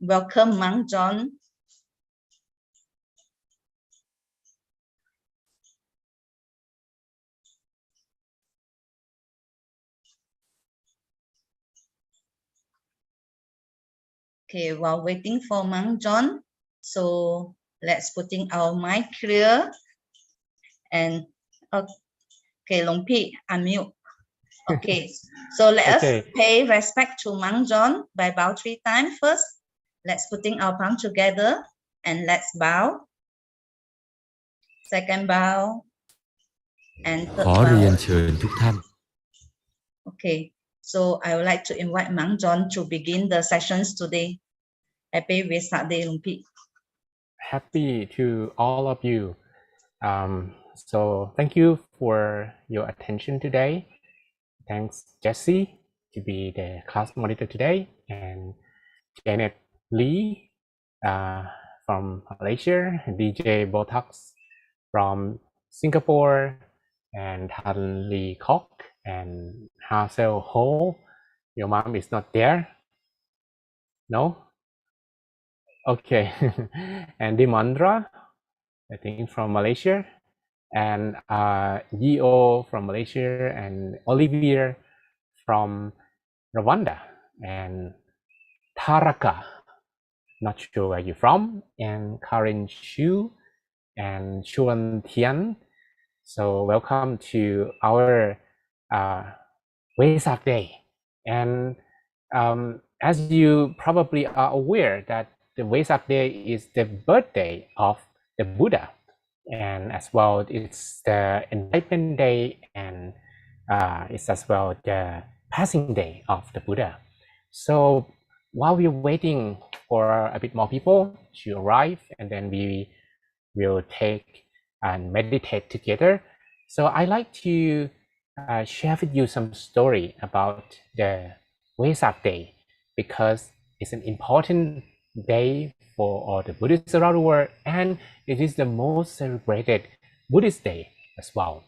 welcome Monk John. Okay, while waiting for Monk John, so let's putting our mic clear and okay, Long Pi, unmute. Okay, so let us pay respect to Monk John by bow 3 times. First, let's putting our palm together and let's bow. Second bow and third ขอเรียน bow. เชิญทุกท่าน Okay, so I would like to invite Monk John to begin the sessions today. Happy Vesak Day, Long Pi. Happy to all of you. So thank you for your attention today. Thanks Jessie to be the class monitor today, and Janet Lee from Malaysia, DJ Botox from Singapore, and Han Lee Kok and Hazel Ho. Your mom is not there? No? Okay. And Dimandra, I think from Malaysia, and Yeo from Malaysia, and Olivier from Rwanda, and Taraka, not sure where you're from, and Karin Shu, and Chuan Tian. So welcome to our Vesak Day. And as you probably are aware that the Vesak Day is the birthday of the Buddha, and as well it's the Enlightenment Day, and it's as well the passing day of the Buddha. So while we're waiting for a bit more people to arrive, and then we will take and meditate together. So I like to share with you some story about the Vesak Day, because it's an important day for all the Buddhists around the world, and it is the most celebrated Buddhist day as well.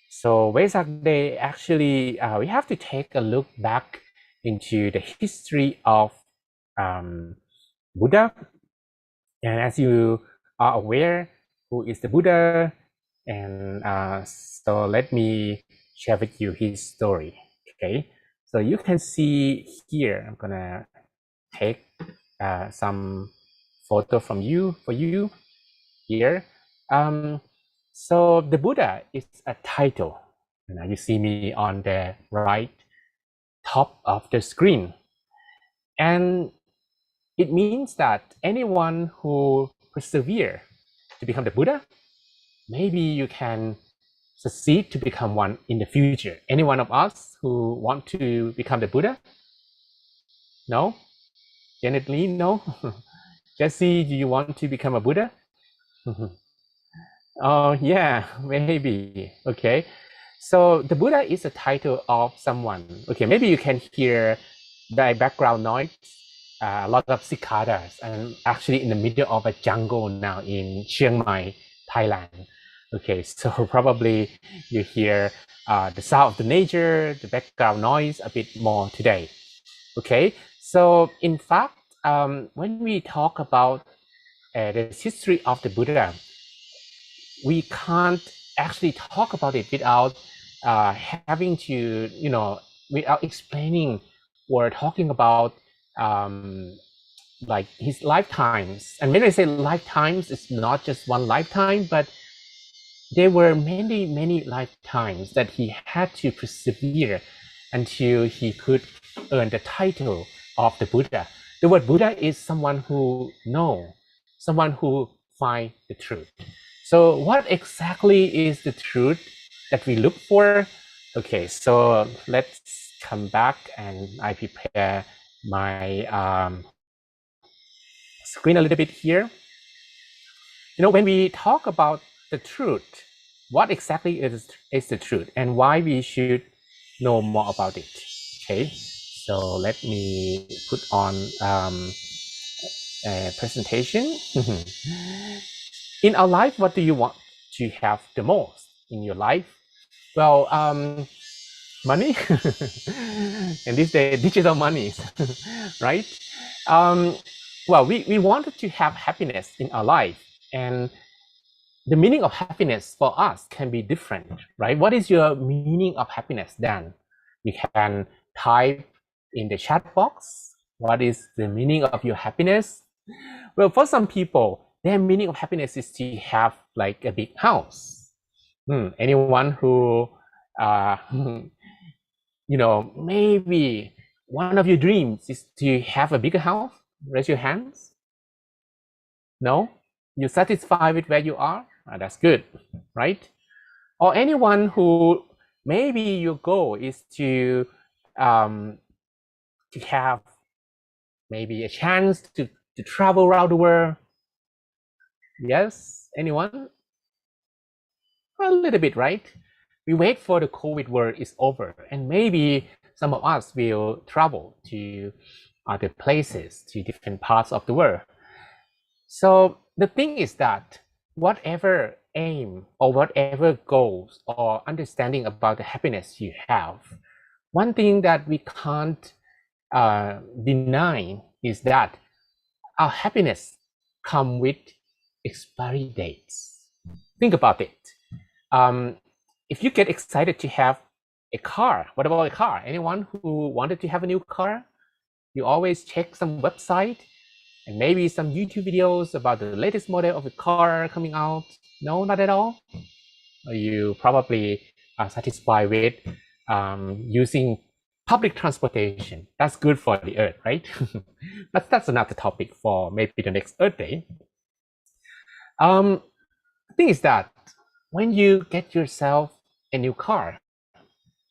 So Vesak Day, actually, we have to take a look back into the history of Buddha. And as you are aware, who is the Buddha? And so let me share with you his story. Okay, so you can see here, I'm gonna take some photo from you for you here. So the Buddha is a title. And you see me on the right top of the screen, and it means that anyone who persevere to become the Buddha, maybe you can succeed to become one in the future. Any one of us who want to become the Buddha? No? Janet Lee, no? Jesse, do you want to become a Buddha? Oh yeah, maybe. Okay. So the Buddha is a title of someone. Okay, maybe you can hear the background noise. A lot of cicadas, and actually in the middle of a jungle now in Chiang Mai, Thailand. Okay, so probably you hear the sound of the nature, the background noise a bit more today. Okay, so in fact, when we talk about the history of the Buddha, we can't actually talk about it without having to, without explaining or talking about like his lifetimes. And when I say lifetimes, it's not just one lifetime, but there were many lifetimes that he had to persevere until he could earn the title of the Buddha. The word Buddha is someone who knows, someone who finds the truth. So what exactly is the truth that we look for? Okay, so let's come back, and I prepare my screen a little bit here. When we talk about the truth, what exactly is the truth, and why we should know more about it? Okay, so let me put on a presentation. In our life, what do you want to have the most in your life? Well, money. And these days, digital money, right? well, we wanted to have happiness in our life, and the meaning of happiness for us can be different, right? What is your meaning of happiness then? You can type in the chat box, what is the meaning of your happiness? Well, for some people, their meaning of happiness is to have like a big house. Anyone who, maybe one of your dreams is to have a bigger house? Raise your hands. No? You're satisfied with where you are? That's good, right? Or anyone who maybe your goal is to have maybe a chance to travel around the world. Yes, anyone? A little bit, right? We wait for the COVID world is over, and maybe some of us will travel to other places, to different parts of the world. So the thing is that whatever aim or whatever goals or understanding about the happiness you have, one thing that we can't deny is that our happiness come with expiry dates. Think about it. If you get excited to have a car, what about a car? Anyone who wanted to have a new car? You always check some website and maybe some YouTube videos about the latest model of a car coming out. No, not at all. You probably are satisfied with using public transportation. That's good for the earth, right? But that's another topic for maybe the next Earth Day. The thing is that when you get yourself a new car,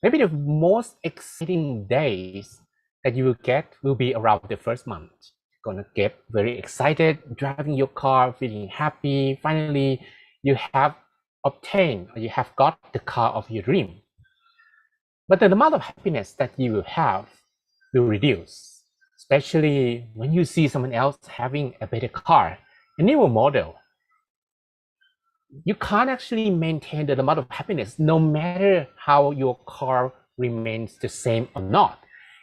maybe the most exciting days that you will get will be around the first month. You're gonna get very excited, driving your car, feeling happy. Finally, you have obtained or you have got the car of your dream. But the amount of happiness that you will have will reduce, especially when you see someone else having a better car, a newer model. You can't actually maintain the amount of happiness no matter how your car remains the same or not.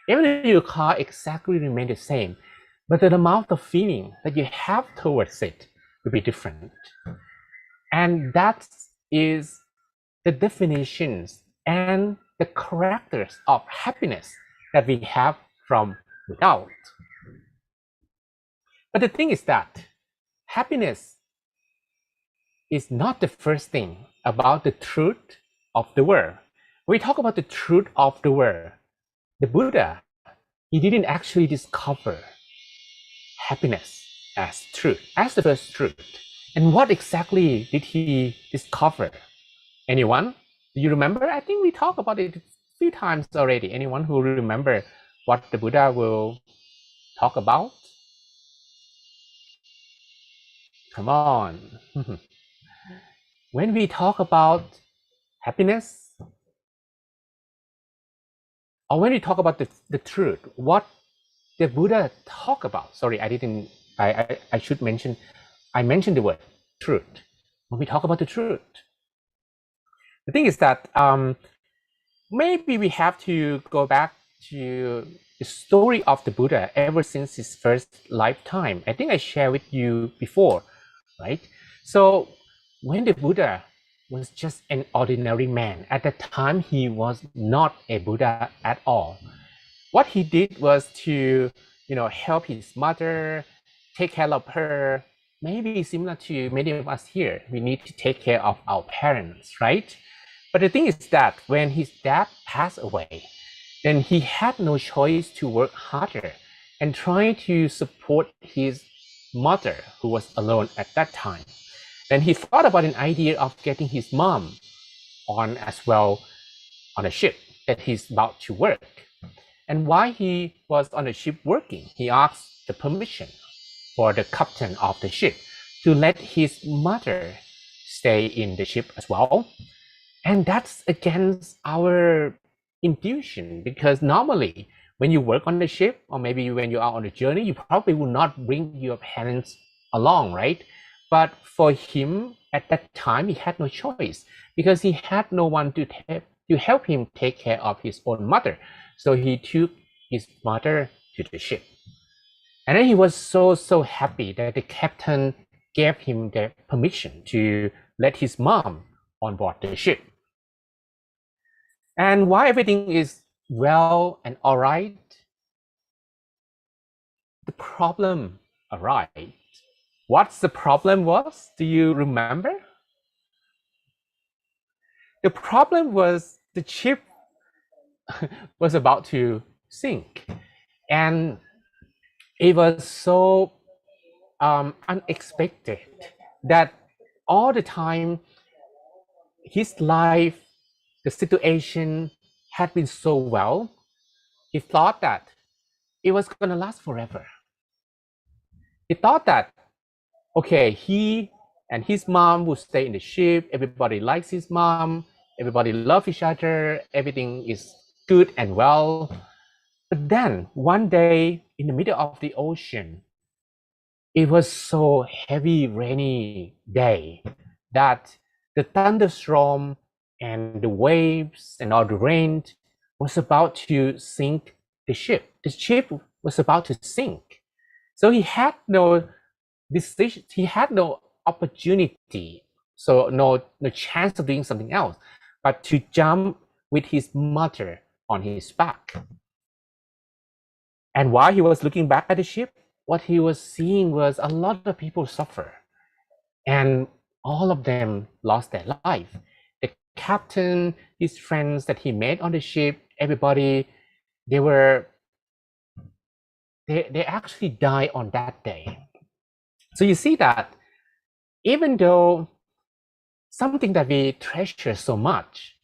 Even if your car exactly remains the same, but the amount of feeling that you have towards it will be different. And that is the definitions and the characters of happiness that we have from without. But the thing is that happiness is not the first thing about the truth of the world. When we talk about the truth of the world, the Buddha, he didn't actually discover happiness as truth, as the first truth. And what exactly did he discover? Anyone? Do you remember? I think we talked about it a few times already. Anyone who remember what the Buddha will talk about? Come on. When we talk about happiness, or when we talk about the truth, what the Buddha talk about? Sorry, I should mention, I mentioned the word truth. When we talk about the truth, the thing is that maybe we have to go back to the story of the Buddha ever since his first lifetime. I think I shared with you before, right? So when the Buddha was just an ordinary man, at that time he was not a Buddha at all. What he did was to, help his mother, take care of her. Maybe similar to many of us here, we need to take care of our parents, right? But the thing is that when his dad passed away, then he had no choice to work harder and try to support his mother, who was alone at that time. Then he thought about an idea of getting his mom on as well on a ship that he's about to work. And while he was on the ship working, he asked the permission for the captain of the ship to let his mother stay in the ship as well. And that's against our intuition, because normally when you work on the ship, or maybe when you are on a journey, you probably will not bring your parents along, right? But for him at that time, he had no choice because he had no one to help him take care of his own mother. So he took his mother to the ship. And then he was so happy that the captain gave him the permission to let his mom on board the ship. And while everything is well and all right, the problem arrived. What's the problem was? Do you remember? The problem was the ship was about to sink. And it was so unexpected that all the time his life, the situation had been so well, he thought that it was going to last forever. He thought that, okay, he and his mom would stay in the ship, everybody likes his mom, everybody loves each other, everything is good and well. But then one day in the middle of the ocean, it was so heavy rainy day that the thunderstorm and the waves and all the rain was about to sink the ship. The ship was about to sink. So he had no decision, he had no opportunity, so no chance of doing something else but to jump with his mother on his back. And while he was looking back at the ship, what he was seeing was a lot of people suffer, and all of them lost their life. The captain, his friends that he met on the ship, everybody, they actually died on that day. So you see that even though something that we treasure so much,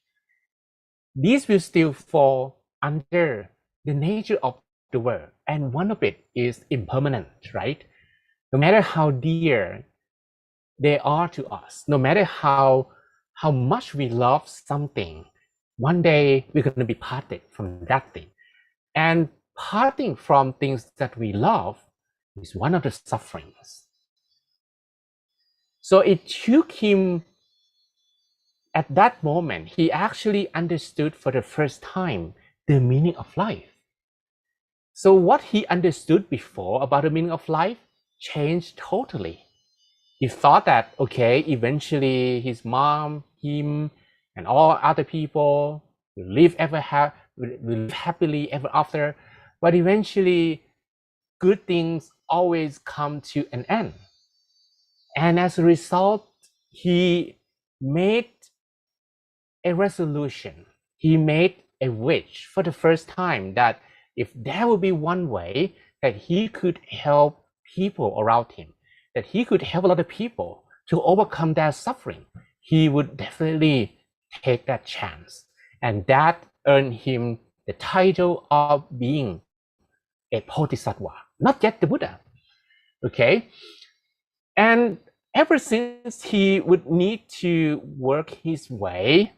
these will still fall under the nature of the world, and one of it is impermanent, right? No matter how dear they are to us, no matter how much we love something, one day we're going to be parted from that thing. And parting from things that we love is one of the sufferings. So it took him, at that moment, he actually understood for the first time the meaning of life. So what he understood before about the meaning of life changed totally. He thought that, okay, eventually his mom, him, and all other people will live happily ever after. But eventually, good things always come to an end. And as a result, he made a resolution. He made a wish for the first time that if there would be one way that he could help people around him, that he could help a lot of people to overcome their suffering, he would definitely take that chance. And that earned him the title of being a Bodhisattva, not yet the Buddha. Okay? And ever since, he would need to work his way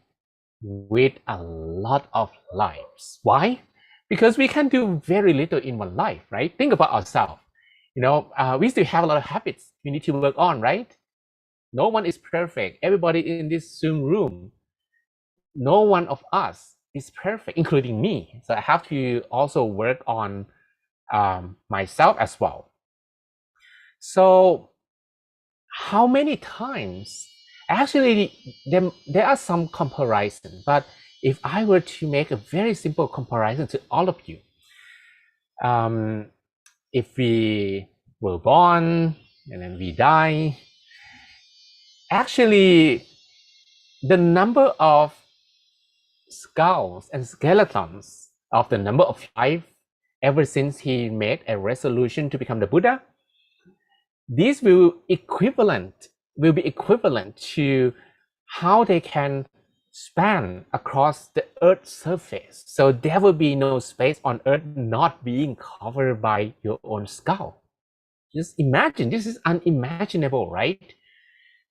with a lot of lives. Why? Because we can do very little in one life, right? Think about ourselves. We still have a lot of habits we need to work on, right? No one is perfect. Everybody in this Zoom room, no one of us is perfect, including me. So I have to also work on myself as well. So how many times, actually there are some comparison, but if I were to make a very simple comparison to all of you, if we were born and then we die, actually the number of skulls and skeletons of the number of life ever since he made a resolution to become the Buddha, these will be equivalent to how they can span across the Earth's surface. So there will be no space on Earth not being covered by your own skull. Just imagine, this is unimaginable, right?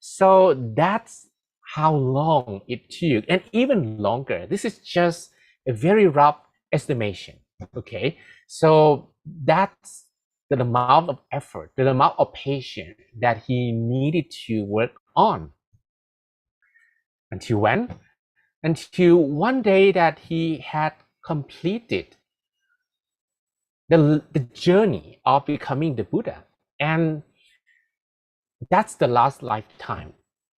So that's how long it took, and even longer. This is just a very rough estimation, okay? So that's the amount of effort, the amount of patience that he needed to work on. Until when? Until one day that he had completed the journey of becoming the Buddha. And that's the last lifetime.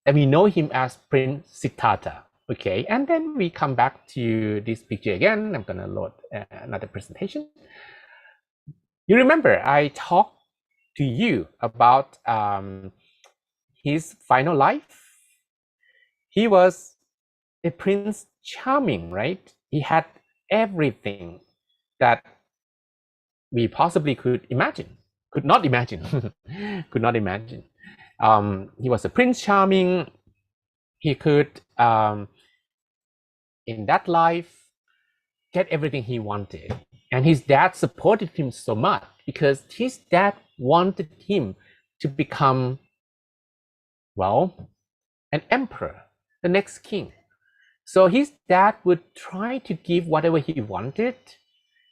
And we know him as Prince Siddhartha. Okay, and then we come back to this picture again. I'm gonna load another presentation. You remember I talked to you about his final life. He was a Prince Charming, right? He had everything that we possibly could not imagine. He was a Prince Charming. He could, in that life, get everything he wanted. And his dad supported him so much because his dad wanted him to become, well, an emperor, the next king. So his dad would try to give whatever he wanted,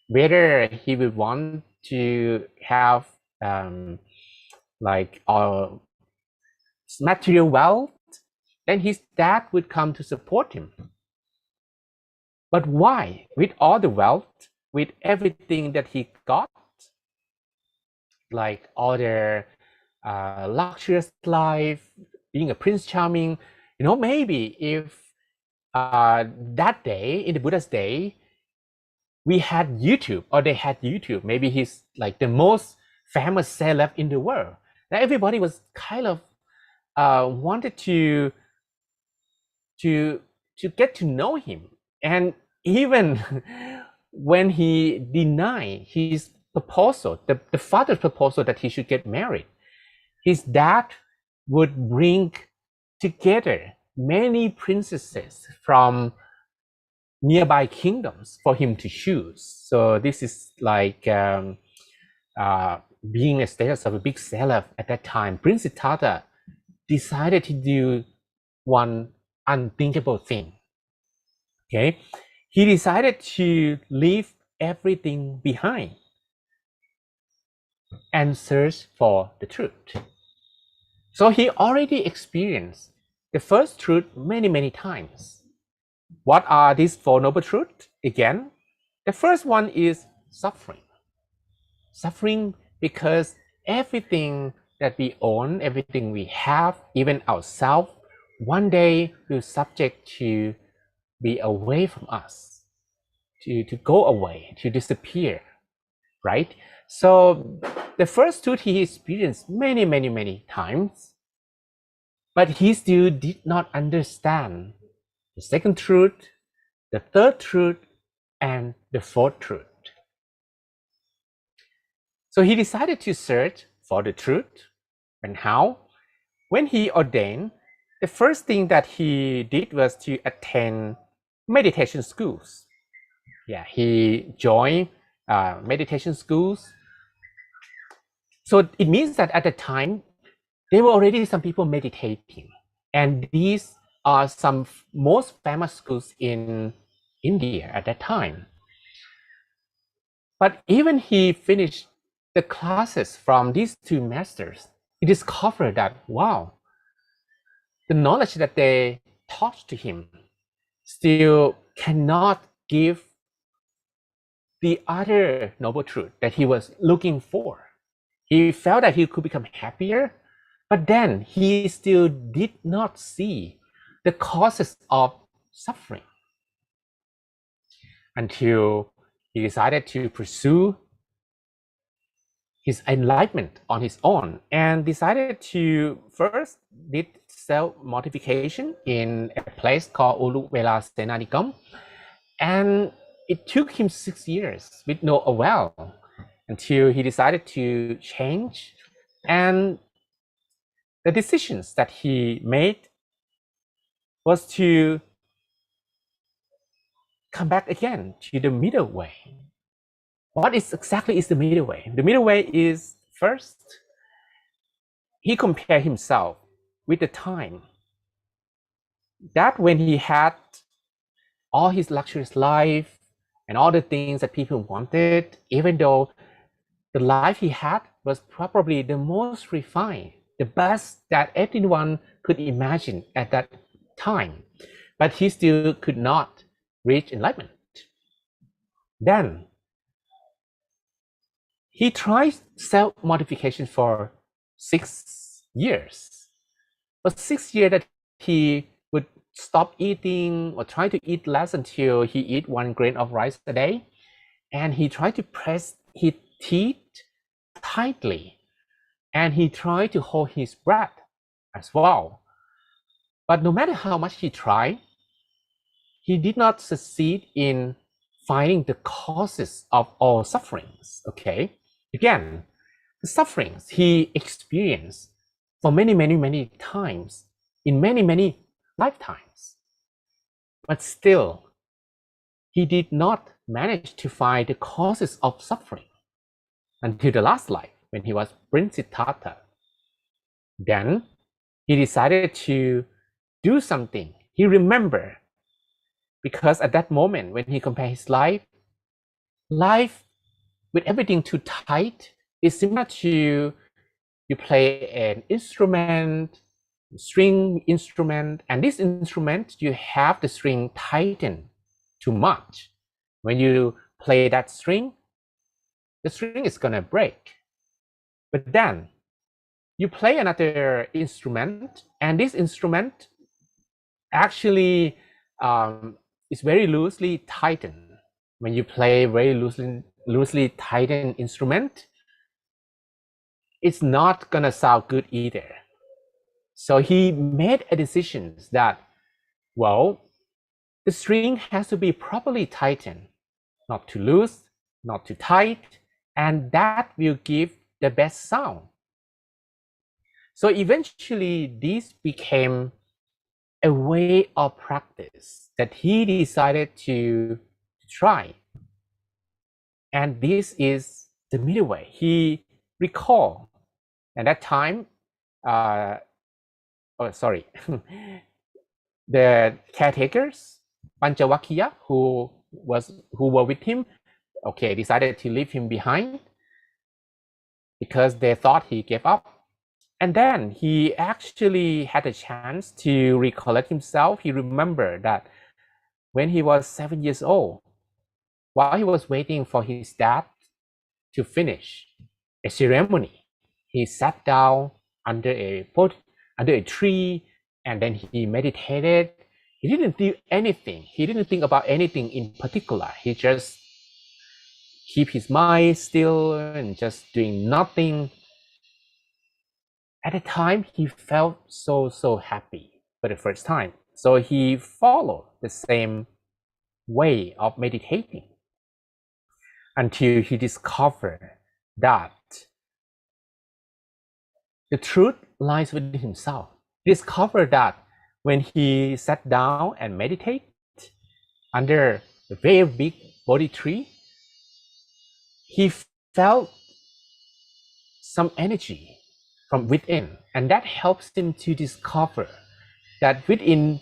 whether he would want to have like material wealth, then his dad would come to support him. But why? With all the wealth, with everything that he got, like all the luxurious life, being a Prince Charming, maybe if that day, in the Buddha's day, we had YouTube, or they had YouTube, maybe he's like the most famous celeb in the world. Now everybody was kind of wanted to get to know him. And even when he denied his proposal, the father's proposal that he should get married, his dad would bring together many princesses from nearby kingdoms for him to choose. So this is like being a status of a big celeb at that time. Prince Siddhartha decided to do one unthinkable thing. Okay, he decided to leave everything behind and search for the truth. So he already experienced the first truth many times. What are these Four Noble Truths? Again, the first one is suffering. Suffering because everything that we own, everything we have, even ourselves, one day will subject to be away from us, to go away, to disappear, right? So the first truth he experienced many times, but he still did not understand the second truth, the third truth, and the fourth truth. So he decided to search for the truth. And how? When he ordained, the first thing that he did was to attend meditation schools. Yeah, he joined meditation schools. So it means that at the time, there were already some people meditating. And these are some most famous schools in India at that time. But even he finished the classes from these two masters, he discovered that, wow, the knowledge that they taught to him still cannot give the other noble truth that he was looking for. He felt that he could become happier, but then he still did not see the causes of suffering until he decided to pursue his enlightenment on his own and decided to first did self-mortification in a place called Uluvela Senanikam. And it took him 6 years with no avail until he decided to change. And the decisions that he made was to come back again to the middle way. What exactly is the middle way? The middle way is, first, he compared himself with the time that when he had all his luxurious life and all the things that people wanted, even though the life he had was probably the most refined, the best that anyone could imagine at that time, but he still could not reach enlightenment. Then He tried self-modification for 6 years. For 6 years that he would stop eating or try to eat less until he eat 1 grain of rice a day. And he tried to press his teeth tightly. And he tried to hold his breath as well. But no matter how much he tried, he did not succeed in finding the causes of all sufferings. Okay, again, the sufferings he experienced for many times in many lifetimes, but still he did not manage to find the causes of suffering until the last life when he was Prince Siddhartha. Then he decided to do something. He remembered, because at that moment when he compared his life with everything too tight is similar to you play an instrument, string instrument, and this instrument you have the string tightened too much. When you play that string, the string is gonna break. But then you play another instrument, and this instrument actually is very loosely tightened. When you play very loosely tightened instrument, it's not gonna sound good either. So he made a decision that, well, the string has to be properly tightened, not too loose, not too tight, and that will give the best sound. So eventually this became a way of practice that he decided to try. And this is the middle way. He recalled at that time, the caretakers, Panchavakiya, who were with him, okay, decided to leave him behind because they thought he gave up. And then he actually had a chance to recollect himself. He remembered that when he was 7 years old, while he was waiting for his dad to finish a ceremony, he sat down under a tree, and then he meditated. He didn't do anything. He didn't think about anything in particular. He just keep his mind still and just doing nothing. At the time, he felt so happy for the first time. So he followed the same way of meditating until he discovered that the truth lies within himself. He discovered that when he sat down and meditated under a very big Bodhi tree, he felt some energy from within, and that helps him to discover that within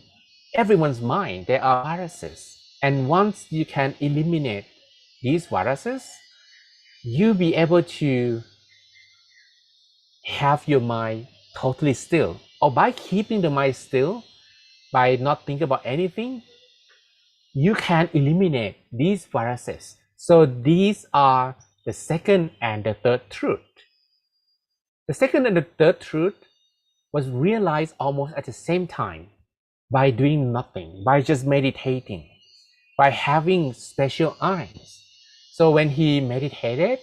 everyone's mind there are viruses, and once you can eliminate these viruses, you'll be able to have your mind totally still. Or by keeping the mind still, by not thinking about anything, you can eliminate these viruses. So these are the second and the third truth. The second and the third truth was realized almost at the same time by doing nothing, by just meditating, by having special eyes. So when he meditated,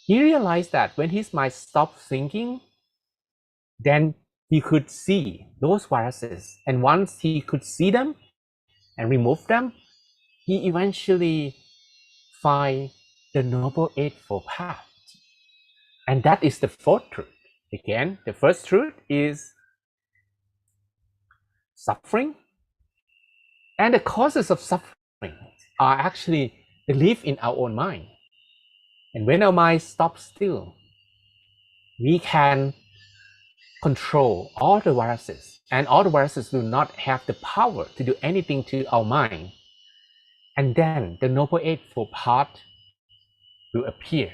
he realized that when his mind stopped thinking, then he could see those viruses. And once he could see them and remove them, he eventually find the Noble Eightfold Path. And that is the fourth truth. Again, the first truth is suffering. And the causes of suffering are actually they live in our own mind. And when our mind stops still, we can control all the viruses, and all the viruses do not have the power to do anything to our mind. And then the Noble Eightfold Path will appear.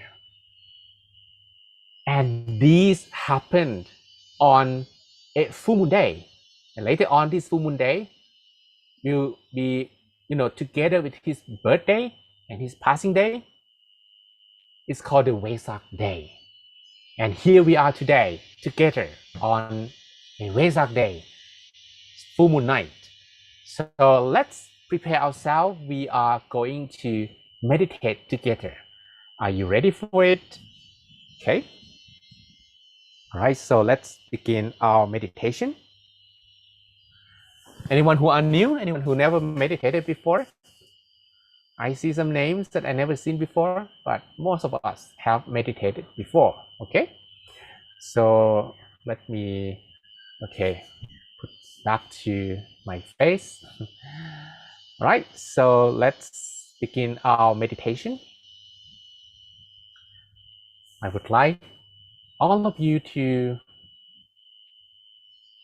And these happened on a full moon day. And later on this full moon day will be, together with his birthday and his passing day. It's called the Vesak Day. And here we are today, together on a Vesak Day, full moon night. So let's prepare ourselves. We are going to meditate together. Are you ready for it? Okay. All right, so let's begin our meditation. Anyone who are new, anyone who never meditated before? I see some names that I never seen before, but most of us have meditated before, okay? So let me, okay, put back to my face. All right, so let's begin our meditation. I would like all of you to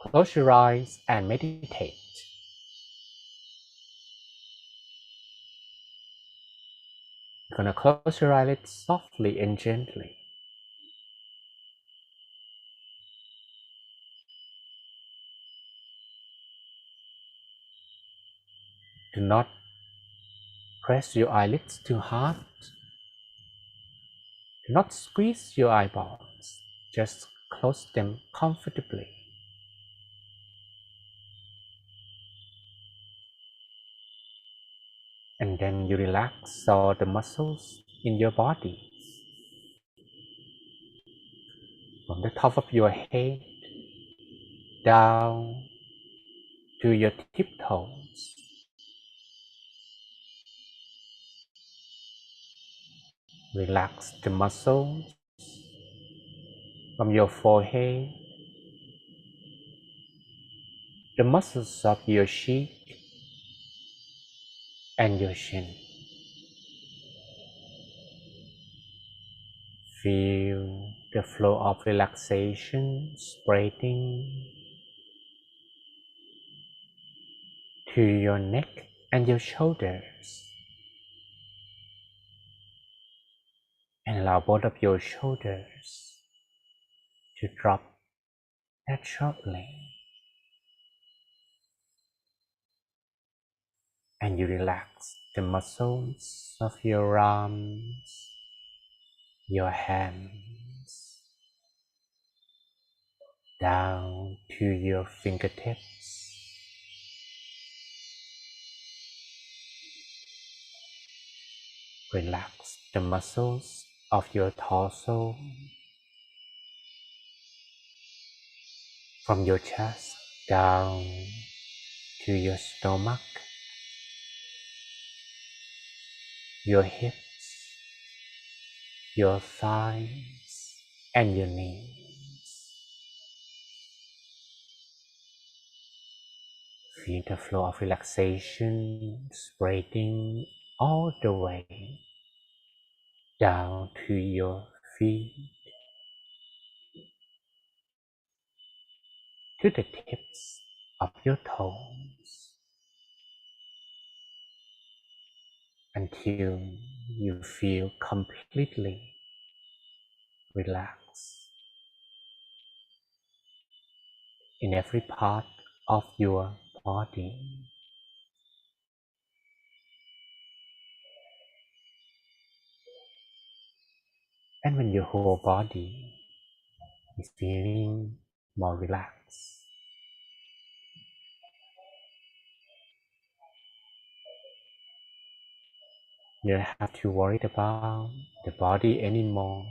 close your eyes and meditate. You're gonna close your eyelids softly and gently. Do not press your eyelids too hard. Do not squeeze your eyeballs. Just close them comfortably. And then you relax all the muscles in your body. From the top of your head down to your tiptoes. Relax the muscles from your forehead, the muscles of your cheek and your chin. Feel the flow of relaxation spreading to your neck and your shoulders. And allow both of your shoulders to drop naturally. And you relax the muscles of your arms, your hands, down to your fingertips. Relax the muscles of your torso, from your chest down to your stomach, your hips, your thighs, and your knees. Feel the flow of relaxation spreading all the way down to your feet, to the tips of your toes, until you feel completely relaxed in every part of your body. And when your whole body is feeling more relaxed, you don't have to worry about the body anymore.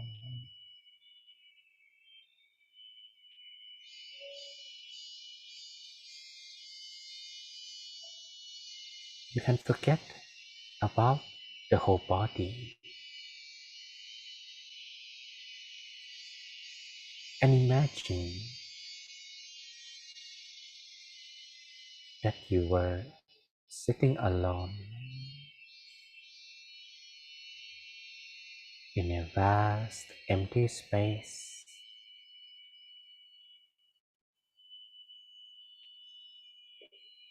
You can forget about the whole body and imagine that you were sitting alone in a vast empty space,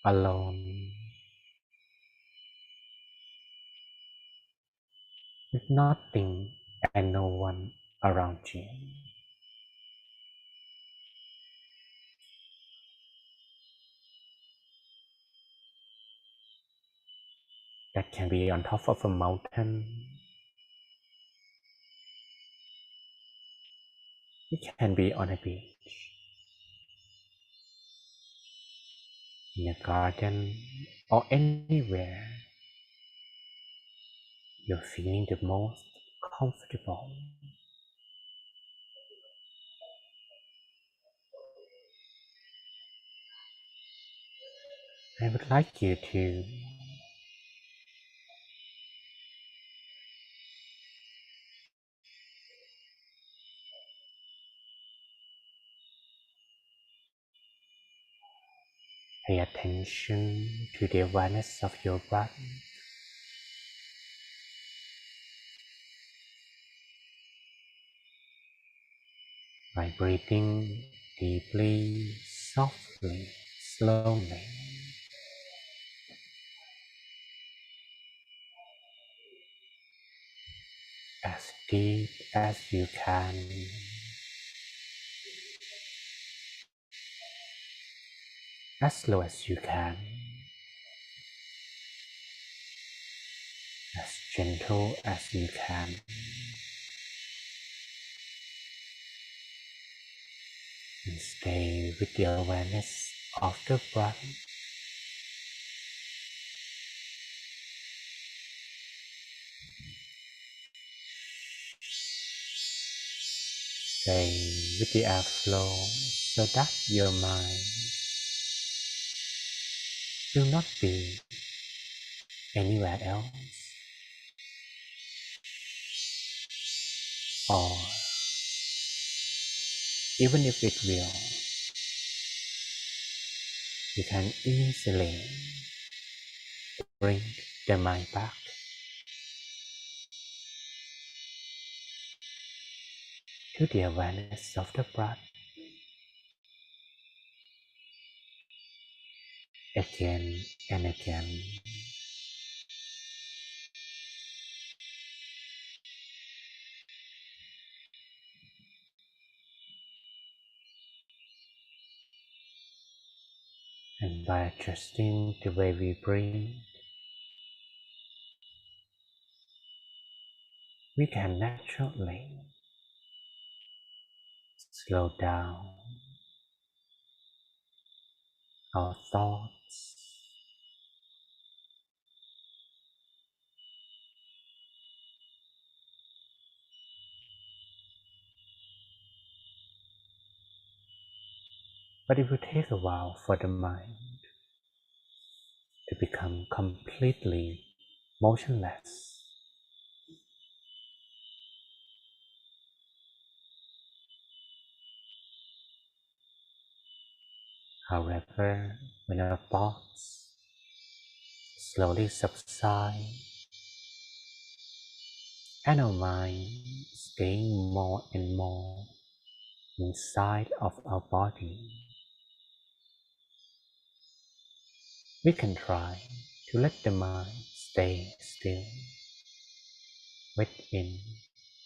alone with nothing and no one around you. That can be on top of a mountain, It can be on a beach, in a garden, or anywhere you're feeling the most comfortable. I would like you to pay attention to the awareness of your breath by breathing deeply, softly, slowly, as deep as you can, as slow as you can, as gentle as you can, and stay with the awareness of the breath. Stay with the airflow so that your mind will not be anywhere else, or even if it will, you can easily bring the mind back to the awareness of the breath again and again. And by adjusting the way we breathe, we can naturally slow down our thoughts, but it will take a while for the mind to become completely motionless. However, when our thoughts slowly subside and our mind staying more and more inside of our body, we can try to let the mind stay still within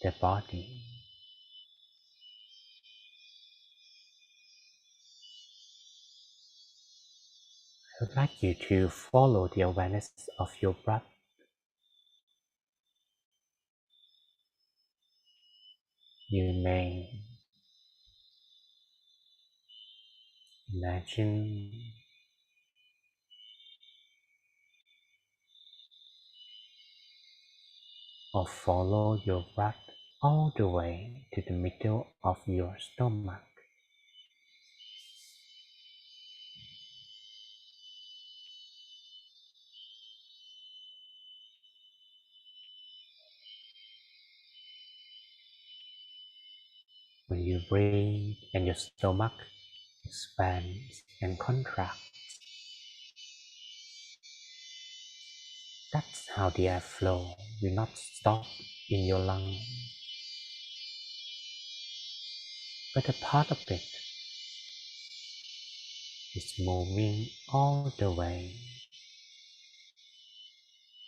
the body. I would like you to follow the awareness of your breath. You may imagine or follow your breath all the way to the middle of your stomach. When you breathe and your stomach expands and contracts, that's how the airflow will not stop in your lungs, but a part of it is moving all the way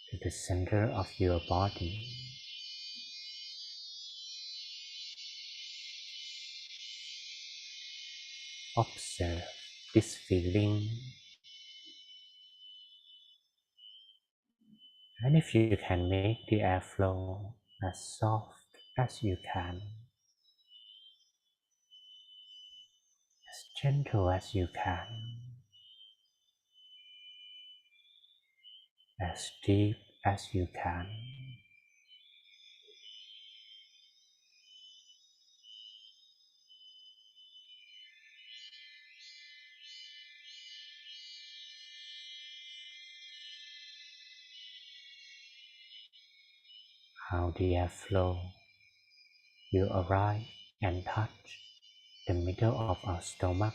to the center of your body. Observe this feeling, and if you can make the airflow as soft as you can, gentle as you can, as deep as you can. How the airflow will arrive and touch the middle of our stomach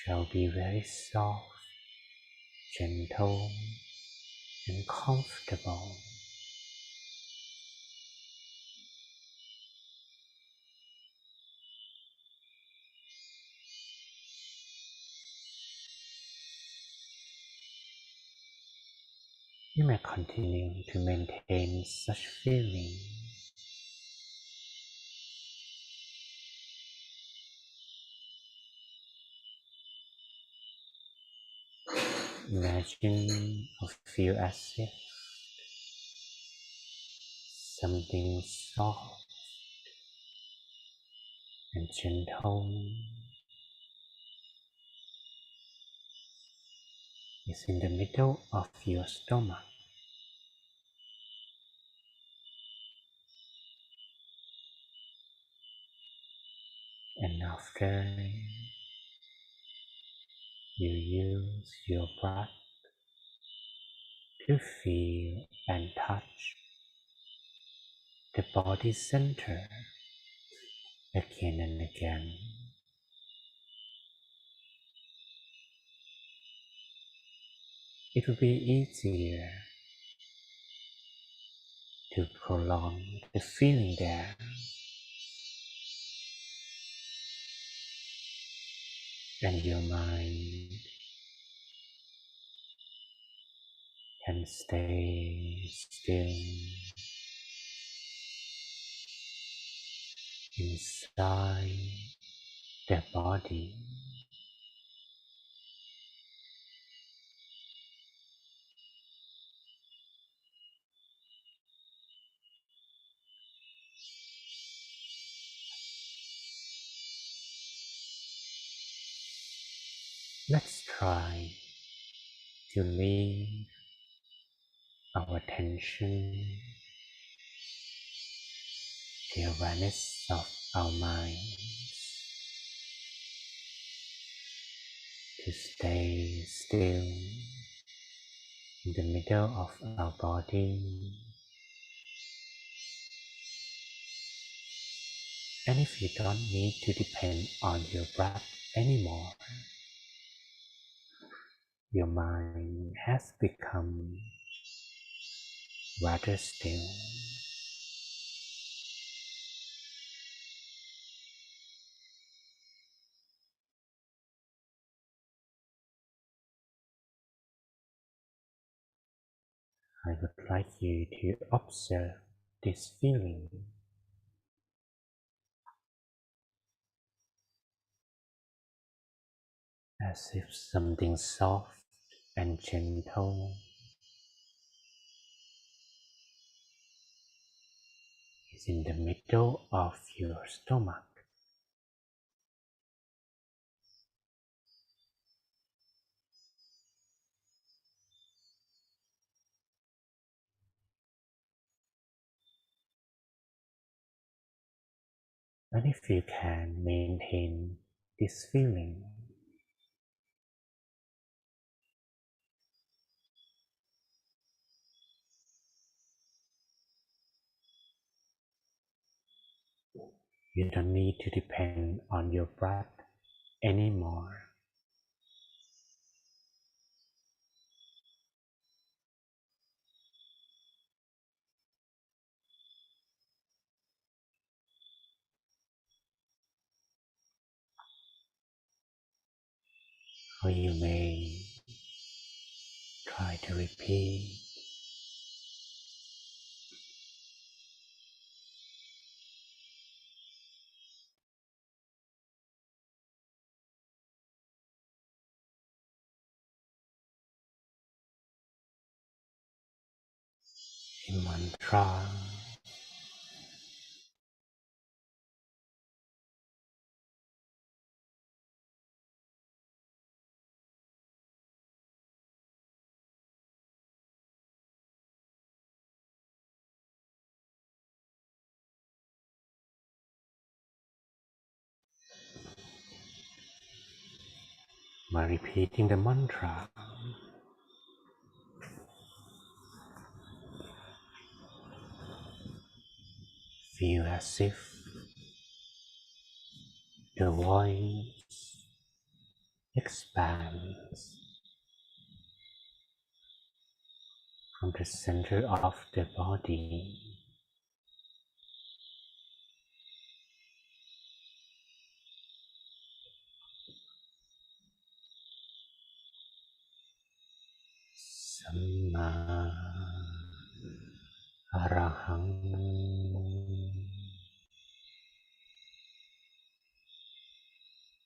shall be very soft, gentle, and comfortable. You may continue to maintain such feeling. Imagine or feel as if something soft and gentle is in the middle of your stomach. And after you use your breath to feel and touch the body center again and again, it will be easier to prolong the feeling there, and your mind can stay still inside the body. Let's try to leave our attention, the awareness of our minds, to stay still in the middle of our body. And if you don't need to depend on your breath anymore, your mind has become rather still. I would like you to observe this feeling as if something soft and gentle is in the middle of your stomach. And if you can maintain this feeling, you don't need to depend on your breath anymore. Or you may try to repeat, a mantra By repeating the mantra, feel as if the voice expands from the center of the body Samma Arahang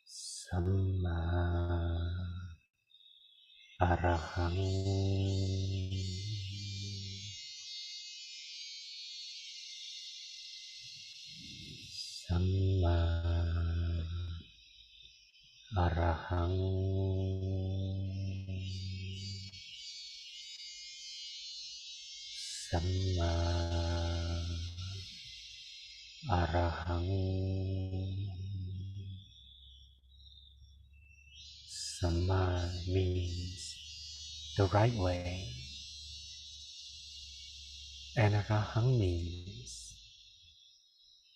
Samma Arahang Samma Arahang Samma Arahang Samma means the right way, and Arahang means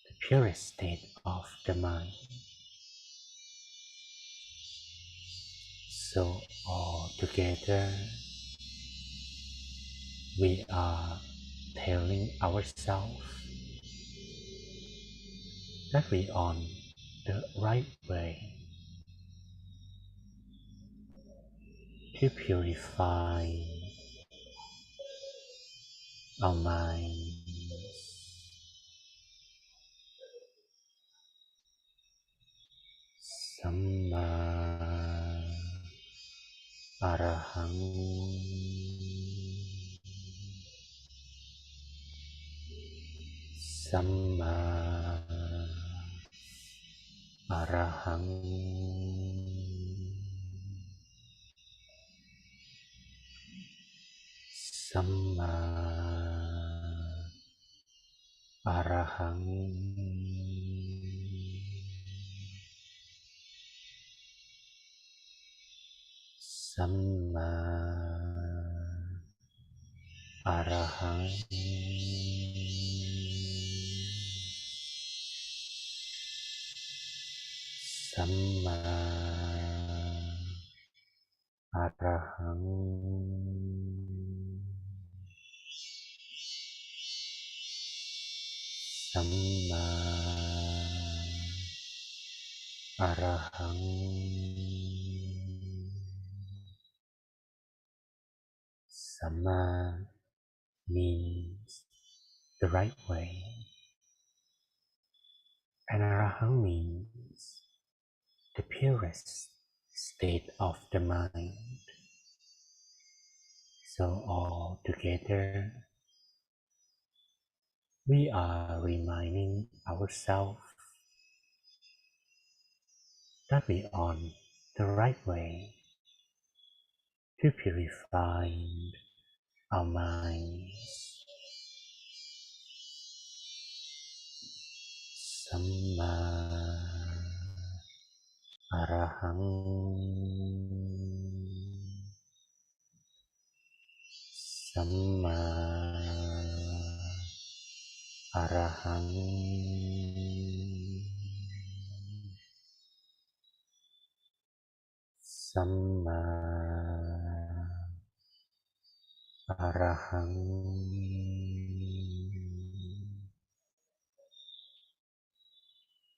the purest state of the mind. So all together, we are telling ourselves that we are on the right way to purify our minds. Samma Arahang Samma Arahang Samma Arahang Samma Arahang Samma Arahang Samma Arahang Samma means the right way, and Arahang means the purest state of the mind. So all together, we are reminding ourselves that we are on the right way to purify our minds. Samma Arahang Samma Arahang Samma Arahang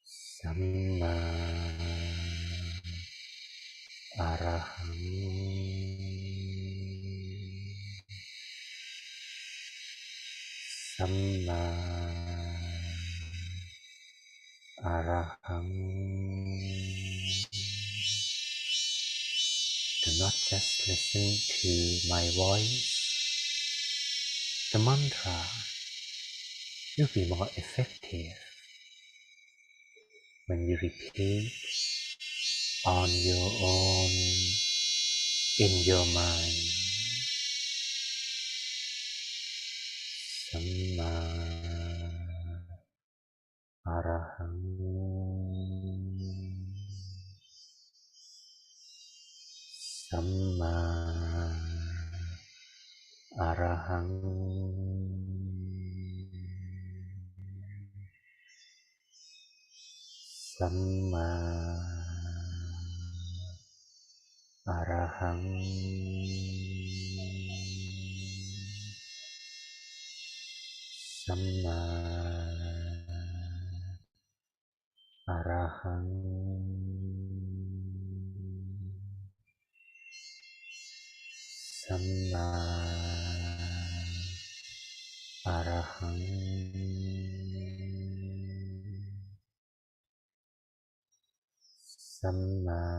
Samma Arahang Samma Arahang. Do not just listen to my voice. The mantra will be more effective when you repeat on your own in your mind. Samma Arahang Samma Arahang Samma Arahang Samma Arahang Samma Arahang Samma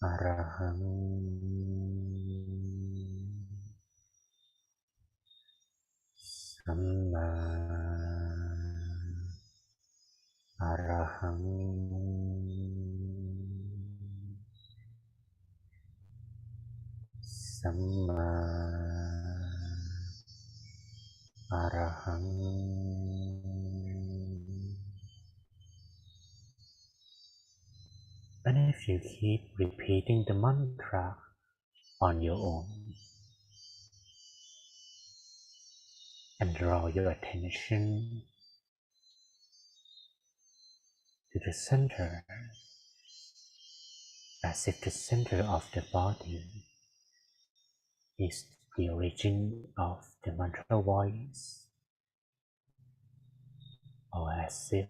Arahang Samma Arahang Samma Arahang And if you keep repeating the mantra on your own and draw your attention to the center as if the center of the body is the origin of the mantra voice, or as if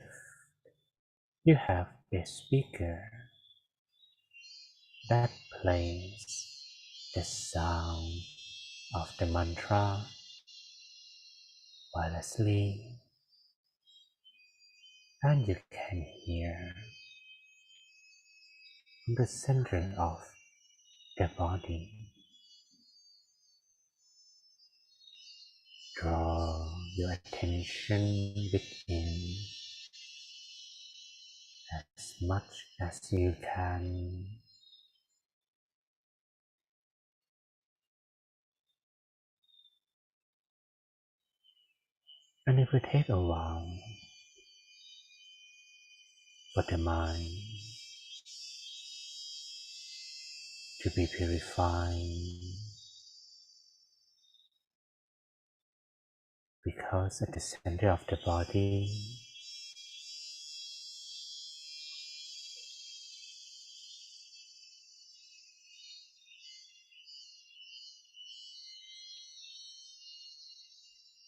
you have a speaker that plays the sound of the mantra wirelessly, and you can hear from the center of the body. Draw your attention within as much as you can. And it will take a while for the mind to be purified, because at the center of the body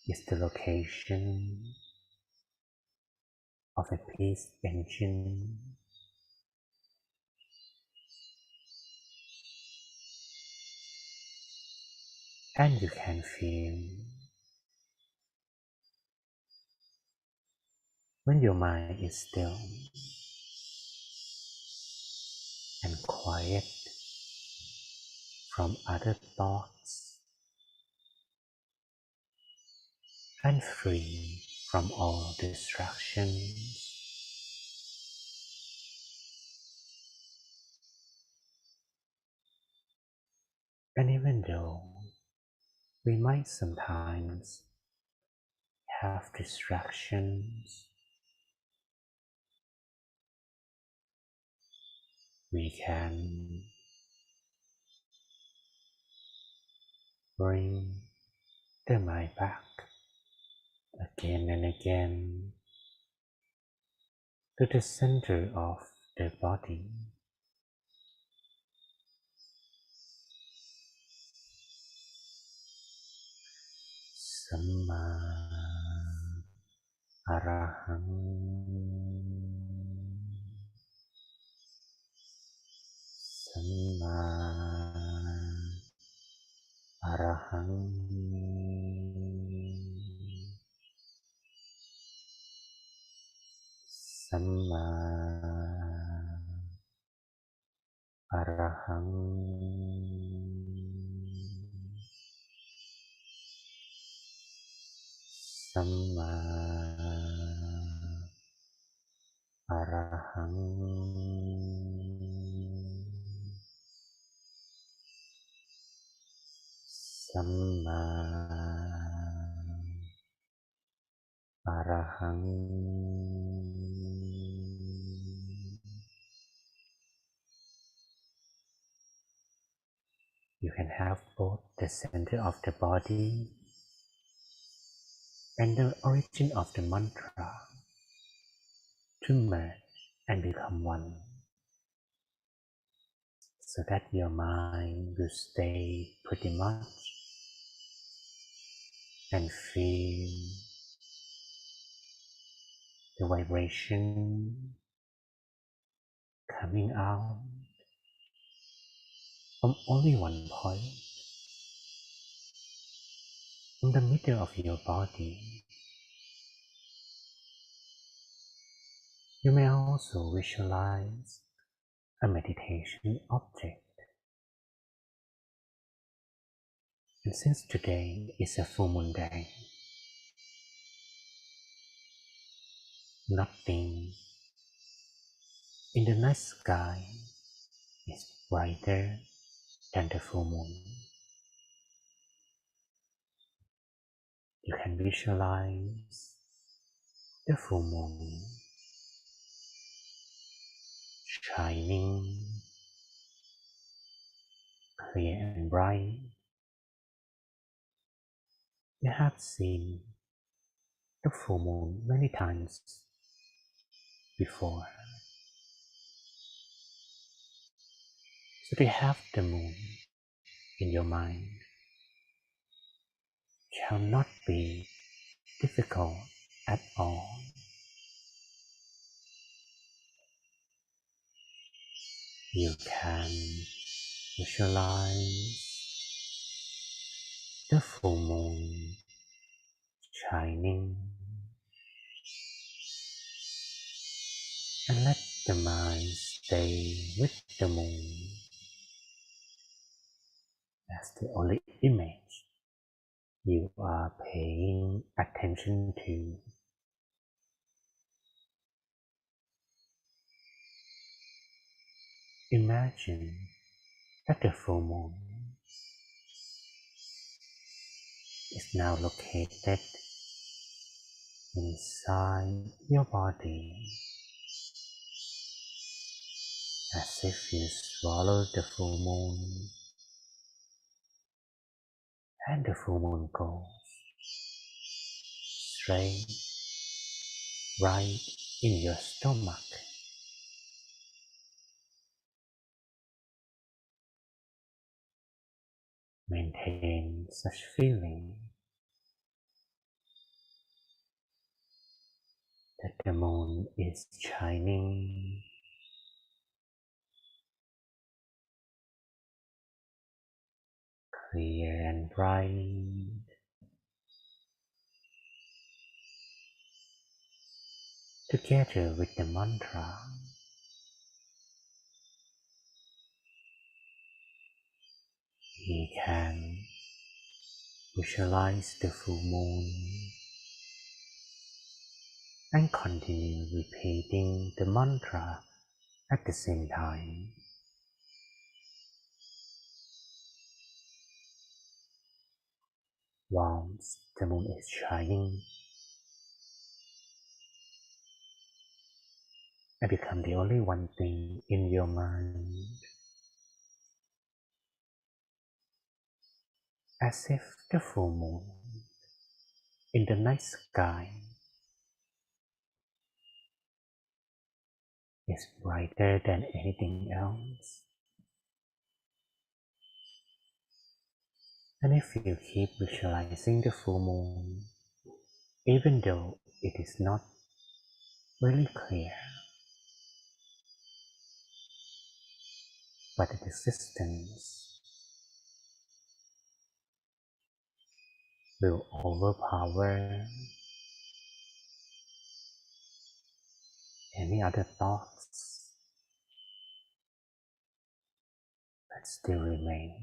is the location of a peace engine, and you can feel when your mind is still and quiet from other thoughts and free from all distractions. And even though we might sometimes have distractions, we can bring the mind back again and again to the center of the body. Samma Arahang Samma Arahang Samma Arahang Samma Arahang Samma Arahang You can have both the center of the body and the origin of the mantra to merge and become one, so that your mind will stay pretty much and feel the vibration coming out from only one point in the middle of your body. You may also visualize a meditation object. And since today is a full moon day, nothing in the night sky is brighter than the full moon. You can visualize the full moon shining clear and bright. You have seen the full moon many times before. So to have the moon in your mind shall not be difficult at all. You can visualize the full moon shining and let the mind stay with the moon as the only image you are paying attention to. Imagine that the full moon is now located inside your body, as if you swallow the full moon and the full moon goes straight right in your stomach. Maintain such feeling that the moon is shining clear and bright, together with the mantra. We can visualize the full moon and continue repeating the mantra at the same time. Once the moon is shining and become the only one thing in your mind, as if the full moon in the night sky is brighter than anything else. And if you keep visualizing the full moon, even though it is not really clear, but its existence will overpower any other thoughts that still remain.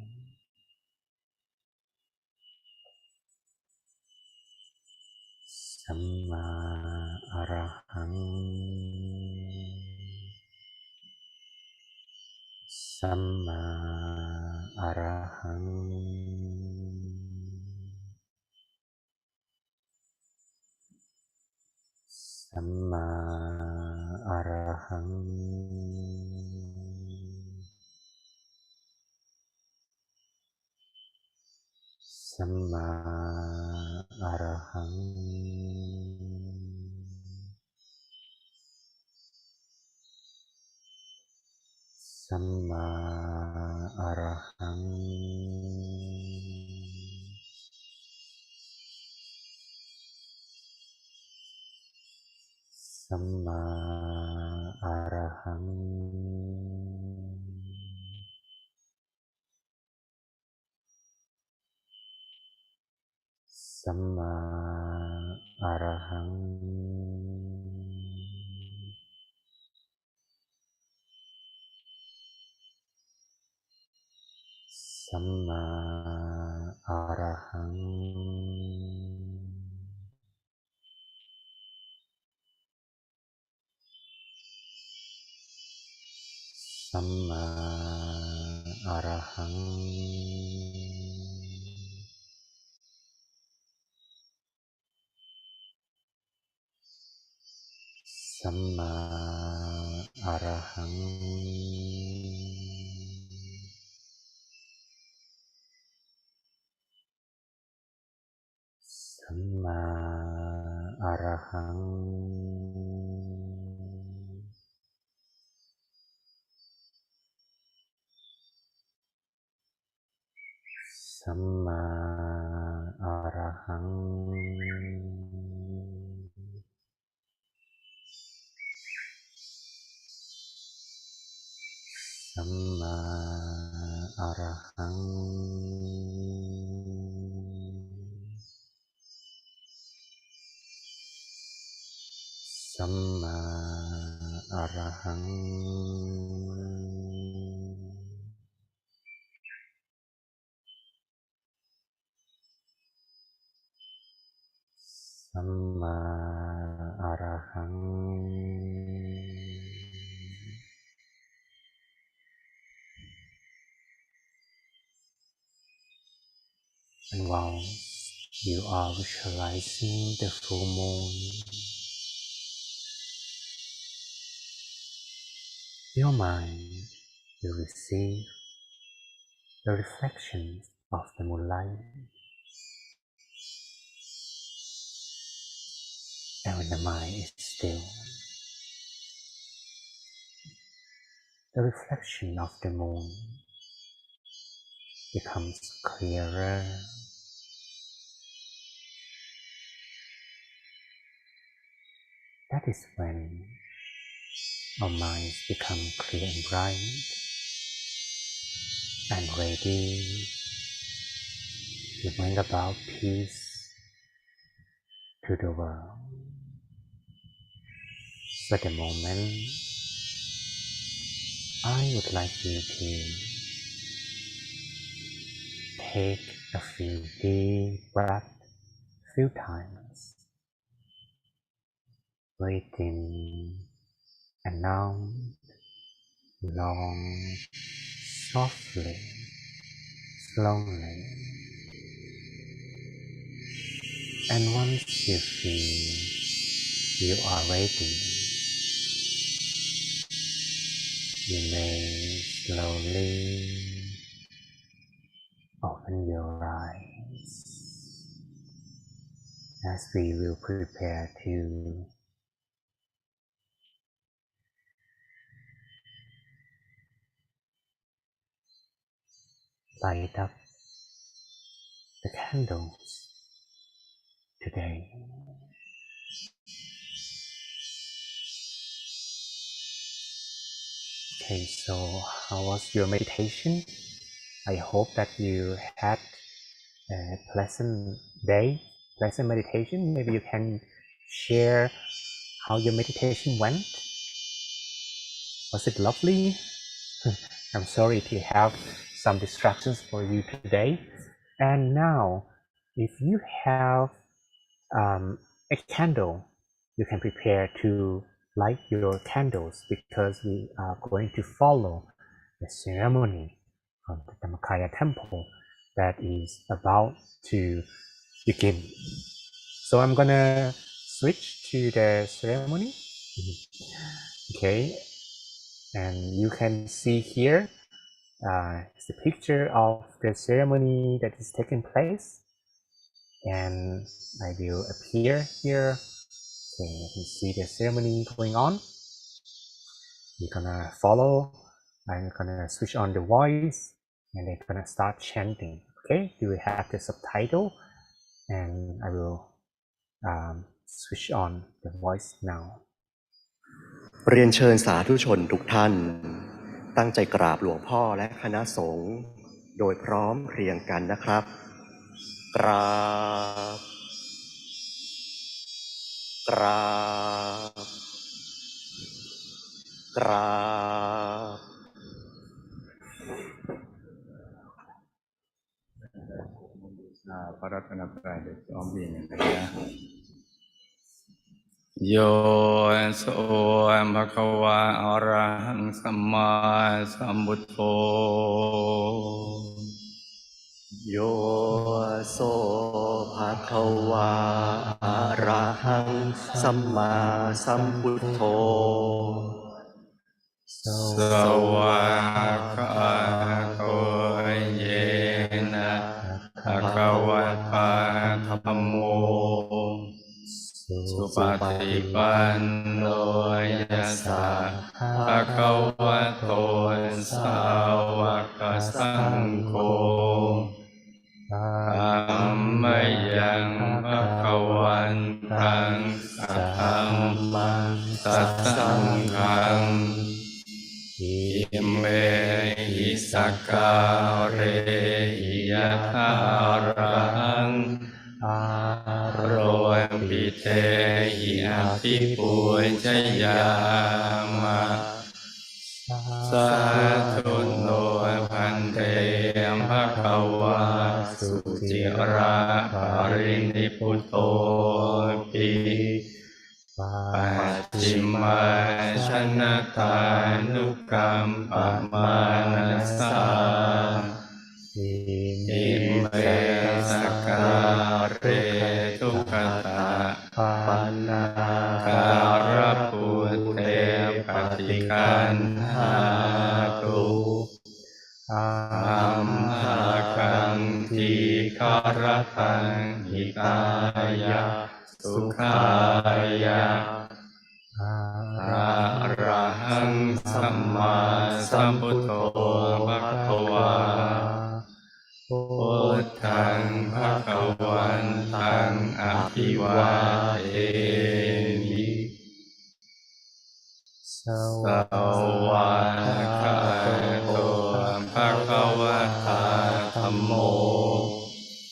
Samma Arahang, Samma Arahang, Samma Arahang. Samma Arahang Samma Arahang Samma Arahang Samma Arahang Samma Arahang Samma Arahang Samma Arahang Samma Arahang Samma Arahang Samma Arahang Samma Arahang Samma Arahang And while you are visualizing the full moon, your mind will receive the reflections of the moonlight. And when the mind is still, the reflection of the moon becomes clearer. That is when our minds become clear and bright and ready to bring about peace to the world. So at the moment, I would like you to take a few deep breaths, few times. Breathe in and out, long, softly, slowly. And once you feel you are ready, you may slowly open your eyes as we will prepare to light up the candles today. Okay, so how was your meditation? I hope that you had a pleasant day, pleasant meditation. Maybe you can share how your meditation went. Was it lovely? I'm sorry to have some distractions for you today. And now, if you have a candle, you can prepare to light your candles because we are going to follow the ceremony from the Dhammakaya temple that is about to begin. So I'm gonna switch to the ceremony. Okay, and you can see here it's a picture of the ceremony that is taking place. and I will appear here. Okay, you can see the ceremony going on. We're gonna follow. I'm gonna switch on the voice and they're gonna start chanting. Okay, you will have the subtitle and I will switch on the voice now. เรียนเชิญสาธุชนทุกท่านตั้งใจกราบหลวงพ่อและคณะสงฆ์โดยพร้อมเพรียงกันนะครับกราบกราบกราบพระรัตนตรัยโดยพร้อมเพรียงกันนะโยโสภะคะวะอะระหังสัมมาสัมพุทโธโยโสภะคะวะอะระหังสัมมาสัมพุทโธสวากขาโตเยนะภะคะวะตาธัมโมสุปฏิปันโนยัสสะภะคะวะโตสาวกสังโฆธัมมังยังภะคะวันตังสัทธัมมังสัทธังฆังอิเมหิสักการเรหิยะถารังโรปิเทหิอภิปุญชยามะสาธุโนพันเตภะคะวะสุจิระภรินิพุตโตปิปัจฉิมาชนะทานุกัมปมานัสสาอิเมสักการเรทุกขตาปันนาการปุเตปฏิคันหาตุอัมหากังทีคารตังหิตายะสุขายะอะระหังสัมมาสัมพุทโธภะคะวาพุทธังภะคะวันตังอภิวาเทมิสวากขาโตภะคะวะตาธัมโม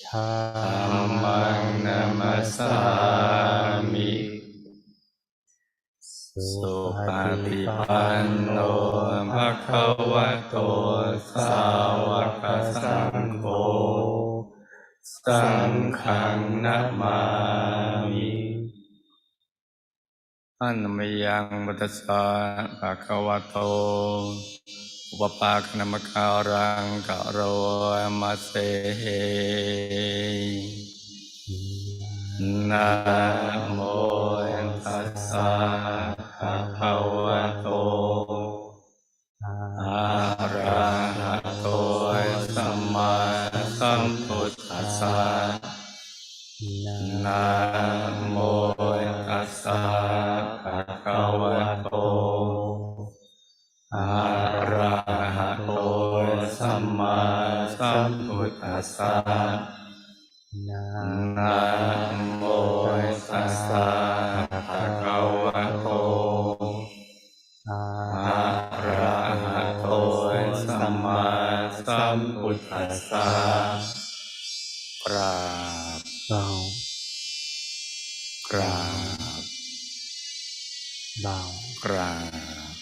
ธัมมังนัมมัสสามิสุปฏิปันโนภะคะวะโตสาวกสังโฆสังฆังนะมามิอะนะมะยังพุทธัสสะภะคะวะโตอุปปาคณมการังกะโรมะเสนะโมตัสสะภะคะวะโตอะระหะโตสัมมาสัมพุทธัสสะนะโมตัสสะภะคะวะโตอะระหะโตสัมมาสัมพุทธัสสะนะโมตัสสะภะคะวะโตอะระหะโตสัมมาสัมพุทธัสสะกราบกราบกราบ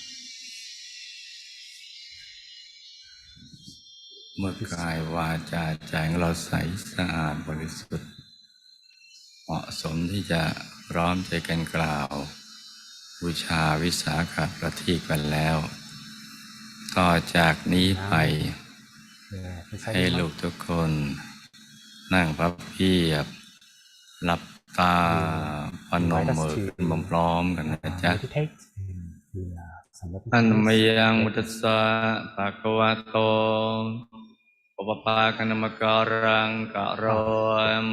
เมื่อกายวาจาใจของเราใสสะอาดบริสุทธิ์เหมาะสมที่จะพร้อมใจกันกล่าวบูชาวิสาขประทีปกันแล้วต่อจากนี้ไปให้ลูกทุกคนนั่งพับเพียบหลับตาพนมมือขึ้นพร้อมๆกันนะจ๊ะอะนะมะยังพุทธัสสะภะคะวะโต ปปาคณมการังกะโร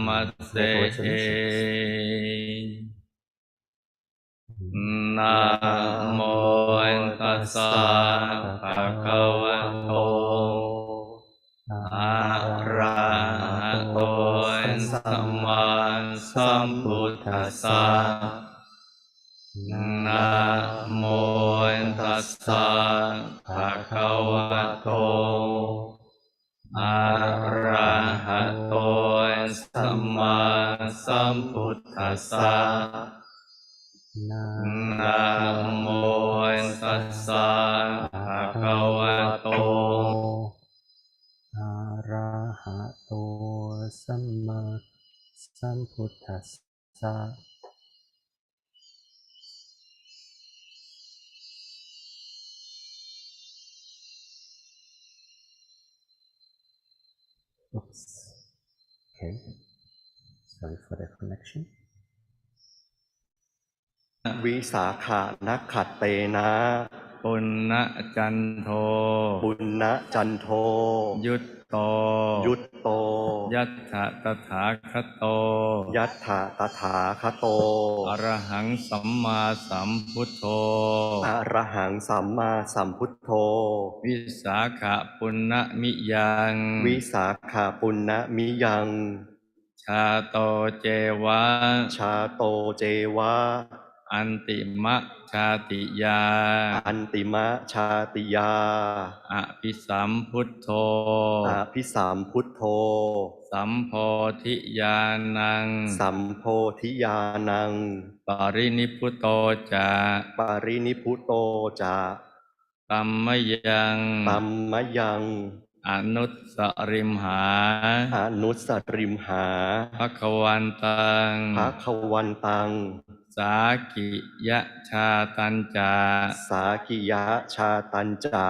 มัสเสนะโมตัสสะภะคะวะโตอะระหะโตสัมมาสัมพุทธัสสะนะโมตัสสะภะคะวะโตอะระหะโตสัมมาสัมพุทธัสสะนะโมตัสสะภะคะวะโตอะระหะโตสัมมาสัมพุทธัสสะ Oops. Okay. Sorry for the connection. วิสาขานักขัดเตนะปุณณจันโทปุณณจันโทยุตโตยุตโตยัตถะตถาคโตยัตถะตถาคโตอรหังสัมมาสัมพุทโธอรหังสัมมาสัมพุทโธวิสาขะปุณณมิยังวิสาขาปุณณมิยังชาโตเจวะชาโตเจวะอันติมะชาติยาอันติมะชาติยาอภิสัมพุทโธอภิสัมพุทโธสัมโพธิญาณังสัมโพธิญาณังปรินิพพุโตจะปรินิพพุโตจะตัมมยังตัมมยังอนุสสริมหาอนุสริมหาภควันตังภวันตังสากิยะชาตัญจาสากิยะชาตัญจา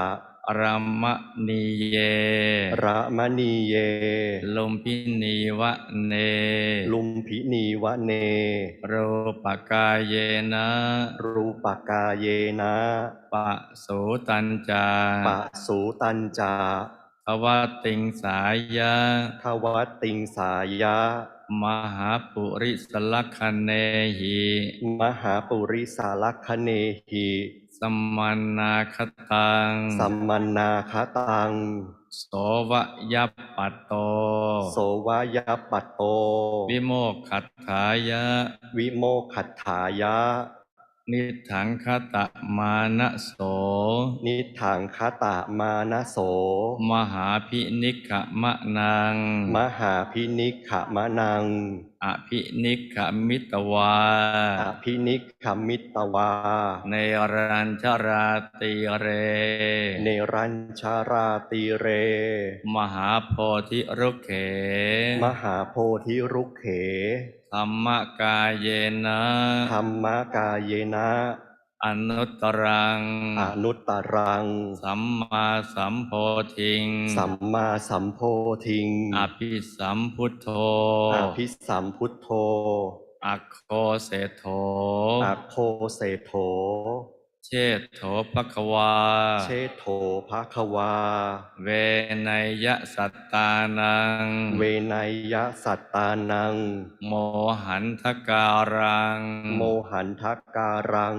รัมมณีเยระมณีเยลุมพินีวะเนลุมพินีวะเนรูปกายเยนะรูปกายเยนะปะสูตัญจาปะสูตัญจาทวติงสายะทวติงสายะมหาปุริสลักขเนหิมหาปุริสาลักขเนหิสัมมานาคตังสัมมานาคตังโสวะยัปปัตโตโสวะยัปปัตโตวิโมกขัตถายะวิโมกขัตถายะนิถังคตะมานะโสนิถังคตะมานะโสมหาพินิกขมะนังมหาพินิกขมะนังอภินิกขมิตวาอภินิกขมิตวาเนรัญชราติเรเนรัญชาราติเรมหาโพธิรุกเขมหาโพธิรุกเขธรรมกายเยนะธรรมกายเยนะอนุตตรังอนุตตรังสัมมาสัมโพธิงสัมมาสัมโพธิงอภิสัมพุทโธอภิสัมพุทโธอัคโคเสโธอัคโคเสโธเชษโธภควาเชษโธภควาเวนัยยะสัตตานังเวนัยยะสัตตานังโมหันทการังโมหันทการัง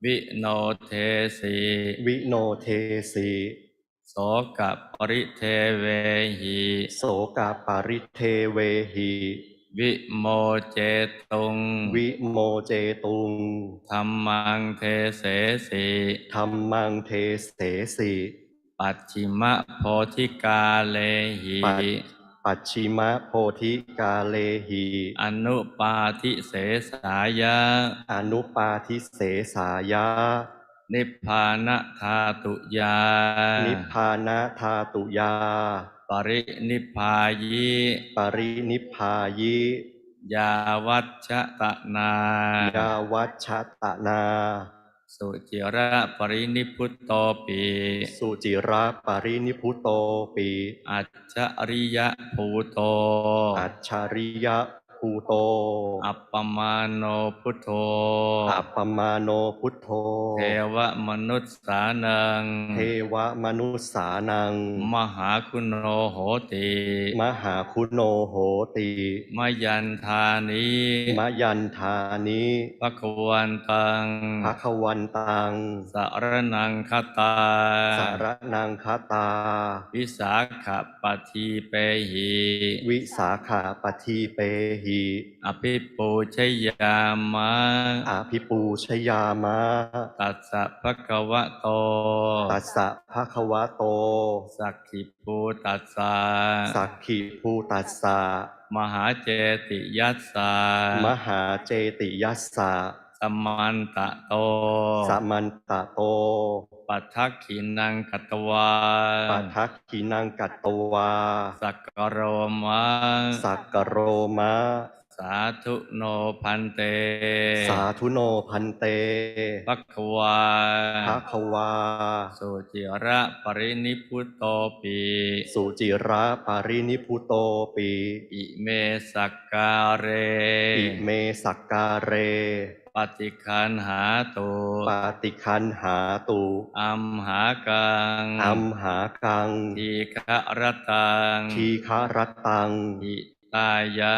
วิโนเทสีวิโนเทสีโสกปริเทเวหิโสกปริเทเวหิวิโมเจตุงวิโมเจตุงธัมมังเทเสสีธัมมังเทเสสีปัจฉิมโพธิกาเลหิปัจฉิมโพธิกาเลหิอนุปาทิเสสายะอนุปาทิเสสายะนิพพานะธาตุยานิพพานะธาตุยาปรินิพพายิปรินิพพายิยาวัชชะตนายาวัชชะตนาสุจิระปรินิพุตโตปิสุจิระปรินิพุตโตปิอัจฉริยะภูโตอัจฉริยะภู ภูโต อัปปมาโนพุทโธ อัปปมาโนพุทโธ เทวมนุษสานัง เทวมนุษสานัง มหาคุณโนโหติ มหาคุณโนโหติ มยันทานิ มยันทานิ ภวันตัง ภควันตัง สารนังคตา สารนังคตา วิสาขปทีเปหิ วิสาขาปทีเปหิ อภิปูชยามะ อาภิปูชยามะ ตัสสะภะคะวะโต ตัสสะภะคะวะโต สักขิปูตัสสะ สักขิภูตัสสะ มหาเจติยัสสะ มหาเจติยัสสะ สมันตะโต สัมมันตโต ปัททักขินังกัตวา ปัททักขินังกัตตวา สักกโรมะ สักกโรมะ สาธุโนพันเต สาธุโนพันเต ภักวา ภควา สุจิระปรินิพุตโตปิ สุจิระปารินิพุโตปิ อิเมสักการเร อิเมสักการเร ปฏิคันหาตุ ปาติคันหาตุ อัมหากัง อัมหากัง ทีฆะรตัง ทีฆรตัง อิตายะ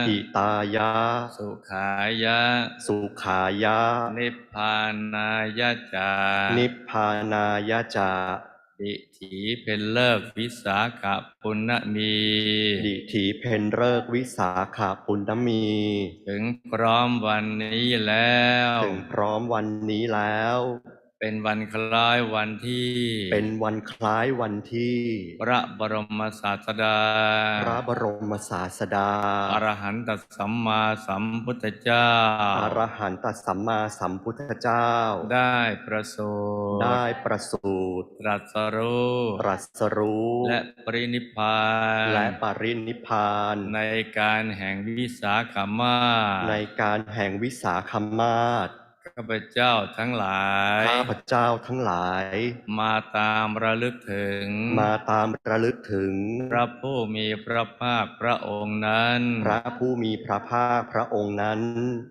อิตายะ สุขายะ สุขายะ นิพพานายะจา นิพพานายะจา ดิถีเป็นเลิกษ์วิสาขปุณณมี ดิถีเพนเริกษ์วิสาขาปุณณมี ถึงพร้อมวันนี้แล้ว ถึงพร้อมวันนี้แล้ว เป็นวันคล้ายวันที่ เป็นวันคล้ายวันที่ พระบรมศาสดา พระบรมศาสดา อรหันตสัมมาสัมพุทธเจ้า อรหันตสัมมาสัมพุทธเจ้า ได้ประสูติ ได้ประสูติ ตรัสรู้ ตรัสรู้ และปรินิพพาน และปรินิพพาน ในการแห่งวิสาขมาศ ในการแห่งวิสาขมาศ ข้าพเจ้าทั้งหลาย ข้าพเจ้าทั้งหลาย มาตามระลึกถึง มาตามระลึกถึง พระผู้มีพระภาคพระองค์นั้น พระผู้มีพระภาคพระองค์นั้น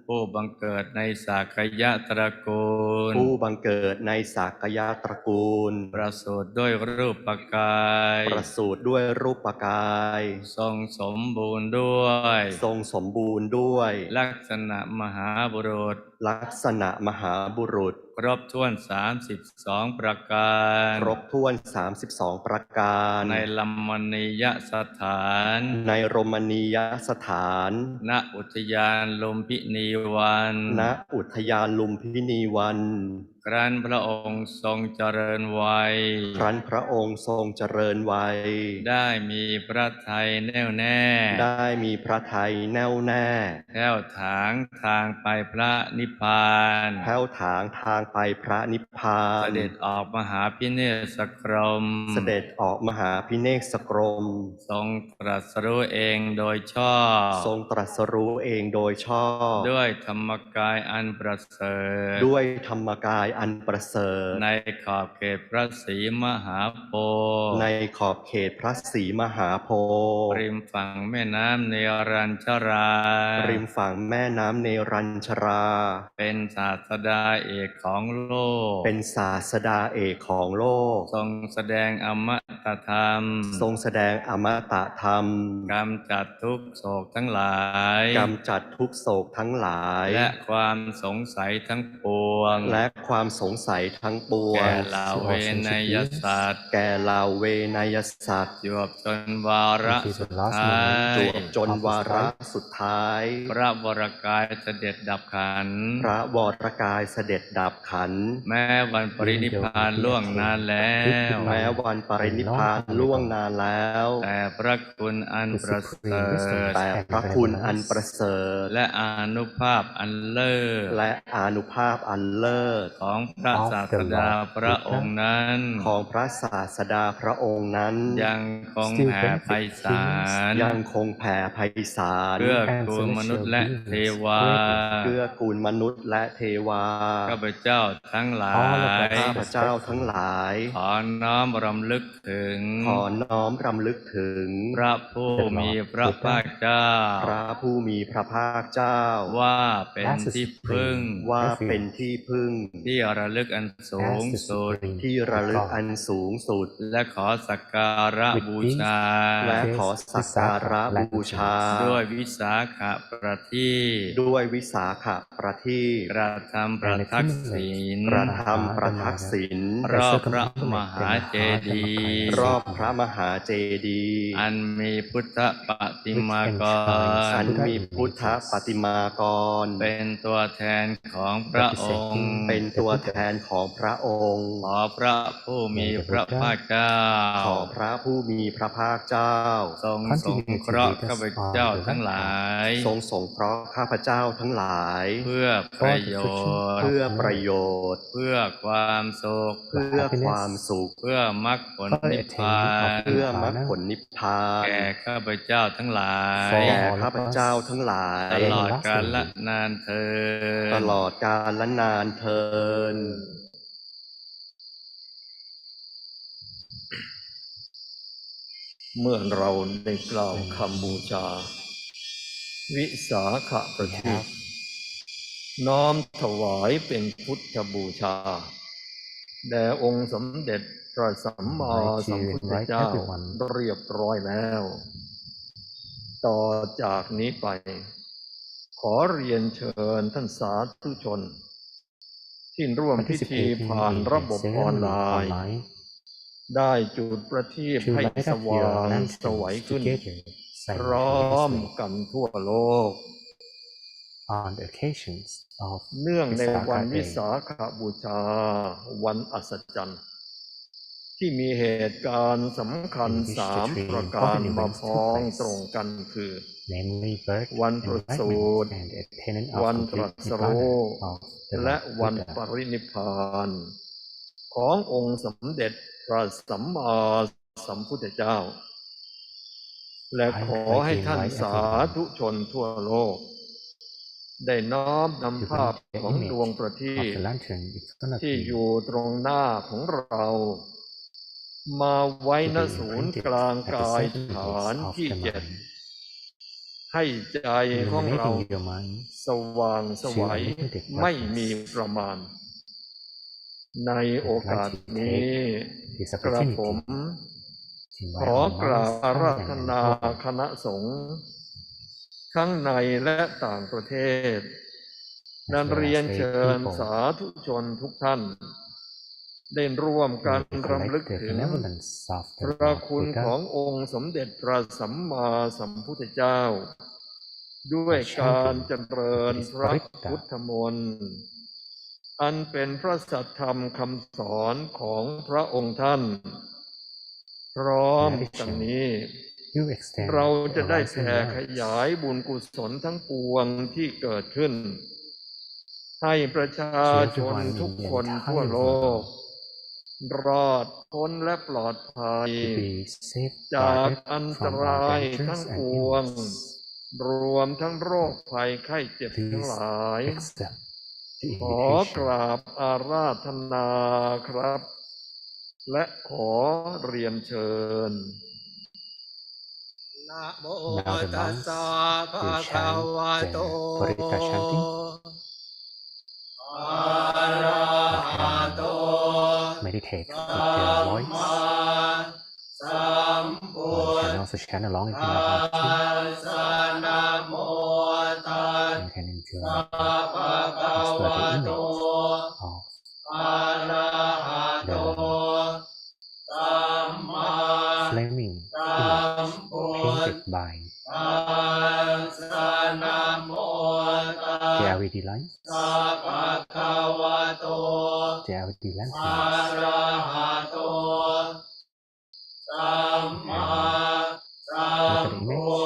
ผู้บังเกิดในสากยะตระกูล ผู้บังเกิดในสากยะตระกูล ประสูติด้วยรูปกาย ประสูติด้วยรูปกาย ทรงสมบูรณ์ด้วย ทรงสมบูรณ์ด้วย ลักษณะมหาบุรุษ ลักษณะมหาบุรุษ ครบถ้วน32ประการ ครบถ้วน32ประการ ในลัมมณียสถาน ในโรมณียสถาน ณอุทยานลุมพินีวัน ณอุทยานลุมพินีวัน ครั้นพระองค์ทรงเจริญวัย ครั้นพระองค์ทรงเจริญวัย ได้มีพระทัยแน่วแน่ ได้มีพระทัยแน่วแน่ แผ้วถางทางไปพระนิพพาน แผ้วถางทางไปพระนิพพาน เสด็จออกมหาพิเนศกรม เสด็จออกมหาพิเนศกรม ทรงตรัสรู้เองโดยชอบ ทรงตรัสรู้เองโดยชอบ ด้วยธรรมกายอันประเสริฐ ด้วยธรรมกายอันประเสริฐ ในขอบเขตพระศรีมหาโพธิ์ ในขอบเขตพระศรีมหาโพธิ์ ริมฝั่งแม่น้ำเนรัญชรา ริมฝั่งแม่น้ำเนรัญชรา เป็นศาสดาเอกของโลก เป็นศาสดาเอกของโลก ทรงแสดงอมตะธรรม ทรงแสดงอมตะธรรม กำจัดทุกข์โศกทั้งหลาย กำจัดทุกโศกทั้งหลาย และความสงสัยทั้งปวง และความสงสัยทั้งปว แก่ ง เหล่าเวนยสัตว์ แก่เหล่าเวนยสัตว์ จวบจนวาระสุดท้าย จวบจนวาระสุดท้าย พระวรกายเสด็จดับขันธ์ พระวรกายเสด็จดับขันธ์ แม้วันปรินิพพานล่วงนานแล้ว แม้วันปรินิพพานล่วงนานแล้ว แต่พระคุณอันประเสริฐ แต่พระคุณอันประเสริฐ และอานุภาพอันเลิศ และอานุภาพอันเลิศ ของพระศาสดาพระองค์นั้น ของพระศาสดาพระองค์นั้น ยังคงแผ่ไพศาล ยังคงแผ่ไพศาล เพื่อกูลมนุษย์และเทวา เพื่อกูลมนุษย์และเทวา ข้าพเจ้าทั้งหลาย ข้าพเจ้าทั้งหลาย ขอน้อมรำลึกถึ ถึงขอน้อมรำลึกถึงพระผู้มีพระภาคเจ้าพระผู้มีพระภาคเจ้าว่าเป็นที่พึ่งว่าเป็นที่พึ่งที่ระลึกอันสูงสุดที่ระลึกอันสูงสุดและขอสักการะบูชาและขอสักการะบูชาด้วยวิสาขะประทีปด้วยวิสาขะประทีปกระทำประทักษิณกระทำประทักษิณรอบพระมหาเจดีย์รอบพระมหาเจดีย์อันมีพุทธปฏิมากรอันมีพุทธปฏิมากรเป็นตัวแทนของพระองค์เป็นตัวแทนของพระองค์ขอพระผู้มีพระภาคเจ้าขอพระผู้มีพระภาคเจ้าทรงสงเคราะห์ข้าพเจ้าทั้งหลายทรงสงเคราะห์ข้าพเจ้าทั้งหลายเพื่อประโยชน์เพื่อประโยชน์เพื่อความสุขเพื่อความสุขเพื่อมรรคผลนิพพานเพื่อมรรคผลนิพพานแก่ข้าพเจ้าทั้งหลายแก่ข้าพเจ้าทั้งหลายตลอดกาลและนานเทอญตลอดกาลและนานเทอญเมื่อเราได้กล่าวคำบูชาวิสาขประทีปน้อมถวายเป็นพุทธบูชาแด่องค์สมเด็จพระสัมมาสัมพุทธเจ้าเรียบร้อยแล้วต่อจากนี้ไปขอเรียนเชิญท่านสาธุชนที่ร่วมพิธีผ่านระบบออนไลน์ได้จุดประทีปให้สว่างสวยขึ้นพร้อมกันทั่วโลกเนื่องในวันวิสาขบูชาวันอัศจรรย์ที่มีเหตุการณ์สำคัญ3ประการมาพ้องตรงกันคือวันประสูติวันตรัสรู้และวันปรินิพพานขององค์สมเด็จพระสัมมาสัมพุทธเจ้าและขอให้ท่านสาธุชนทั่วโลกได้น้อมนำภาพของดวงประทีปที่อยู่ตรงหน้าของเรามาไว้ณศูนย์กลางกายฐานที่7ให้ใจของเราสว่างไสวไม่มีประมาณในโอกาสนี้กระผมขอกราบอาราธนาคณะสงฆ์ทั้งในและต่างประเทศนั้นเรียนเชิญสาธุชนทุกท่านได้ร่วมกันรำลึกถึงพระคุณขององค์สมเด็จพระสัมมาสัมพุทธเจ้าด้วยการเจริญพระพุทธมนต์อันเป็นพระสัทธรรมคำสอนของพระองค์ท่านพร้อมกันนี้เราจะได้แผ่ขยายบุญกุศลทั้งปวงที่เกิดขึ้นให้ประชาชนทุกคนทั่วโลกรอดพ้นและปลอดภัยจากอันตรายทั้งปวงรวมทั้งโรคภัยไข้เจ็บทั้งหลายขอกราบอาราธนาครับและขอเรียนเชิญนะโมตัสสะภะคะวะโตอะระหะโต meditate with their voice and also chant along if you know how to. You can enjoy the image of the flaming image painted by the LED lights, the LED lanterns. Look at the image and keep it in your mind.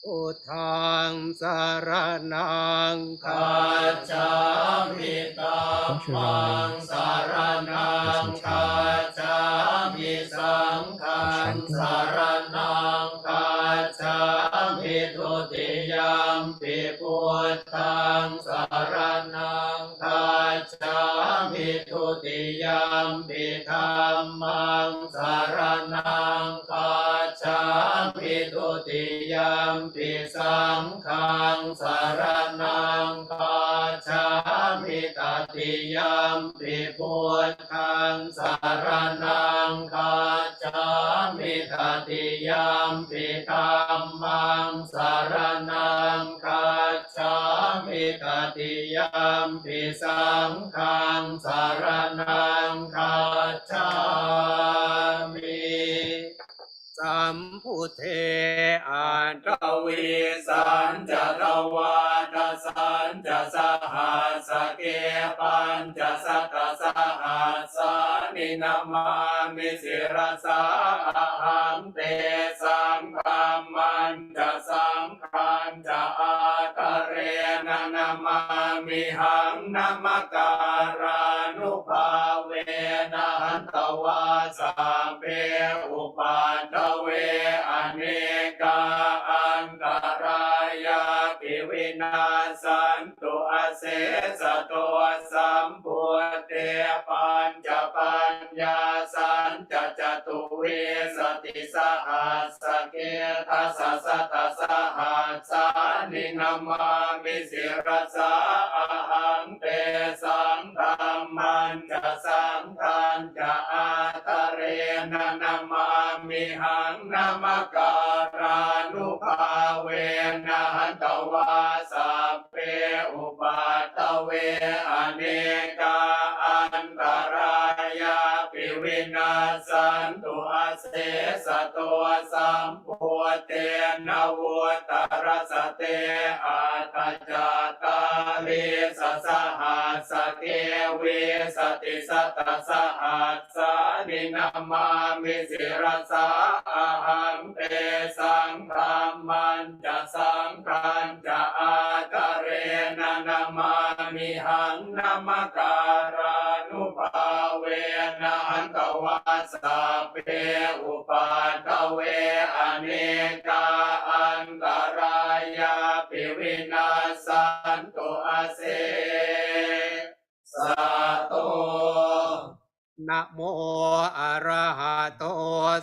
พุทธังสรณังคัจฉามิธัมมังสรณังคัจฉามิสังฆังสรณังคัจฉามิทุติยัมปิพุทธังสรณังคัจฉา มิทุติยามปิธัมมังสรณังคัจฉามิทุติยามปิสังฆังสรณังคัจฉามิตติยามปิพุทธังสรณังคัจฉามิตติยามปิธัมมังสรณังคัจฉามิตติยามปิสังฆังสรณังคัจฉามิสัมพุทเทอันตวิสัญจทวาทสัญจสหัสเกปัญจสัตตสหัสสานินามามิสิรสาอะหังเตสังฆัมมันจะสังฆันจะอาตเรนะนามามิหังนามาการานุภาเวนะหันตวาสัพเพอุปัฏฐเวอเนกาอันตรายาปิวินาสันตุอเสสะโตสัมพุทเตปัญจปัญญาสันจจตุเวสติสหัสสเกทัสสะตัสสะหัสสานินามามิสิรสาอะหังเตสังฆัมมันจะสังฆันจะอาตเรนะนามามิหังนามาการานุภาเวนะหันตวาสัพเพอุปัฏฐเวอเนกาอันตรายาปิวินาสันตุอาเสสะโตสัมพุทเตนะวุตตรสเตอาตจาตาริสสหัสสเกเวสติสัตตสหัสสานินามามิสิรสาอะหังเตสังฆัมมันจะสังฆันจะอาตเรนะนามามิหังนามาการานุภาเวนะหันตวาสัพเพอุปัฏฐเวอเนกาอันตรายาปิวินาสันตุอาเสสะโตนะโมอะระหะโต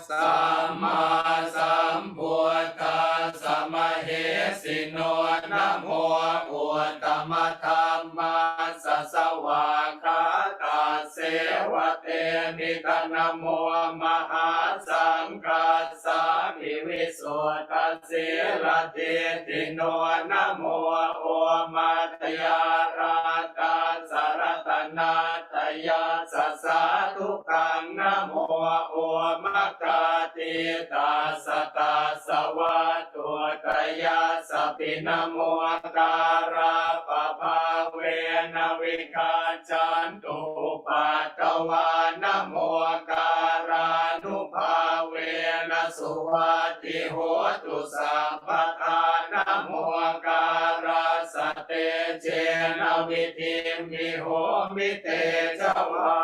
สัมมาสัมพุทธัสสะมะเหสิโนนะโมอุตตมะธัมมัสสะสวากขาตาเสวะเตนิตนะโมมหาสังฆัสสะภิวิสุทธัสสิรติติโนนะโมโอมัตยาราตัสสะรัตนาตยาสัสสะทุกขังนะโมโอมัคคาติตัสสะตัสสะวะตุตยาสัพพินะโมการาปะภาเวนะวิกาจันตุปัตตวานะโมการานุภาเวนะสุวัตติโหตุสัพพทานะโมการาสเตเจนะวิธิมิโหมิเตจวา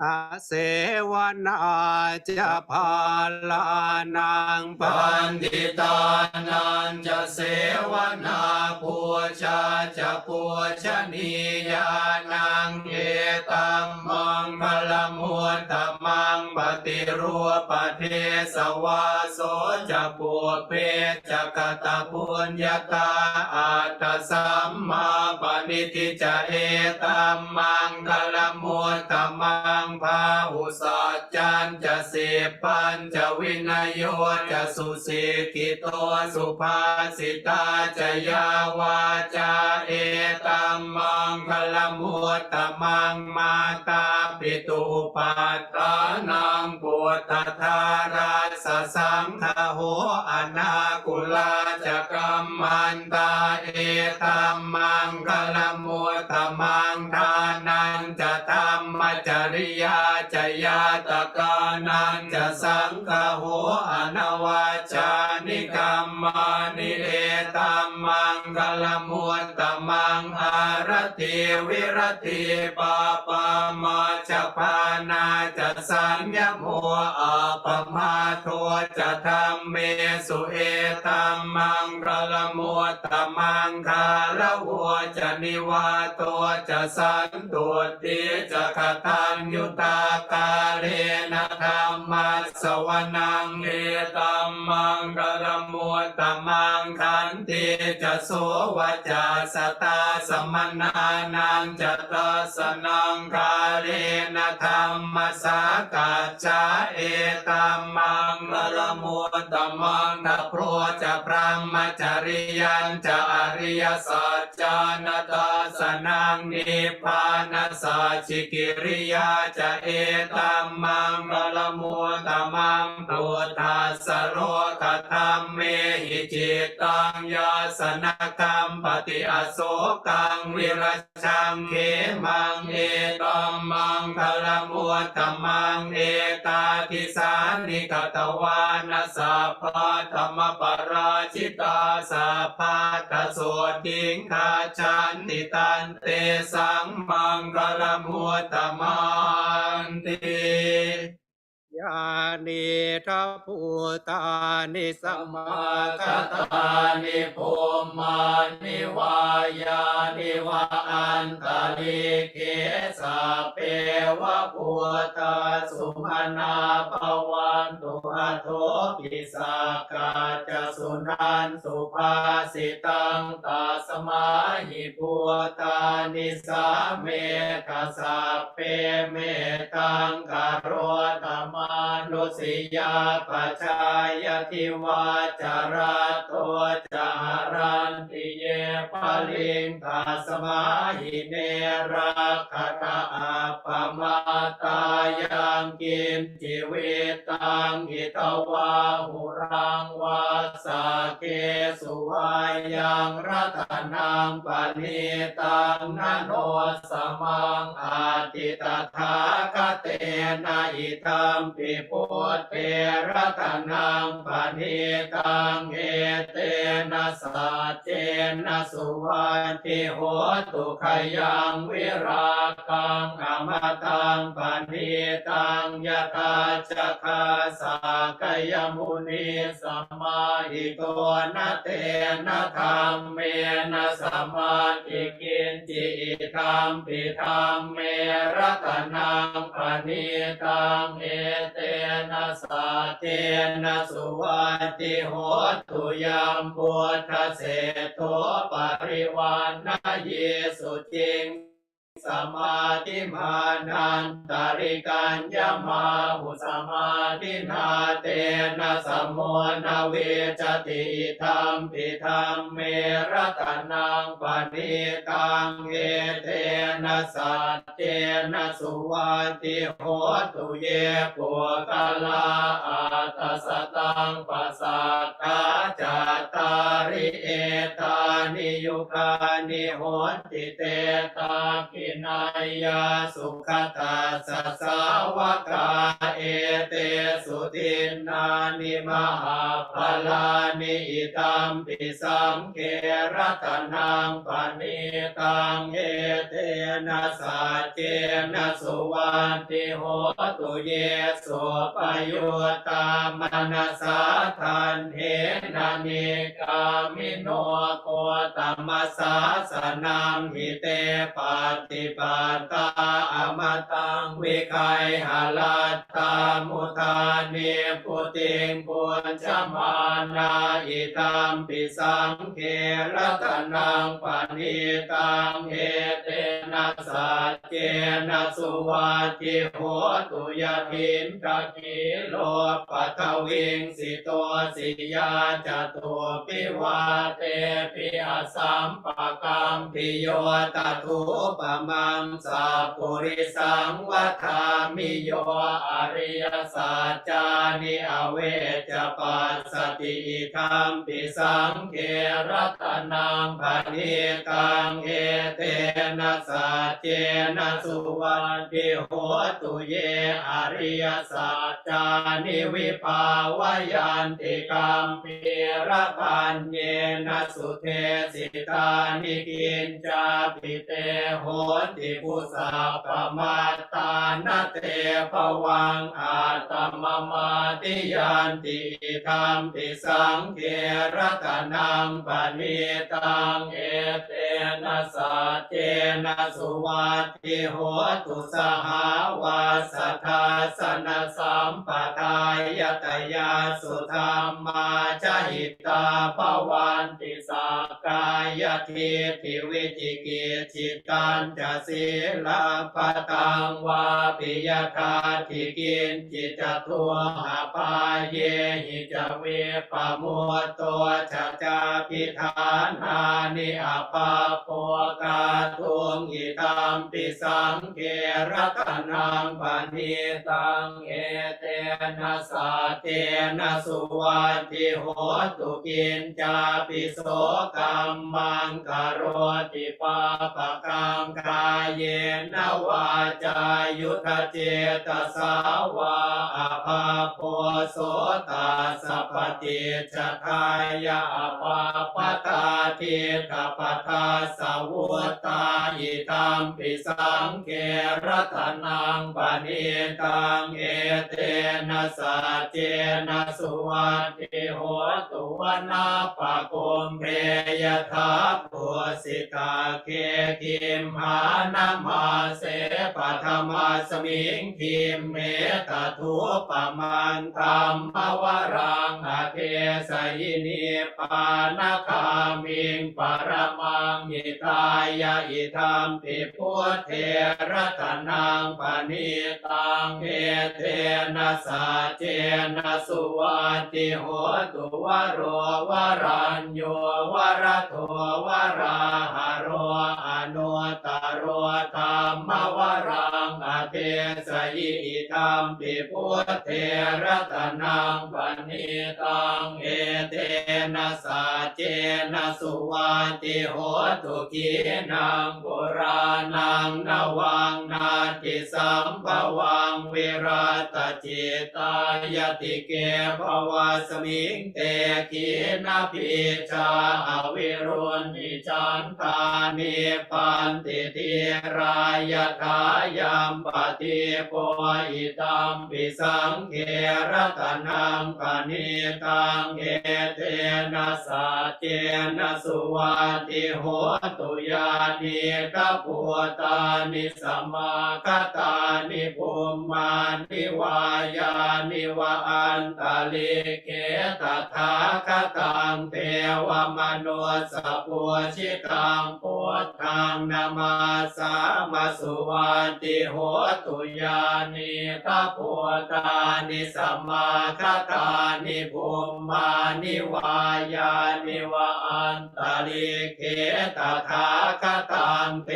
อาเสวนาจะพาลานังปันติตานันจะเสวนาปูชาจะปูชนียานังเอตัมมังคลมุตตมังปฏิรูปเทสวาโสจะปูเปจะกตปุญญาตาอัตตสัมมาปณิทิจะเอตัมมังคลมุตตมังพาหุสัจจันจะสิปัญจะวินัยโยจะสุสิกิโตสุภาสิตาจะยาวาจาเอตัมมังคลมุตตมังมาตาปิตุปัตตานังปุตตธาราสสังฆโหอนาคุลาจะกัมมันตาเอตัมมังคลมุตตมังทานันจะธรรมจริยาจะยาตกานันจะสังฆโหอนวาจานิกัมมั มานิเอตัมมังคลมุตตมังอารติวิรติปาปามาจะพานาจะสัญญโมอาปมาโทจะธรรมเมสุเอตัมมังคลมุตตมังคาละวัวจะนิวาโตจะสันตุติจะคตัญยุตากาเลนะธรรมัสสวนังเอตัมมังคลมุตตมังขันติจะโสวจาสตาสมนานันจะตัสนังคาเลนะธรรมสากัจจาเอตัมมังคลมุตตมังนะโพจะพรหมจริยันจะอริยสัจจานัตสนังนิพพานัสสัจจิกิริยาจะเอตัมมังคลมุตตมังพุทธัสสะโลกธัมเมหิจิตตังยาสนกัมปติอโศกังวิรัชชังเขมังเอตัมมังคลมุตตมังเอกาทิสานิกตวานัสสะพะธรรมปราชิตาสัพพะทโสติงคาชันติตันเตสังมังคลมุตตมันติยานิทัพพุตานิสัมมาคตานิภูมานิวายานิวาอันตลิเกสะเปวะพุตาสุมาณาภวันตุอะโทปิสากาจะสุนันสุภาสิตังตัสมาหิพุตานิสาเมฆสะเปเมตังกโรธรรมานุสิยาปัจจายทิวาจาราโตจารันติเยปลิงตัสมาหิเนราคตาอัปปมาตายังกิมจิวิตังหิตวาหุรังวาสาเกสุวายังรัตนังปณิตังนโนสมังอาติตถาคเตนะอิทัมปิพุทเทรัตนังปณิตังเอเตนะสัจเจนะสุวัตติโหตุขยังวิราคังอมตังปณิตังยตาจักขาสากยมุนีสัมมาหิโตนะเตนะธรรมเมนะสัมมาทิกินจิธรรมปิธรรมเมรัตนังปณิตังเอเตนะสัจเจนะสุวัตติโหตุยัมพุทธเสโทปริวานะเยสุจิงสมาธิมานันตาริกัญญมาหุสมาธินาเตนะสัมโมนาเวจติธรรมปิธรรมเมรัตนังปณิตังเอเตนะสัจเจนะสุวัตติโหตุเยปุกลาอาตัสตังปัสสะกาจัตตาริเอตานิยุคานิโหติเตตาคินายาสุขตัสสะสาวกาเอเตสุตินนานิมหาภลานิอิตัมปิสังเกรัตนังปณิตังเอเตนะสัจเจนะสุวัตติโหตุเยสุปยุตตามนัสสะทันเทนะนิกามิโนโคตมัสสะสนังหิเตปัตติปัตตาอมตังวิคัยหลัตตามุทานิปุติงปุญจมานาอิตัมปิสังเกรัตนังปณิตังเอเตนะสัจเจนะสุวัตติโหตุยทินกกิโลปัทวิงสิโตสิยาจตุปิวาเตปิอสัมปะกัมปิโยตถุปมังสัพพุริสังวัฏามิโยอริยสัจจานิอเวจปัส สติธัมปิสังเฆรัตนังปณิตังเอเตนะสัจเจนะสุวันติโหตุเยอริยสัจจานิวิภาวยันติกัมปิระปัญเยนะสุเทสิตานิกินจาปิเตโหติปุสัพพมัตตานเตภวังอาตมมาติยันติธัมปิสังเฆรัตนังปณิตังเอเตนะสัจเจนะสุวัตติโหตุสหาวาสัทธาสนะสัมปทายตยาสุธรรมาจหิตาภวันติสักกายทิฏฐิวิจิกิจฉิตัญจะศีลปตังวาปิยคาทิกินจิตทัวหาปาเยหิจเวปมุตโตชะจาพิธานานิอาภาโภกาทุงอิตัมปิสังเฆรัตนังปณิตังเอเตนะสัจเจนะสุวัตติโหตุกินจาปิโสกัมมังกโรติปาปะกังกายเยนวาจายุทธเจตสาวาอาภาโพโสตาสัพพติจทายาปาปตาทิตปทาสาวุตาอิตัมปิสังเฆรัตนังปณิตังเอเตนะสัจเจนะสุวัตติโหตุวนาปะโกมเพยทาปุสิกาเคคิมหานามาเสปัทมาสมิงคิมเมตทุปมันธรรมวรังอเทสยินิปานคามิงปรมังหิตายะอิธัมปิพุทเทรัตนังปณิตังเอเทนะสัจเจนะสุวัตติโหตุวโรวรัญโยวรโทวราหะโรอนุตตโรธัมมวรังอเทสยิอิธัมปิพุทเทรัตนังปณิตังเอเตนะสัจเจนะสุวัตติโหตุกีนังปุรานังนวังนาติสัมภวังวิรัตจิตายติเกภวะสมิงเตกีนาภิชาอวิรุณิจันทานิปันติติรายทายัมปฏิโพอิตัมปิสังเฆรัตนังปณิตังเอเตนะสัจเจนะสุวัตติโหตุยานิกพุตานิสัมมาคตานิภูมานิวายานิวะอันตะลิเกตถาคตังเทวมนุสปุชิตังพุทธังนามาสามาสุวัตติโหตุยานิกพุตานิสัมมาคตานิภูมานิวายานิวะอันตะลิเกตถาคตังเท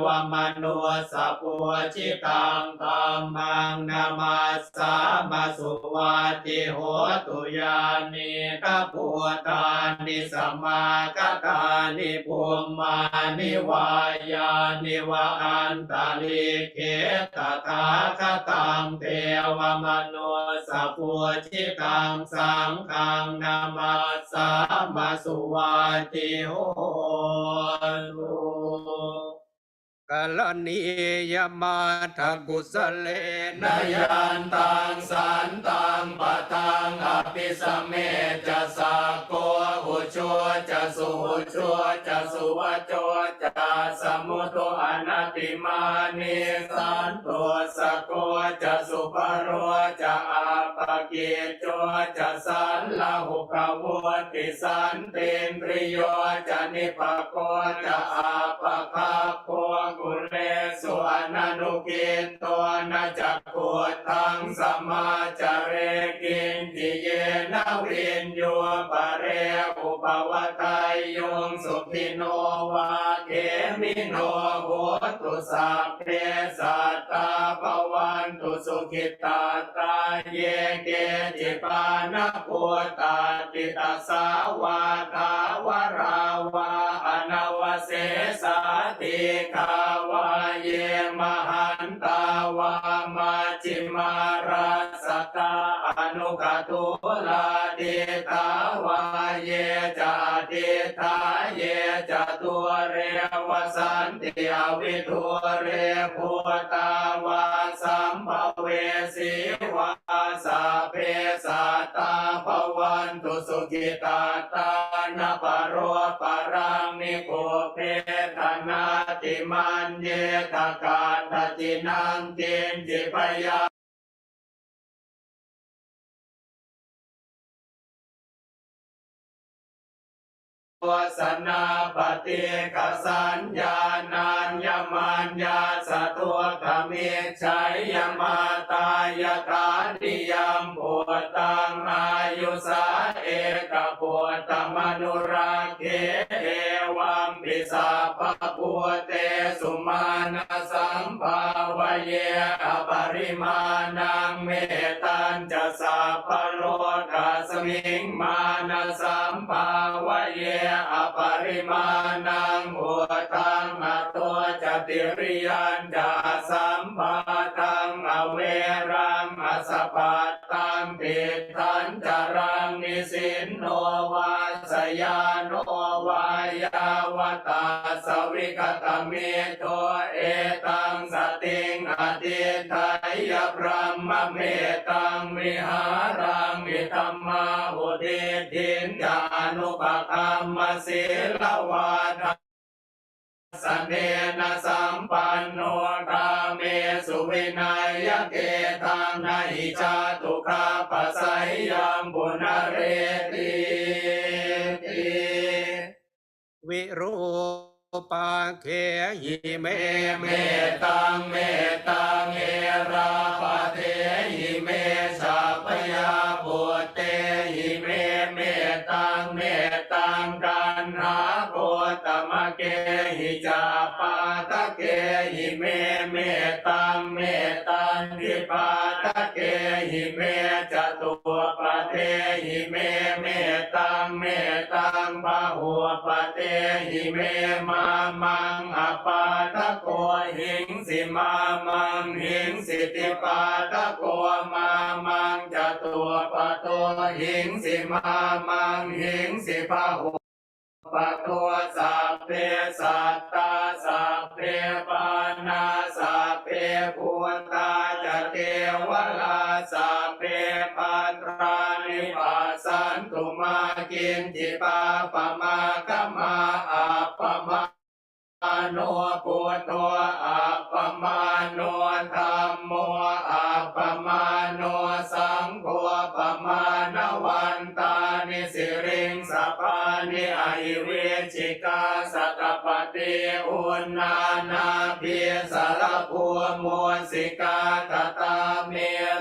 วมนุสปุชิตังธัมมังนามาสามาสุวัตติโหตุยานิกพุตานิสัมมาคตานิภูมานิวายานิวะอันตะลิเกตถาคตังเทวมนุสปุชิตังสังฆังนามาสามาสุวัตติโหตุกัลนียมาทักุสเลนยันตังสันตังปะทังอภิสเมจะสะโกอุชัวจะสุหุชัวจะสุวโจจะสมุโตอนัตติมานิสันโตสะโกจะสุปโรจะอาปะกิจโจจะสันลาหุกวุติสันเตนปริโยจะนิปโกจะอาปะคาโพกุเลสุอนันุกินตัวนาจักขุทังสมาจเรกินติเยนะวินโยปะเรอุปวัตายยงสุขิโนวาเก มิโนโหตุสัพเพสัตตาภวันตุสุขิตาตาเยเกจิปานะพุตตาติตัสสาวาทาวราวาอนาวเสสาติคาวาเยมหันตาวามาจิมาราสกาอนุกตุลาเดทาวาเยจะเดทาเยจะตัวเรวสันติอวิทุเรภูตาวาสัมภเวสีวาสาเพสัตตาภวันตุสุขิตาตานะปโรปรังนิโกเพธนาติมันเยทกาตตินังเกณจิปยาสนาปฏิกสัญญานัญญมัญญาสตัวขมิชัยยมาตายธานิยมปวตังอายุสาเอกปวตมนุราเกเอวัมปิสาปปุเตสุมาณสัมภาวเยอปริมาณังเมตัญจะสัพพโลกาสมิงมาณสัมภาวเยอปริมาณังหัวตังอตัวจติริยันจาสัมปาตังอเวรังอสปัตตังปิทันจารังนิสินโนวาสยานโนวายาวตาสวิกตเมโตเอตังสติงอติทายพรหมเมตังวิหารังวิธรรมาอุเดทินญานุปคัมมศิลวาทสเนนะสัมปันโนกาเมสุวินัยเกตังนาหิจาตุคาปัสสยัมปุณเรติวิรูปังเขหิเมเมตังเมตังเอราปเทหิเมสัพยาปุเตหิเมเมตังเมตังกันหาปุตตมะเกหิจาปาตะเกหิเมเมตังเมตังทิปาตะเกหิเมจตุปเทหิเมเมตังเมตังปะหัวปเทหิเมมามังอปาตะโกหิงสิมามังหิงสิติปาตะโกมามังจตุปะโตหิงสิมามังหิงสิปะหัวปะโตสัพเพสัตตาสัพเพปานาสัพเพภูตาจเทวลาสัพเพปัตรานิปัสสันตุมากินจิปาปะมาคัมมาอัปปมาโนปุตโตอัปปมาโนธัมโมอัปปมาโนสังโฆปมาณวันตานิสิริงสัพพานิอหิเวชิกาสัตปฏิอุณนานาภิสารภูมุสิกาตตาเม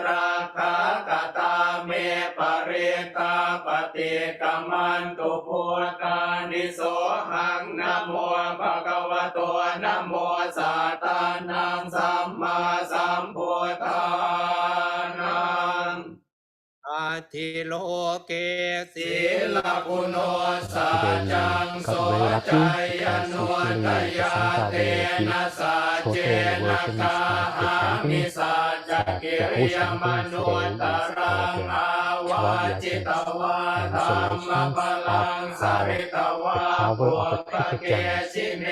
ราคากตาเมปริตาปฏิกัมมันตุพุทธานิโสหังนะโมภะคะวะโตนะโมสัตตานังสัมมาสัมพุทธานังอาทิโลเกศีลกุโนสัจจังโสจายโนทยาเตนะสัจเจนะกาหามิสัจจกิริยมนุตตรังอาวาจิตวาธัมมปลังสริตวาปุปเกชิเน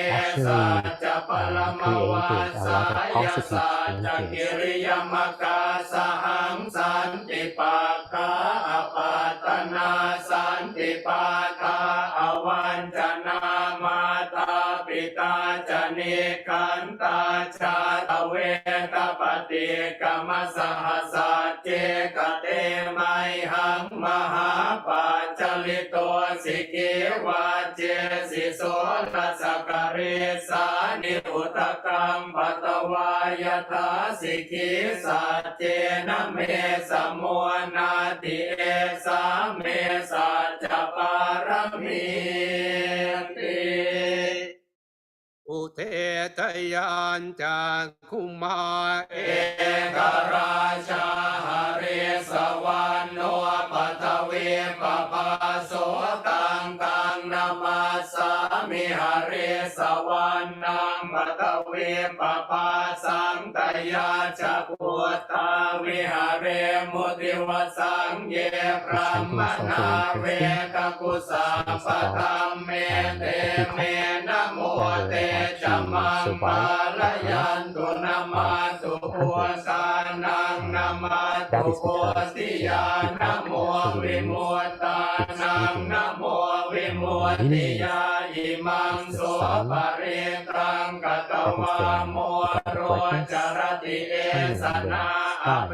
สัจจปรมวาสายสัจจกิริยมกาสหังสันติปัฏฐาอปัตตนาสันติปัฏฐาอวัญจนามาตาปิตาจเนขันตาชาตเวตปฏิกัมสหัสสะเจกเตไมหังมหาปัจจลิโตสิกิวาเจสิโสทัสสะกเรสานิอุตกัมปัตตวายทาสิกิสัจเจนะเมสมุนาติเอสาเมสัจจปารมีติอุ เททยานจากคุมาเอกราชาหริสวรรณโนปัทวีปปาโสตังนามาสามิหริสวรรณังปัทวีปปาสังตยาจะพุทธาวิหาเรมุติวสังเยพระมนาเวกกุสาปตัมเมเตเมนะโมเตจะมังปาลยันตุนามาตุพุทธานังนามาตุโพธิญาณนะโมวิมุตตานังนะโมวิมุตติญาอิมังโสปะริตังกตวาโมโรจรติเอสนาอเป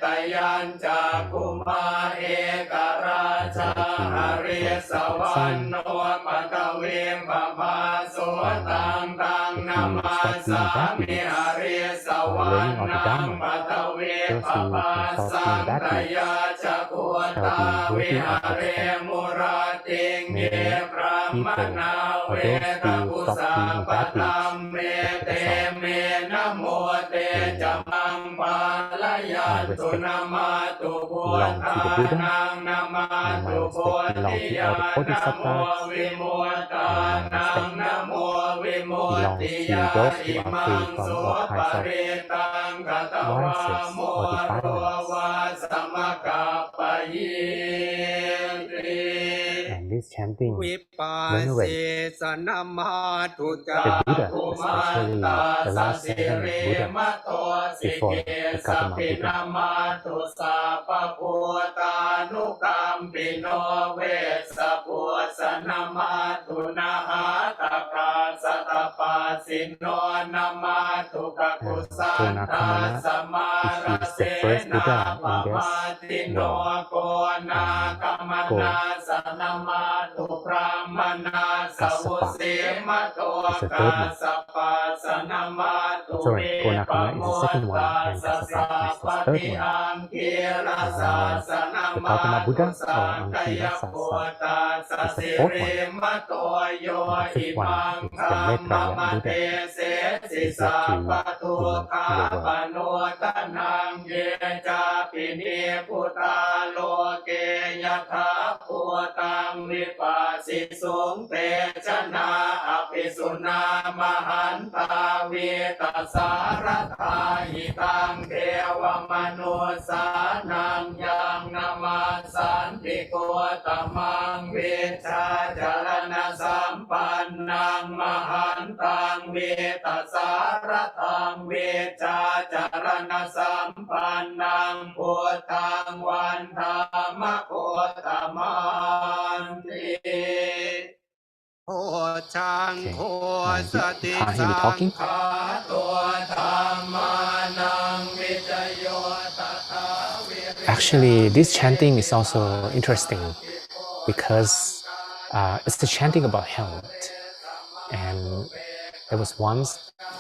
ตยัญจากุมาเอกราชาหริสวรรณโนปัทวีปปาโสตังนามาสามิหริสวรรณังปัทวีปปาสังตยาจะพุทธาวิหาเรมุราติงเยพระมนาเวกกุสาปตัมเมเตเมนะโมเตจะมังปาลยันตุนามาตุพุทธานังนามาตุโพธิญาณนะโมวิมุตตานังนะโมวิมุตติญาอิมังโสปะริตังกตวาโมโรวาสมกัปปะยิติ And this chanting วิปัส renovate สนามาตุจา the Buddha, ภูมา especially ตา the ส last สิ seven ริ Buddha มัตโตสิ before เก the ส Gautama ปิ Buddha. นามาตุสาปพุตานุกัมปิโนเวสปุสนามาตุนาหาตกาสตปัสสิโนนามาตุกกุสันทาสมาราเสนาปมาติโนโกนากัมนาสนามาตุพรามนาสวุสิมโตกาสปัสนามาตุเวปโมตาสสะปฏิอังกิรสาสนามาตุสังกยโปตาสสิริมโตโยอิมังคามมะเตเสสิสาปตุคาปโนตนังเยจาปินิพุตาโลเกยถาภูตังวิปัสสิสุงเตชนะอภิสุนามหันตาวิตัสสารทาหิตังเทวมนุสานังยังนามาสันติโกตมังวิชาจารณสัมปันนังมหันตังวิตัสสารทังวิชาจารณสัมปันนังพุทธังวันธรรมโคตมันติโอชังโคสติสังฆาตัวธรรมานังวิจโยตถาวิ Actually, this chanting is also interesting because it's the chanting about health. And there was once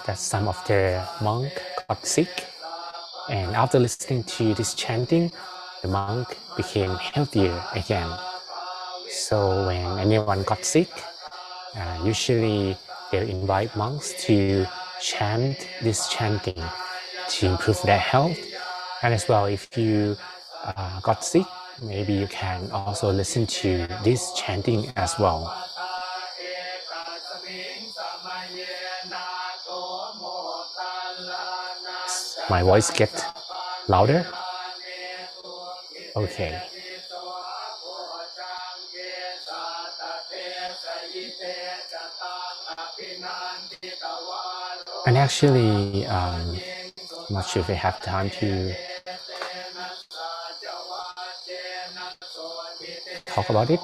that some of the monk got sick, and after listening to this chanting, the monk became healthier again. So when anyone got sick, usually they invite monks to chant this chanting to improve their health. And as well, if you got sick, maybe you can also listen to this chanting as well. My voice get louder? Okay. And actually, I'm not sure if I have time to talk about it.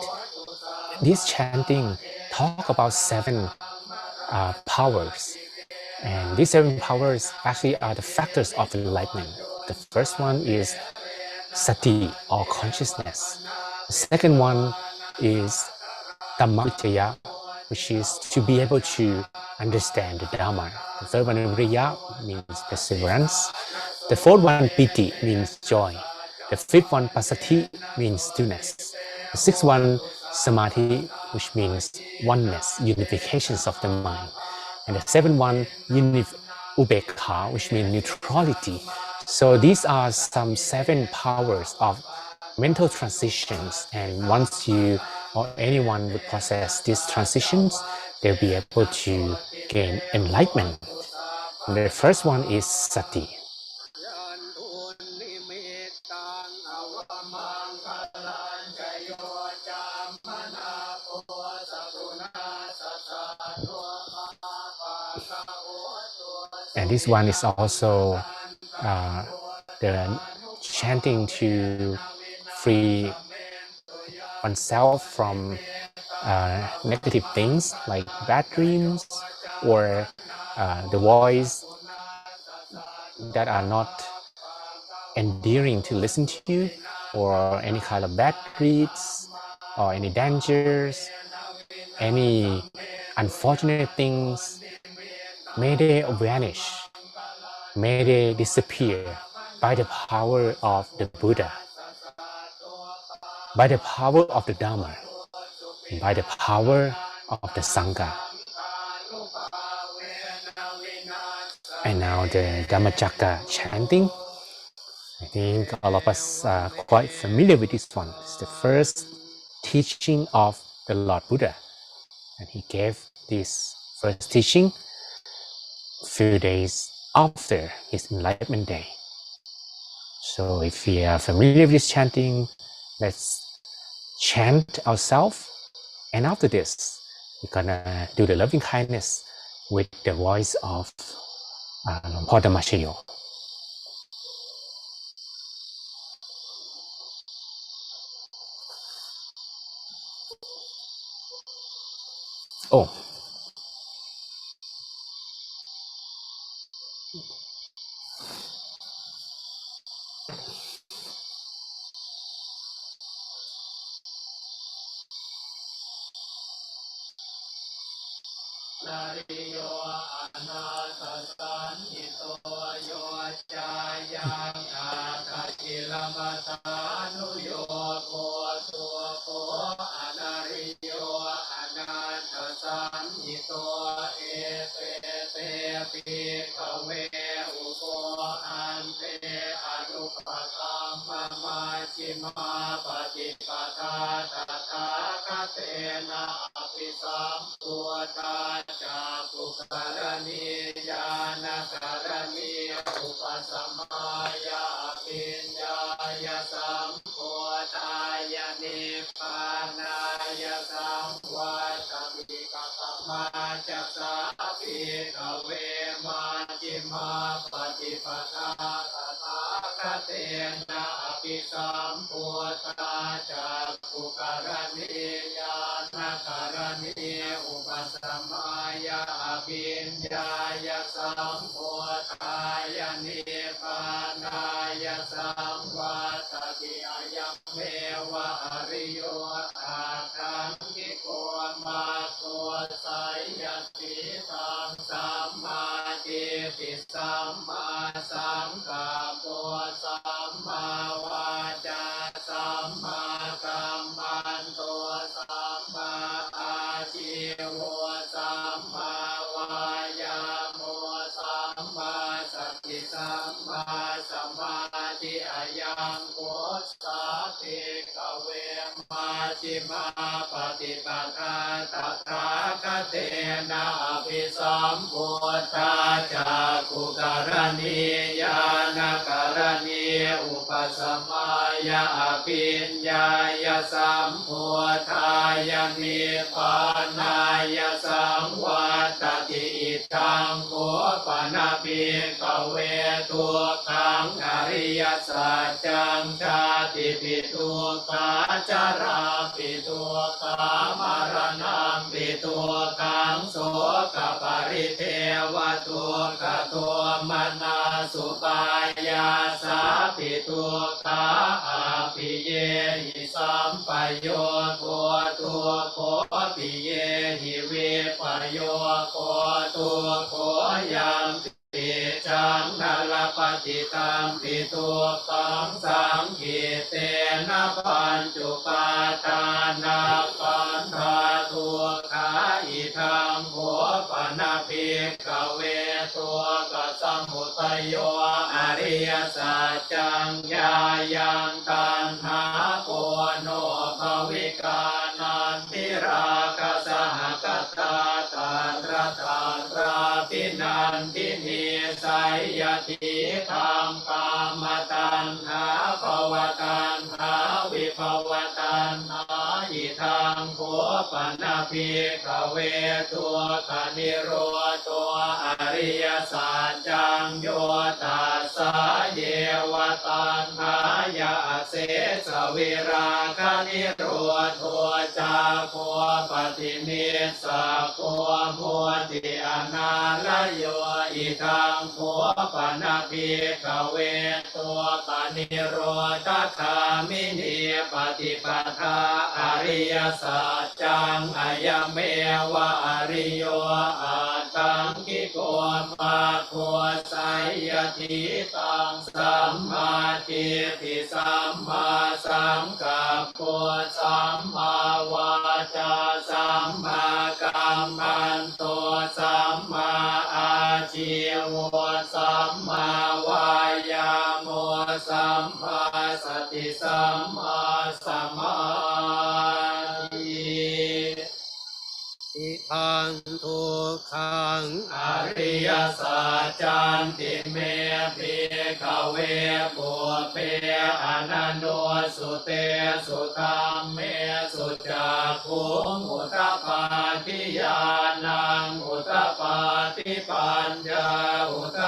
This chanting talk about 7 powers, and these 7 powers actually are the factors of enlightenment. The first one is sati, or consciousness. The second one is Dhamma, which is to be able to understand the Dharma. The third one, Viriya, means perseverance. The fourth one, Piti, means joy. The fifth one, Passathi, means stillness. The sixth one, Samadhi, which means oneness, unifications of the mind. And the seventh one, ubekha, which means neutrality. So these are some 7 powers of mental transitions, and once you or anyone would process these transitions, they'll be able to gain enlightenment. And the first one is sati. And this one is also the chanting to free oneself from negative things like bad dreams or the voice that are not endearing to listen to you, or any kind of bad deeds or any dangers, any unfortunate things. May they vanish, may they disappear by the power of the Buddha, by the power of the Dharma, by the power of the Sangha. And now the Dhammacakka chanting. I think all of us are quite familiar with this one. It's the first teaching of the Lord Buddha. And he gave this first teaching a few days after his enlightenment day. So if we are familiar with this chanting, let's chant ourselves. And after this, we're gonna do the loving kindness with the voice of Luang Por Dhammachayo. Oh. ติจังนาลปฏิตังปิตุปังสังกิเตนะปัญจุปาทานาปันธาตุขาอิทังโหปนาภิกขเวตัวกัสสมุทัยโยอริยสัจจังญายังตัณหาโกโนภวิกานันติราคะสหกัตตาตาตระตาตราปินันตินิสัยยติธรรมกามตัณหาภวตัณหาวิภวตัณหาอิทังโขปนาภิกขเวตัวกนิโรตัวอริยสัจจังโยตัสสะเยวตัณหายาเสสวิราคนิโรธัวจาโคปฏินิสสะโคโมติอนาลโยอิทังโขปนาภิกขเวตัวกนิโรธคามินีปฏิปทาอริยสัจจังอายเมวะอริโยอาตังกิโกมาโคสัยยติตังสัมมาทิฏฐิสัมมาสังกัปปะสัมมาวาจาสัมมากัมมันโตสัมมาอาชีวะสัมมาวายามะสัมมาสติสัมมาสมาธิอิทังทุกขังอริยสัจจันติเมภิกขเวปุเพอนันโนสุเตสุธัมเมสุจักขุอุตตปาทิญาณังอุตตปาทิปัญญาอุตต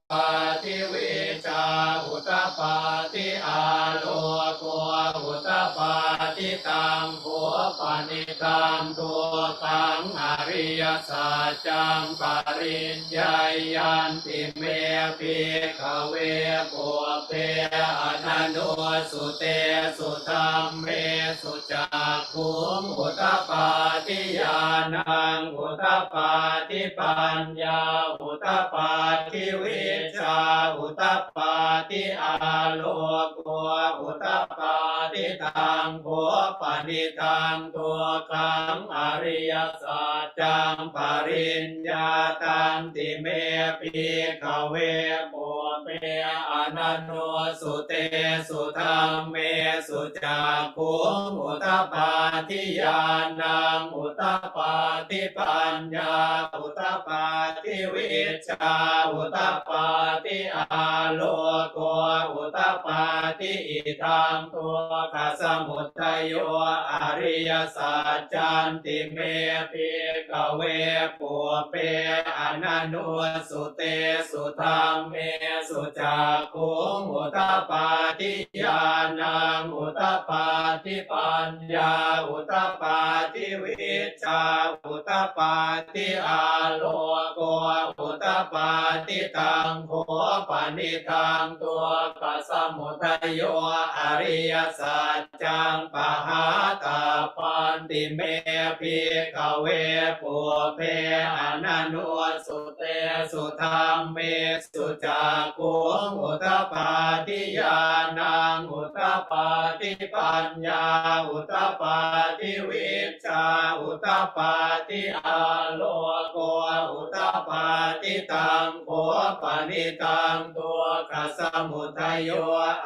ปาทิวิชาอุตตปาทิอาโลโกอุตตปาทิตังโขปนิตังตัวตังอริยสัจจังปริญญายันติเมภิกขเวปุเพอนันโนสุเตสุธัมเมสุจักขุอุตตปาทิญาณังอุตตปาทิปัญญาอุตตปาทิวิชาอุตตปาทิอาโลโกอุตตปาทิตังโขปนิตังตัวขังอริยสัจจังปริญญาตันติเมภิกขเวปุเพอนันโนสุเตสุธัมเมสุจักขุอุตตปาทิญาณังอุตตปาทิปัญญาอุตตปาทิวิชาอุตตปาทิอาโลโกอุตตปาทิอิทังตัวกัสสมุทัยโยอริยสัจจันติเมภิกขเวปุเพอนันโนสุเตสุธัมเมสุจักขุอุตตปาทิญาณังอุตตปาทิปัญญาอุตตปาทิวิชาอุตตปาทิอาโลโกอุตตปาทิตังโขปนิตังตัวกัสสมุทัยโยอริยสัจจังปหาตาปันติเมภิกขเวปุเพอนันโนสุเตสุธัมเมสุจักขุอุตตปาทิญาณังอุตตปาทิปัญญาอุตตปาทิวิชาอุตตปาทิอาโลโกอุตตปาทิตังโขปนิตังตัวกัสสมุทัยโย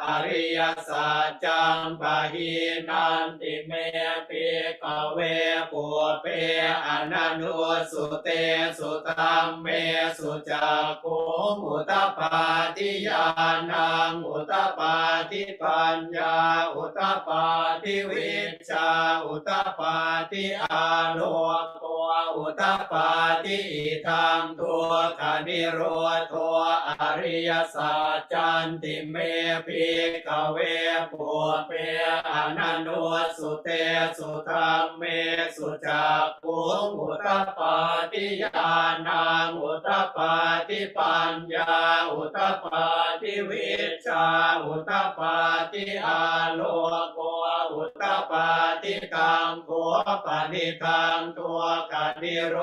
อริยสัจจังปะหินันติเมภิกขเวปุเพอนันโนสุเตสุธัมเมสุจักขุอุตตปาทิญาณังอุตตปาทิปัญญาอุตตปาทิวิชาอุตตปาทิอาโลโกอุตตปาทิอิทังตัวกนิโรธัวอริยสัจจันติเมภิกขเวปุเพอนันโนสุเตสุธัมเมสุจักขุอุตตปาทิญาณังอุตตปาทิปัญญาอุตตปาทิวิชาอุตตปาทิอาโลโกอุตตปาทิตังโขปนิตังตัวกนิโร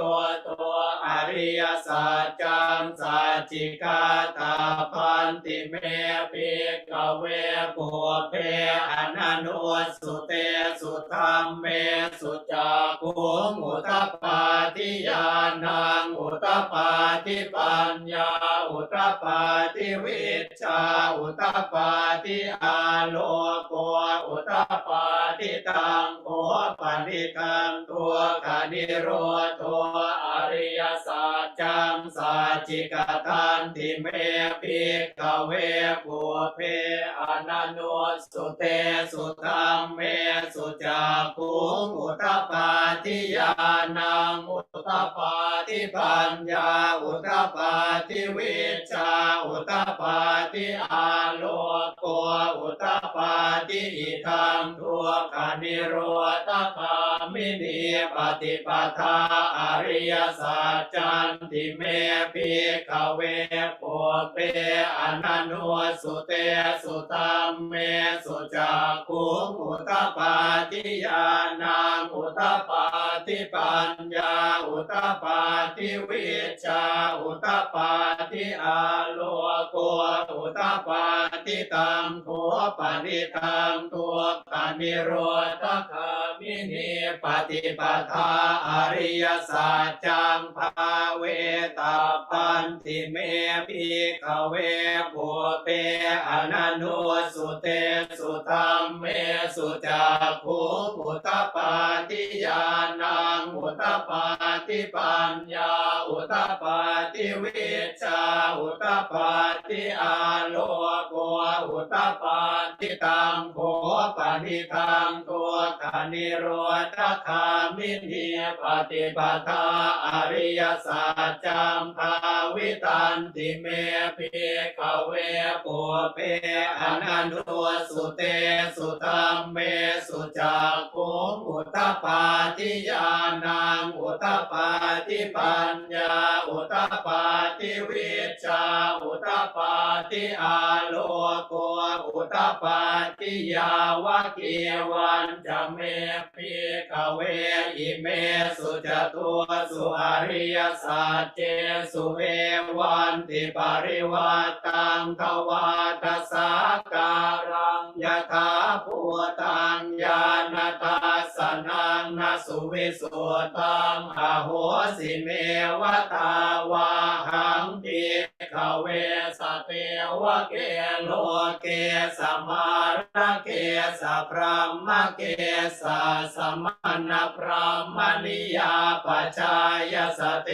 ธัวอร ริยสัจจังสัจจิกาตาพันติเมภิกขเวปุเพอนันโนสุเตสุธัมเมสุจักขุงอุตตปาทิญาณังอุตตปาทิปัญญาอุตตปาทิวิชชาอุตตปาทิอาโลโกอุตตปาทิตังโฆปนิทังตัวกานิโรโทอริยสัจจังสัจจิกตันติเมภิกขเวปุเพอนันโนสุเตสุธัมเมสุจักขุงอุตตปาทิญาณังอุตตปาทิปัญญาอุตตปาทิวิชชาอุตตปาทิอาโลโกอุตตปาทิอิทังทุกขนิโรธคามินีปฏิปทาอริยสัจจันติเมภิกขเวปุเพอนันโนสุเตสุธัมเมสุจักขุงอุตตปาทิญาณังอุตตปาทิปัญญาอุตตปาทิวิชชาอุตตปาทิอาโลโกอุตตปาทิตังโฆปนิทังตัวกานิโรธคามินีปฏิปทาอริยสัจจังภาเวตาปันติเมภิกขเวปุเพอนันโนสุเตสุธัมเมสุจักขุงอุตตปาทิญาณังอุตตปาทิปัญญาอุตตปาทิวิชชาอุตตปาทิอาโลโกอุตตปาทิตังโฆปนิทังตัวกานิโรธคามินีปฏิปทาอริยสัจจังภาวิตันติเมภิกขเวปุเพอนันโนสุเตสุธัมเมสุจักขุงอุตตปาทิญาณังอุตตปาทิปัญญาอุตตปาทิวิชชาอุตตปาทิอาโลโกอุตตปาทิยาวะเกวันจะเมภิกขเวอิเมสุจตุสุอริยสัจเจสุเอวันติปริวัตตังทวาทสาการังยถาภูตังญาณทัสสนังนสุวิสุตตังอโหสิเมวตาวาหังภิกขเวสเทวะเกโลเกสมาระเกสพรหมเกสสมณพรหมนิยาปัจจายสเท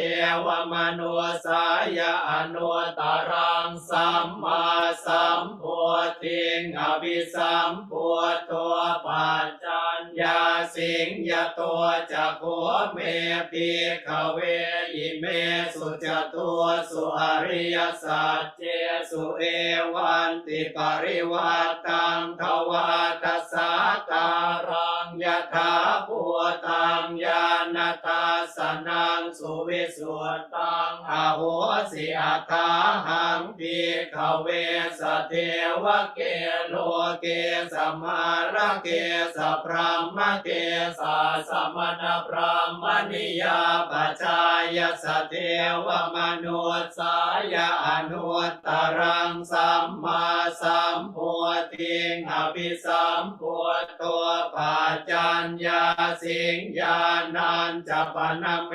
วมนุสายอนุตตรังสัมมาสัมพุทธิงอภิสัมพุทโธปัจจัญญาสิงยโตจักโขเมภิกขเวอิเมสุจตุสุอริยสัจเจสุเอวันติปริวัตตังทวาทสาการังยถาภูตังญาณทัสสนังสุวิสุตตังอโหสิอัตถาหังภิกขเวสเทวะเกโลเกสมาระเกสพรหมเกสสมณพรหมนิยาปัจจายสเทวมนุสายอนุตตรังสัมมาสัมพุทธิงอภิสัมพุทโธปัจจัญญาสิงญาณัญจปนเม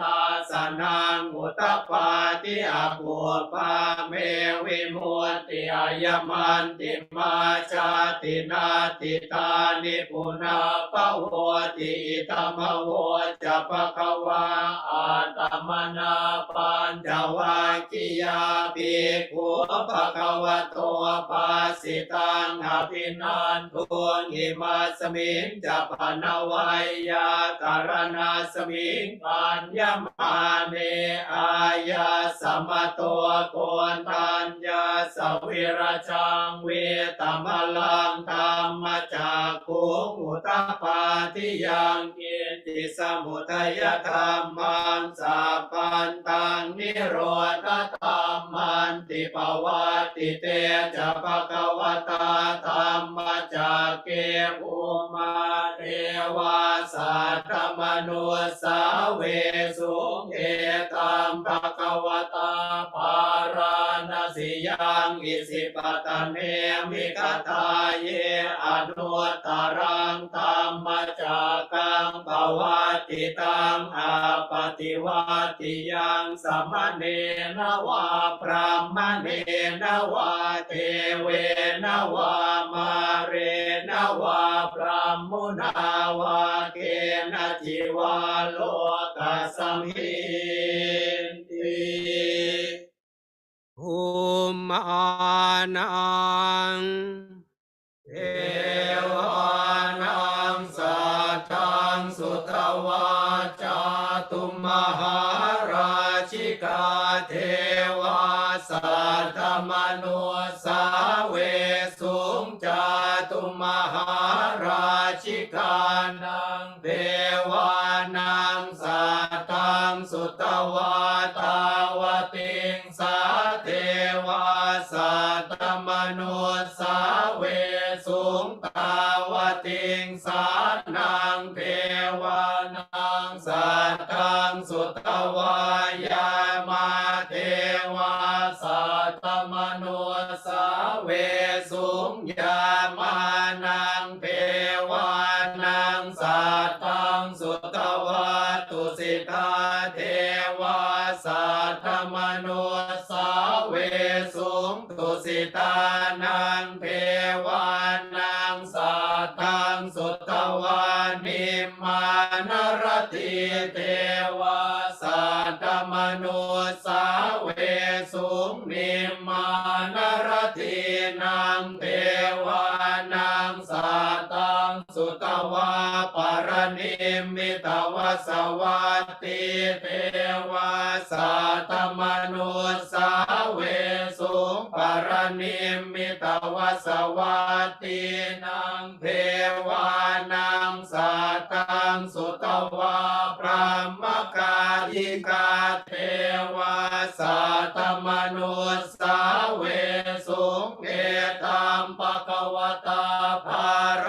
ตาสนังอุตตปาทิอาภูปาเมวิมุตติอายมันติมาชาตินาติตานิปุนาปโวติอิตมโวจะปะคะวาอาตมนาปัญจวัคคียาภิกขุปะคะวะโตปัสสิตังอภินันทุงิมัสมิงจะปนวัยยาการณาสมิงปัญญมาเนอายาสมโตโกนทัญญาสวิรชังเวตมลังธรรมจักขุงอุตตปาทิยังกินติสมุทัยธรรมังสั ปันตังนิโรธธัมมันติปวัตติเตจะภควตาธัมมจักเกภูมาเทวาสัตตมนุสาเวสุเอตัมภควตาภารณสิยังอิสิปตเนมิคทาเยอนุตตรังธัมมจักกังภวัตติตังอาปฏิวัติยังสัมมเนนวาพรหมเนนวาเทเวนวามาเรนวาพรหมุนาวาเกณจิวาโลกัสมิติภูมานังเทวานังสัทธังสุทวาจาตุมหาราชิกาเทวาสัทธมนุสาเวสุงจาตุมหาราชิกานังเทวานังสัทธังสุทวาตาวติงสาเทวาสัทธมนุสาเวสุงตาวติงสานังเทวานังสัทธังสุทวายามาเทวาสัทธมนุสาเวสุงยามานังเทวานังสัทธังสุทวาตุสิทาเทวาสัทธมนุสาเวสุงตุสิตานังเทวานังสัทธังสุทวานิมมานรติเทวาสัทธมนุสาเวสุงนิมมานรตินังเทวานังสัทธังสุทวาปรณิมิตวสวัตติเทวาสัทธมนุสาเวสุงปรณิมิตวสวัตตินังเทวานังสัทธังสุทวาพระมกายิกาเทวาสัทธมนุสาเวสุงเอตัมภควตาภาร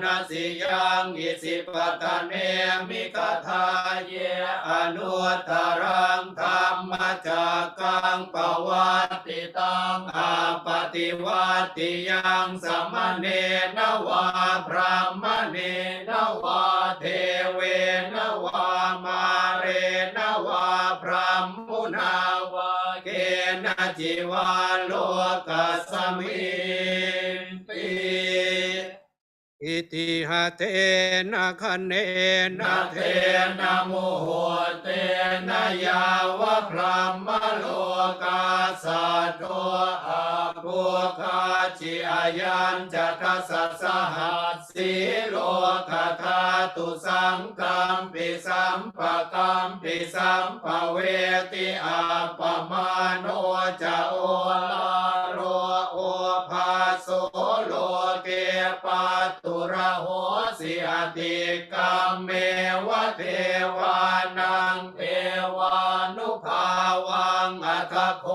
ณสิยังอิสิปตเนมิคทาเยอนุตตรังธัมมจักกังภวัตติตังอาปฏิวัติยังสัมมเนนวาพรหมเนนวาเทเวนวามาเรนวาพรหมุนาวาเกณจิวาโลกัสมิติอิติหะเทนะคะเนนะเทนะโมโหเตนะยาวะพรหมโลกาสัตโตอาภุคาจิอายัญจะทัสสะหัสสิโลกธาตุสังกัมปิสัมปะกัมปิสัมปะเวติอาปมาโนจะโอลาโรโอภาโสโลเกปัตตุระโหสิอติกัมเมวะเทวานังเทวานุภาวังอัตถโค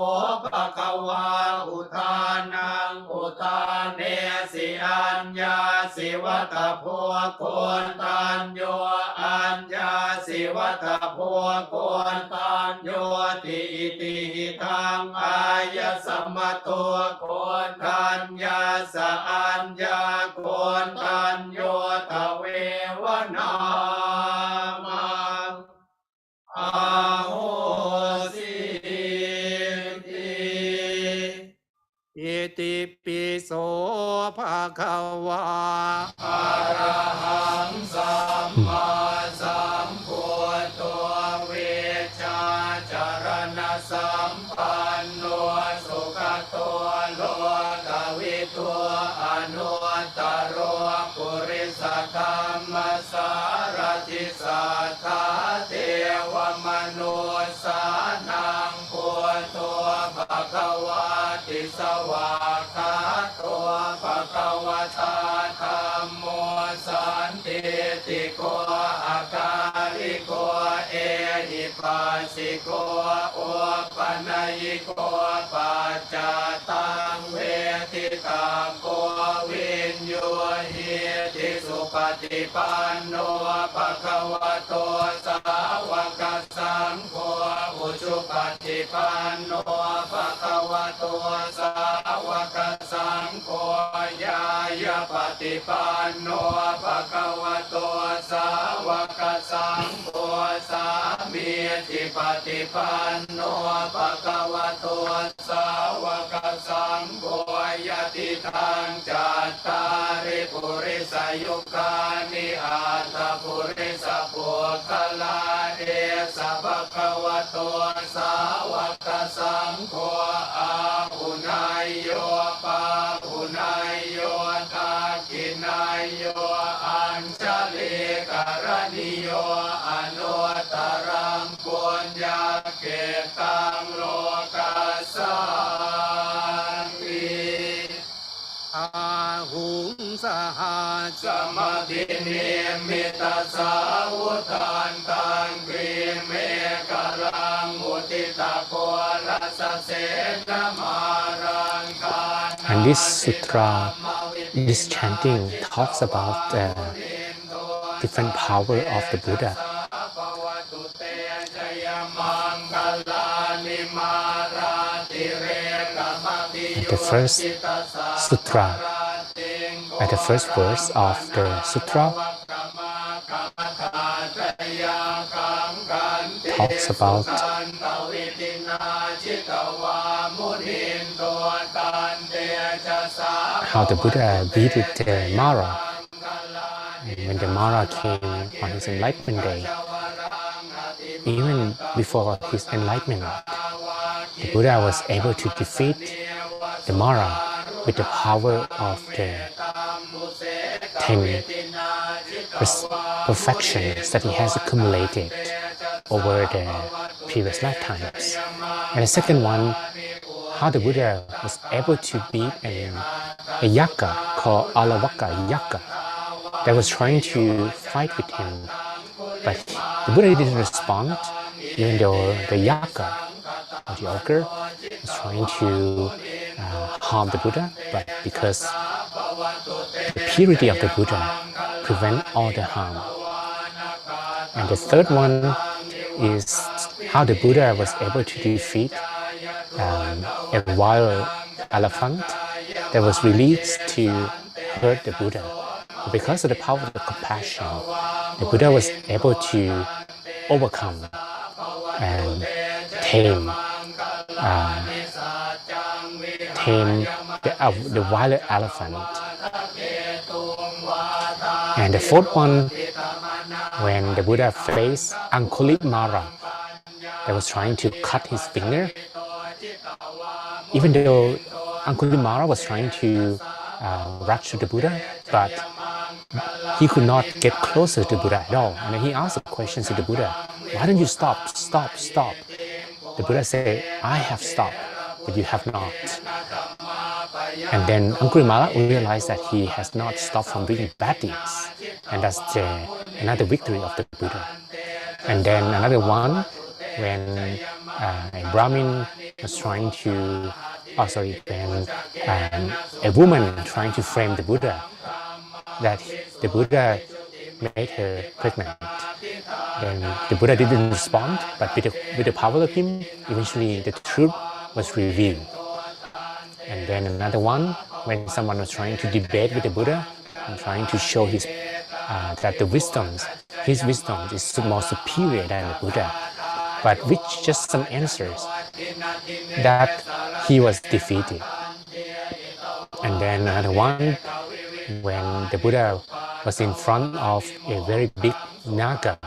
ภควาอุทานังอุทานเนสิอัญญาสิวัตโพโคนตัญโยอัญญาสิวัตโพโคนตัญโยติอิติหิทังอายสัมมโตโคนตัญญาสะอัญญาโคนตัญโยทเววนามังอาโหสิติอิติปิโสภะคะวะอะระหังสัมมาสัมพุทโธเวชาจารณสัมปันโนสุขโตโลกวิทูอนุตตโรปุริสธรรมสารติสัทธาเทวมนุสานังพุทโธภควาติสวากขาโตภควตาธัม โมสันติติโกอาการิโกเอหิปัสสิโกอุปนัยโกปัจจตังเวทิตาโกวินโยหิติสุปฏิปันโนภะคะวะโตสาวกสังโฆอุชุปฏิปันโนภะคะวะโตสาวกสังโฆญาญาปฏิปันโนภะคะวะโตสาวกสังโฆสามีจิปฏิปันโนภะคะวะโตสาวกสังโฆยะติทังจัตตาริปุริสยุคานิอัตถปุริสปุคคลาเอสะภะคะวะโตสาวกสังโฆอาหุนายโยปาหุนายโยทากินายโยอัญชลิกรณิโยอนุตตรังปุญญาเกตังโลกัสสามิอาหุงสหัสมติเนมิตาสาวุตันตังกรีเมกรังมุติตาโกรัสเสนมารังกา And this sutra, this chanting talks about the different power of the Buddha. The first sutra, at the first verse of the sutra, talks about how the Buddha beat the Mara. And when the Mara came on his enlightenment day, even before his enlightenment, the Buddha was able to defeat the Mara with the power of the 10 perfections that he has accumulated over the previous lifetimes. And the second one, how the Buddha was able to beat a yaka called Alavaka Yaka that was trying to fight with him. But the Buddha didn't respond, even though the yaka, or the ogre, was trying to harm the Buddha, but because the purity of the Buddha prevent all the harm. And the third one is how the Buddha was able to defeat a wild elephant that was released to hurt the Buddha. But because of the power of the compassion, the Buddha was able to overcome and tame the wild elephant. And the fourth one, when the Buddha faced Angulimala that was trying to cut his finger, even though Angulimala was trying to rush to the Buddha, but he could not get closer to Buddha at all. And then he asked the question to the Buddha, why don't you stop, stop, stop? The Buddha said, I have stopped, but you have not. And then Angulimala realized that he has not stopped from doing bad deeds. And that's another victory of the Buddha. And then another one, when a Brahmin was trying to, when a woman trying to frame the Buddha, that the Buddha made her pregnant. Then the Buddha didn't respond, but with the power of him, eventually the truth was revealed. And then another one, when someone was trying to debate with the Buddha and trying to show that his wisdom is more superior than the Buddha, but with just some answers, that he was defeated. And then another one, when the Buddha was in front of a very big naga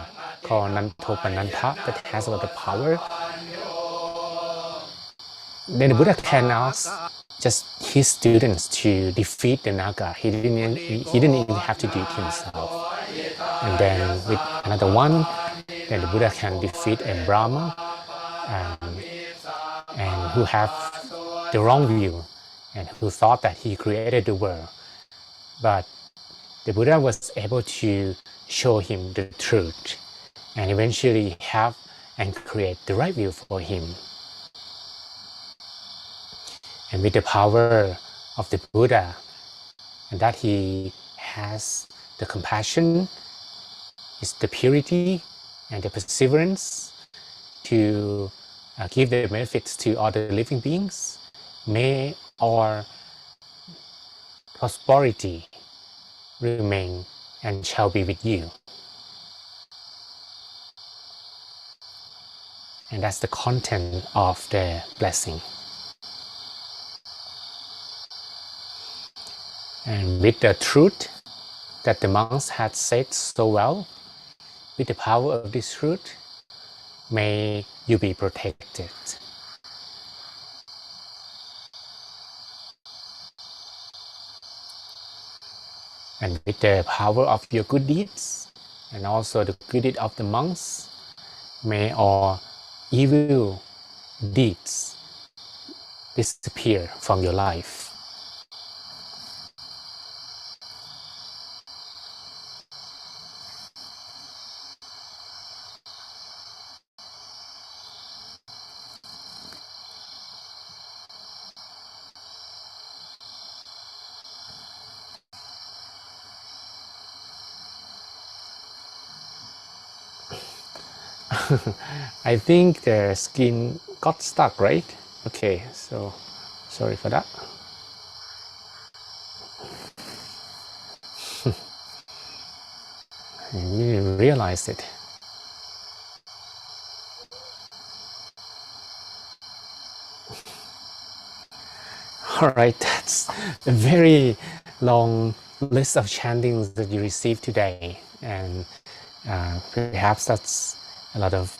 called Nantopananta that has a lot of power, then the Buddha can ask just his students to defeat the naga. He didn't even have to do it himself. And then with another one, then the Buddha can defeat a Brahma and who have the wrong view and who thought that he created the world. But the Buddha was able to show him the truth and eventually have and create the right view for him. And with the power of the Buddha, and that he has the compassion, is the purity and the perseverance to give the benefits to all the living beings, may our prosperity remain and shall be with you. And that's the content of the blessing. And with the truth that the monks had said so well, with the power of this truth, may you be protected. And with the power of your good deeds, and also the good deed of the monks, may our evil deeds disappear from your life. I think the skin got stuck, right? Okay, so sorry for that. I didn't realize it. Alright, that's a very long list of chantings that you received today, and perhaps that's a lot of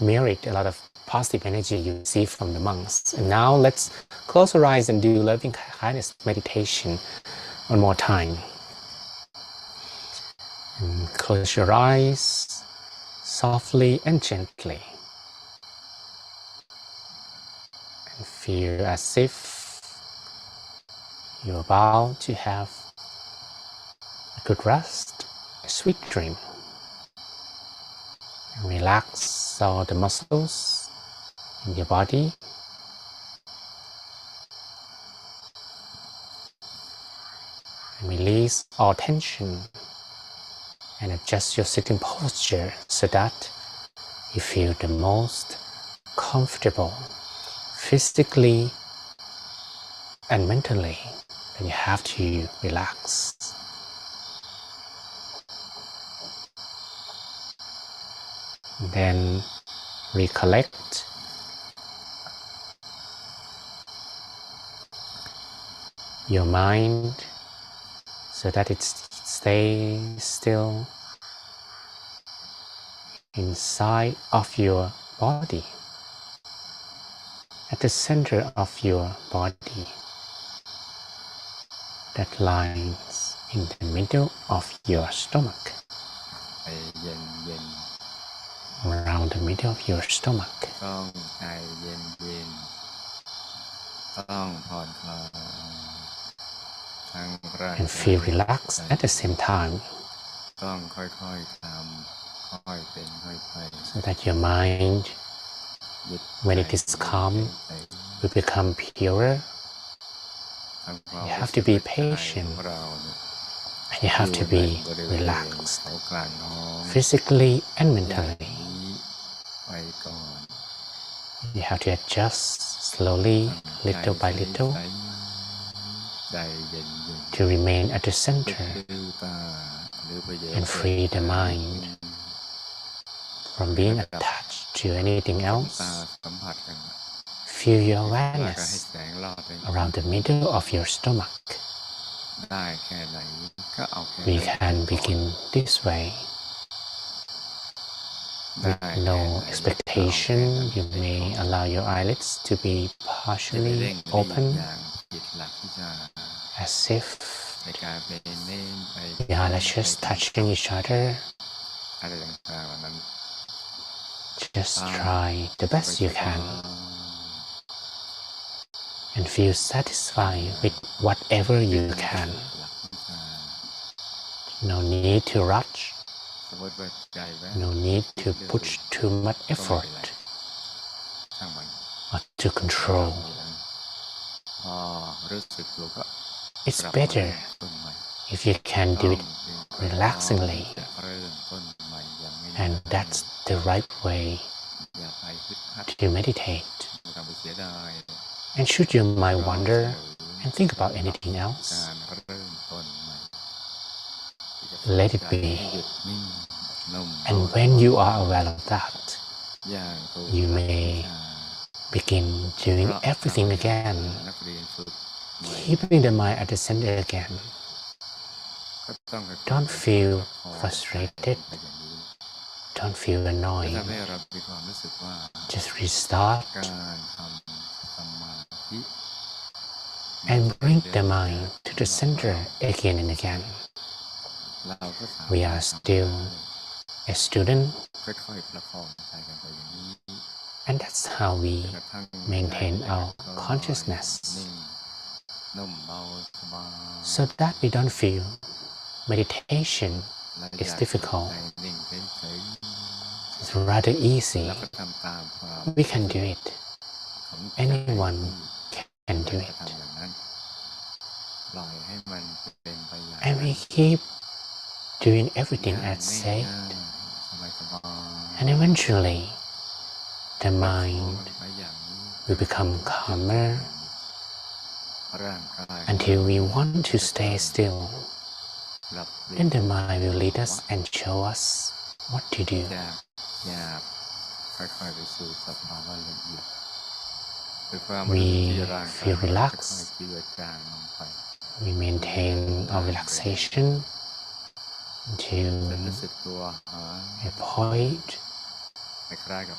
merit, a lot of positive energy you receive from the monks. And now let's close our eyes and do loving kindness meditation one more time. And close your eyes softly and gently, and feel as if you're about to have a good rest, a sweet dream. And relax all the muscles in your body. And release all tension and adjust your sitting posture so that you feel the most comfortable physically and mentally. Then you have to relax. Then recollect your mind so that it stays still inside of your body, at the center of your body, that lies in the middle of your stomach, around the middle of your stomach. And feel relaxed at the same time, so that your mind, when it is calm, will become purer. You have to be patient, and you have to be relaxed, physically and mentally. You have to adjust slowly, little by little, to remain at the center and free the mind from being attached to anything else. Feel your awareness around the middle of your stomach. We can begin this way. With no expectation, you may allow your eyelids to be partially open, as if the eyelashes touching each other. Just try the best you can and feel satisfied with whatever you can. No need to rush. สมมติว่าใจแวบ No need to put too much ก็ไม่ effort เป็นไรช่างมัน or to control. พอรู้สึกตัวก็ It's กลับมา better เริ่มต้นใหม่ if you can do it relaxingly, จะเริ่มต้นใหม่อย่างไม่ and that's the right way อย่าไปฮึดฮัด to meditate. ไม่ต้องไปเสียดาย And should your mind wander and think about anything กา else, รเริ่มต้นใหม่ let it be. หยุดนิ่งนุ่ม And when you are aware of that, อย่างตัว you may begin doing everything again, นักเรียนฝึกใหม่ keeping the mind at the center again. ก็ต้องค่อยๆ Don't feel ประคอง frustrated. ไปอย่างนี้ Don't feel จะ annoyed. ทำให้เรามีความรู้สึกว่า Just restart การทำสมาธิ and bring the mind to the center again and again. เราก็สามารถ We are still a student, ค่อยๆประคองใจกันไปอย่างนี้ and that's how we กระทั่ง maintain ใจ our ก็ consciousness นิ่งนุ่มเบาสบาย so that we don't feel meditation และ is อยาก difficult. ใจนิ่งเฉย It's rather ๆ easy. แล้วก็ทำตามความ We can do it. ของใจ Anyone can do จะ it. ทำอย่างนั้นปล่อยให้มันเป็นไปอย่าง And we keep doing everything อย่าง as said, ง่ายๆสบายๆ and eventually the ประคอง mind มันไปอย่างนี้ will become calmer ร่างกาย until we want to stay still. หลับเปลี่ย Then น the mind will lead us and show us what to do. จากหยาบค่อยๆไปสู่สภาวะละเอียดคือความรู้ We ที่ร่างกาย feel ค่อย relaxed. ๆเจือจางลงไป We maintain our relaxation จะ until รู้สึกตัวหา a point คล้ายๆกับ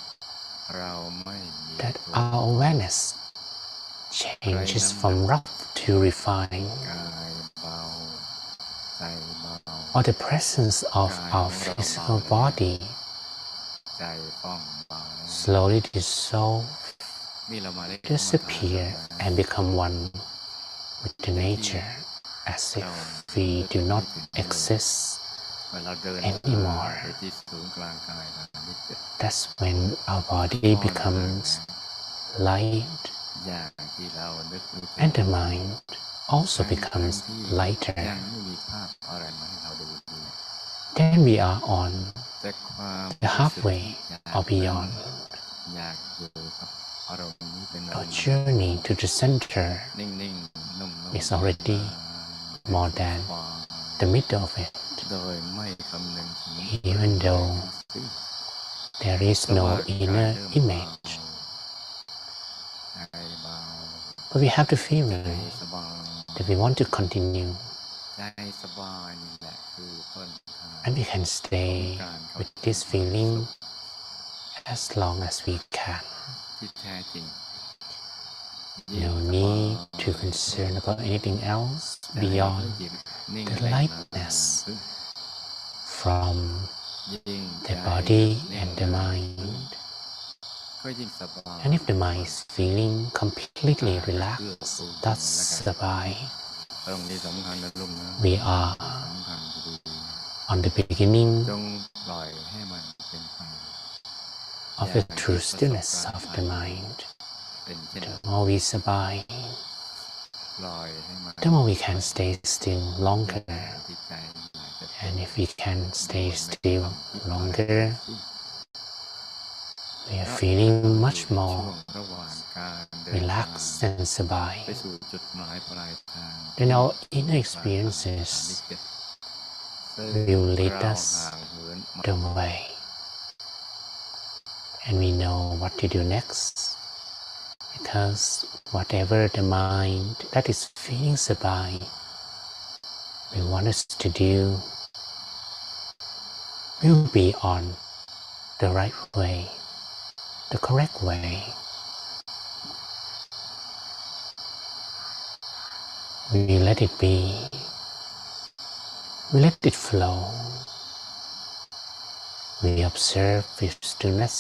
เราไม่มี that ตัว our awareness changes from rough to refined, กายเบาใจเบา or the presence of our physical body ใจฟ่องเบา slowly dissolve, นี่เรามาเล่น disappear, and become one with the nature, as if we do not exist. เวลาเดิน anymore. ไปที่ศูนย์กลางกายเราไม่เกิด That's when our body becomes light, อย่างที่เรานึก and the mind also becomes ยั lighter. งไม่มีภาพอะไรมาให้เราดูเลย Then we are on แต่ความ the halfway or beyond อยากอยู่กับอารมณ์นี้เป็น our journey to the center นิ่งๆนุ่มๆ is already more than ความ the middle of it, โดยไม่คำนึงถึง even though there is no inner image. ใจเบา But we have the ใจ feeling สบาย that we want to continue, ใจสบายนี่แหละคือต้นทาง and we can stay with this feeling as long as we can. ที่แท้จริง No need to concern about anything else beyond the lightness from the body and the mind. ก็ยิ่งสบาย And if the mind is feeling completely relaxed, that's sabai. ตรงนี้สำคัญนะลุงนะ We are สำคัญดี on the beginning จงปล่อยให้มันเป็นไป of the true stillness of the mind. เป็นเช่น The more we sabai, ปล่อยให้มัน the more we can stay still longer. ที่ใจหลายจะ And if we can stay still longer, we are feeling much ช่ว more งระหว่างการเดินทาง relaxed and ไป sabai. สู่จุดหมายปลายทาง Then our inner experiences will lead us the way. And we know what to do next. Because whatever the mind that is feeling sabai will want us to do will be on the right way, the correct way. We let it be. We let it flow. We observe with stillness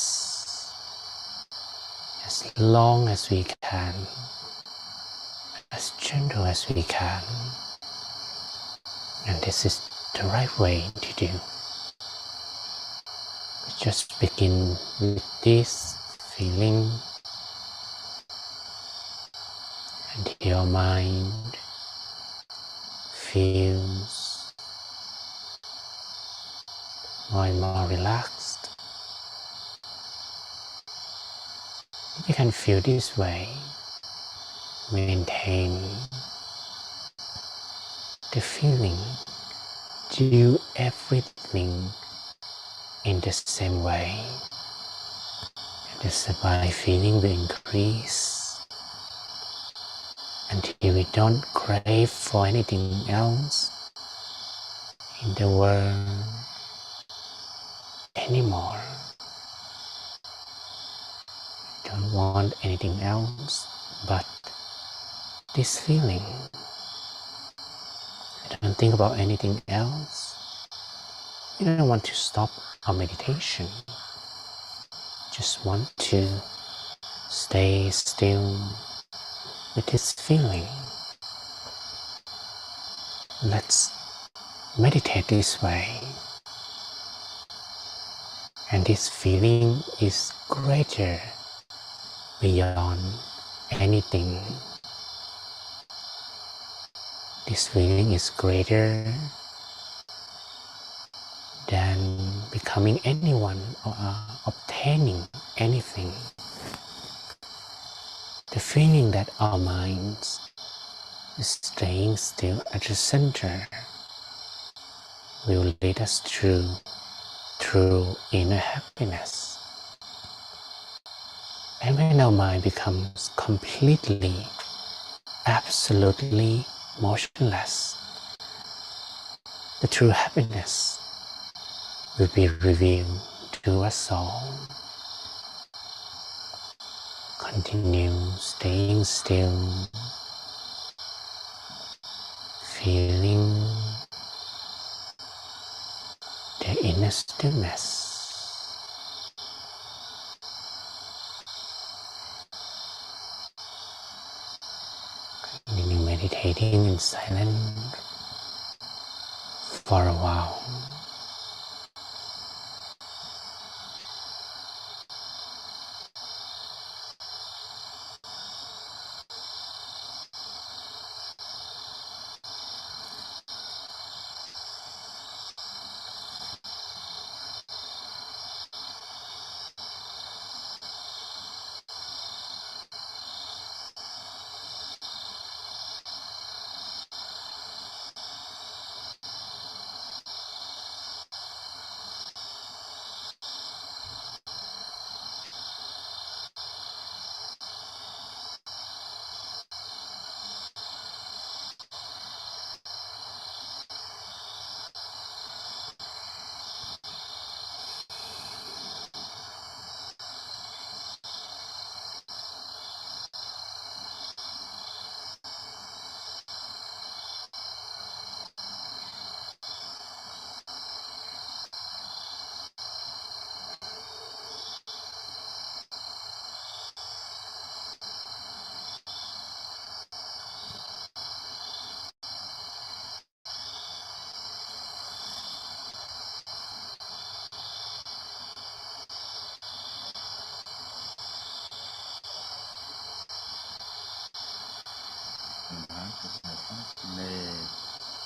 as long as we can, as gentle as we can. And this is the right way to do. Just begin with this feeling, and your mind feels more and more relaxed. If you can feel this way, maintain the feeling, do everything in the same way. Just by feeling will increase until we don't crave for anything else in the world anymore. Don't want anything else but this feeling. Don't think about anything else. You don't want to stop our meditation. Just want to stay still with this feeling. Let's meditate this way. And this feeling is greater beyond anything. This feeling is greater than becoming anyone or obtaining anything. The feeling that our minds is staying still at the center will lead us through inner happiness. And when our mind becomes completely, absolutely motionless, the true happiness will be revealed to us all. Continue staying still, feeling the inner stillness. Continue meditating in silence for a while.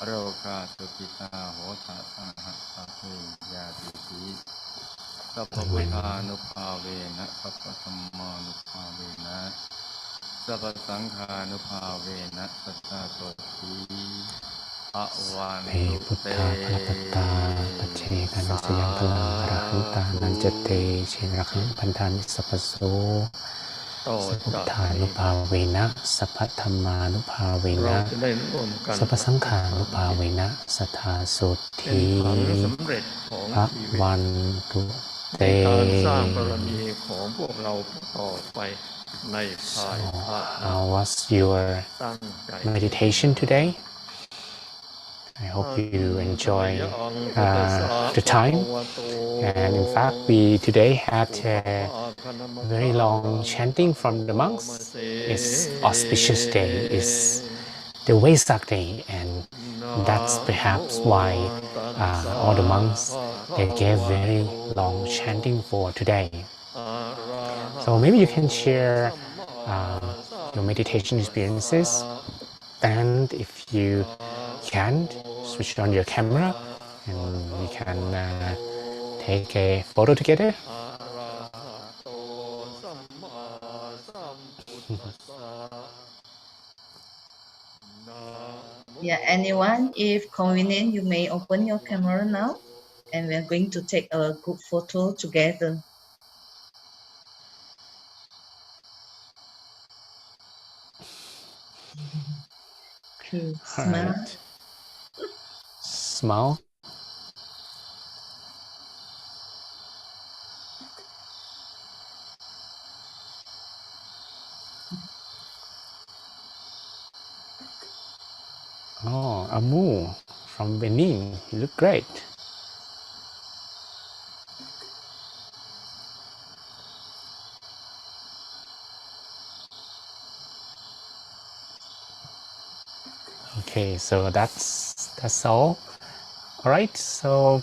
โรคาสุขิตาโหตะสังหะสัพเพยาติติสัพพพุทธานุภาเวนะสัพพธัมมานุภาเวนะสัพพสังฆานุภาเวนะสัทธาโสติอวัน เป ตุ พุท เต ธาพระปัตตาปัจเจกานัสยังพลังอรหันตานันจเตเชนะขังพันธานิสัพพโสสัพพุทธานุภาเวนะสัพพธัมมานุภาเวนะสัพพสังฆานุภาเวนะสัทธาโสติพระวันตุเต การสร้างบารมีของพวกเราต่อไปในภายภาคหน้า How was your ตั้งใจ meditation today? I hope you enjoy the time. And in fact, we today had a very long chanting from the monks. It's auspicious day. It's the Vesak day, and that's perhaps why all the monks, they gave very long chanting for today. So maybe you can share your meditation experiences, and if you can, switch on your camera and we can take a photo together. Yeah, anyone, if convenient, you may open your camera now, and we're going to take a group photo together. Okay, smile. Right. Smile. Oh, Amu from Benin, you look great. Okay, so that's all. All right, so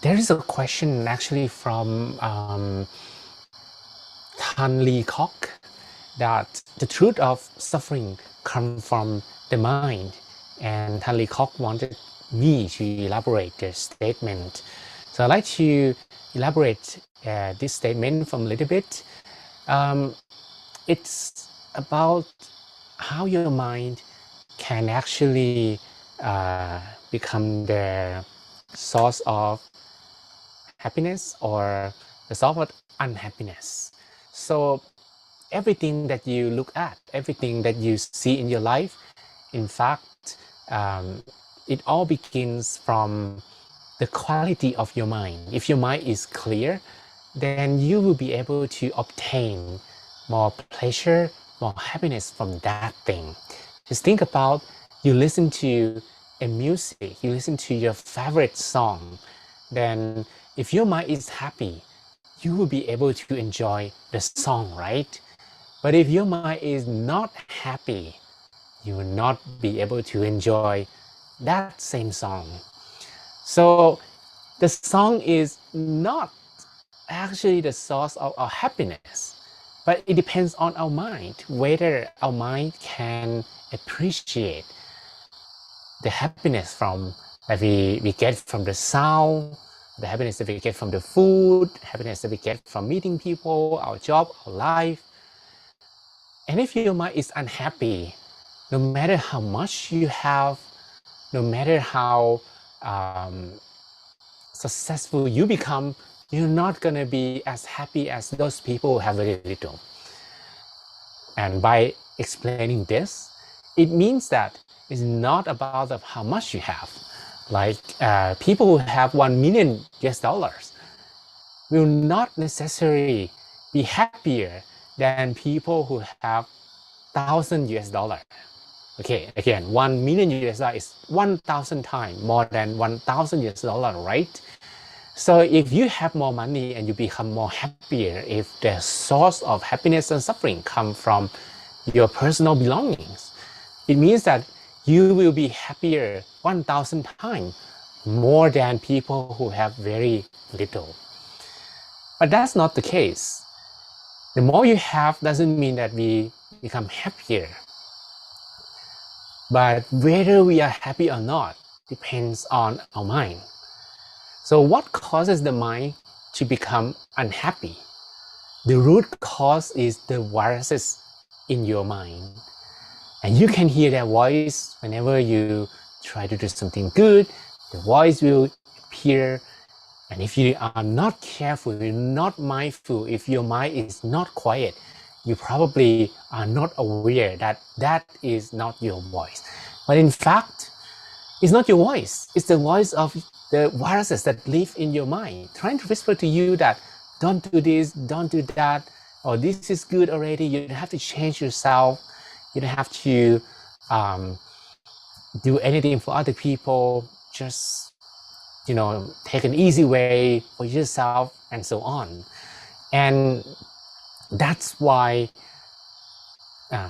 there is a question actually from Tan Lee Kok, that the truth of suffering comes from the mind, and Tan Lee Kok wanted me to elaborate their statement. So I'd like to elaborate this statement from a little bit. It's about how your mind can actually become the source of happiness or the source of unhappiness. So everything that you look at, everything that you see in your life, in fact, it all begins from the quality of your mind. If your mind is clear, then you will be able to obtain more pleasure, more happiness from that thing. Just think about, you listen to a music, you listen to your favorite song, then if your mind is happy, you will be able to enjoy the song, right? But if your mind is not happy, you will not be able to enjoy that same song. So the song is not actually the source of our happiness, but it depends on our mind, whether our mind can appreciate the happiness from that we get from the sound, the happiness that we get from the food, happiness that we get from meeting people, our job, our life. And if your mind is unhappy, no matter how much you have, no matter how successful you become, you're not going to be as happy as those people who have very little. And by explaining this, it means that it's not about how much you have. Like people who have $1 million will not necessarily be happier than people who have $1,000. Okay, again, $1 million is 1,000 times more than $1,000, right? So if you have more money and you become more happier, if the source of happiness and suffering come from your personal belongings, it means that you will be happier 1,000 times more than people who have very little. But that's not the case. The more you have doesn't mean that we become happier. But whether we are happy or not depends on our mind. So what causes the mind to become unhappy? The root cause is the viruses in your mind. And you can hear their voice whenever you try to do something good. The voice will appear. And if you are not careful, you're not mindful, if your mind is not quiet, you probably are not aware that that is not your voice. But in fact, it's not your voice. It's the voice of the viruses that live in your mind, trying to whisper to you that don't do this, don't do that, or this is good already. You don't have to change yourself. You don't have to do anything for other people. Just, take an easy way for yourself and so on. And that's why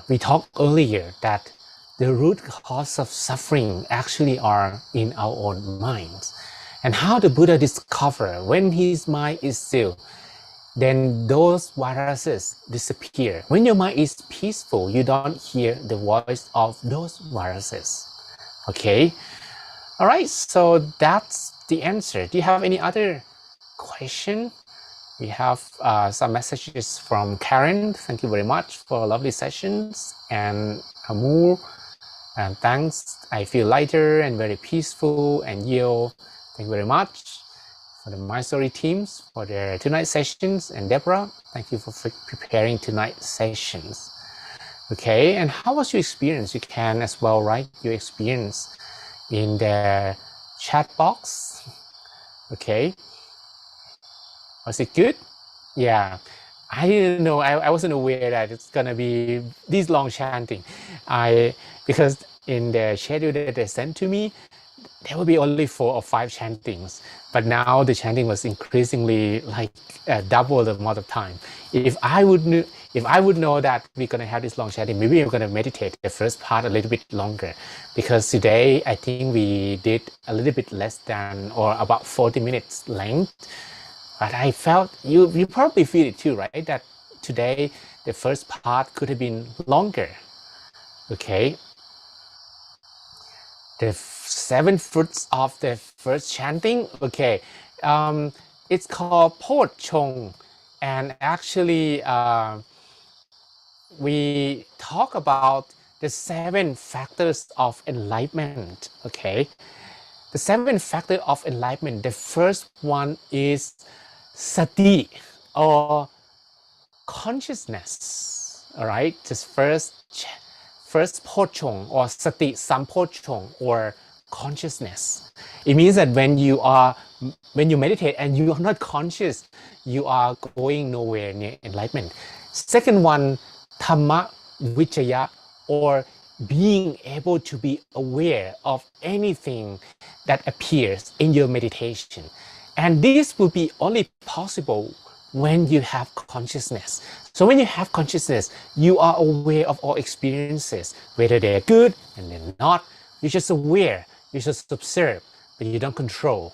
we talked earlier that the root cause of suffering actually are in our own minds. And how the Buddha discovered when his mind is still, then those viruses disappear. When your mind is peaceful, you don't hear the voice of those viruses. Okay? All right, so that's the answer. Do you have any other question? We have some messages from Karen. Thank you very much for lovely sessions. And Amur, and thanks. I feel lighter and very peaceful. And Yo, thank you very much for the My Story teams for their tonight sessions. And Deborah, thank you for preparing tonight sessions. Okay, and how was your experience? You can as well write your experience in the chat box. Okay, was it good? Yeah, I didn't know. I wasn't aware that it's gonna be this long chanting. Because in the schedule that they sent to me, there will be only 4 or 5 chantings. But now the chanting was increasingly like double the amount of time. If I would know that we're gonna have this long chanting, maybe I'm gonna meditate the first part a little bit longer. Because today I think we did a little bit less than or about 40 minutes length. But I felt, you probably feel it too, right? That today the first part could have been longer. Okay. The 7 fruits of the first chanting. Okay. It's called Pot Chong. And actually, we talk about the 7 factors of enlightenment. Okay. The 7 factors of enlightenment. The first one is sati or consciousness. All right, just first pochong or sati sampochong or consciousness. It means that when you meditate and you are not conscious, you are going nowhere near enlightenment. Second one, dhamma vicaya or being able to be aware of anything that appears in your meditation. And this will be only possible when you have consciousness. So when you have consciousness, you are aware of all experiences, whether they're good and they're not. You're just aware, you just observe, but you don't control.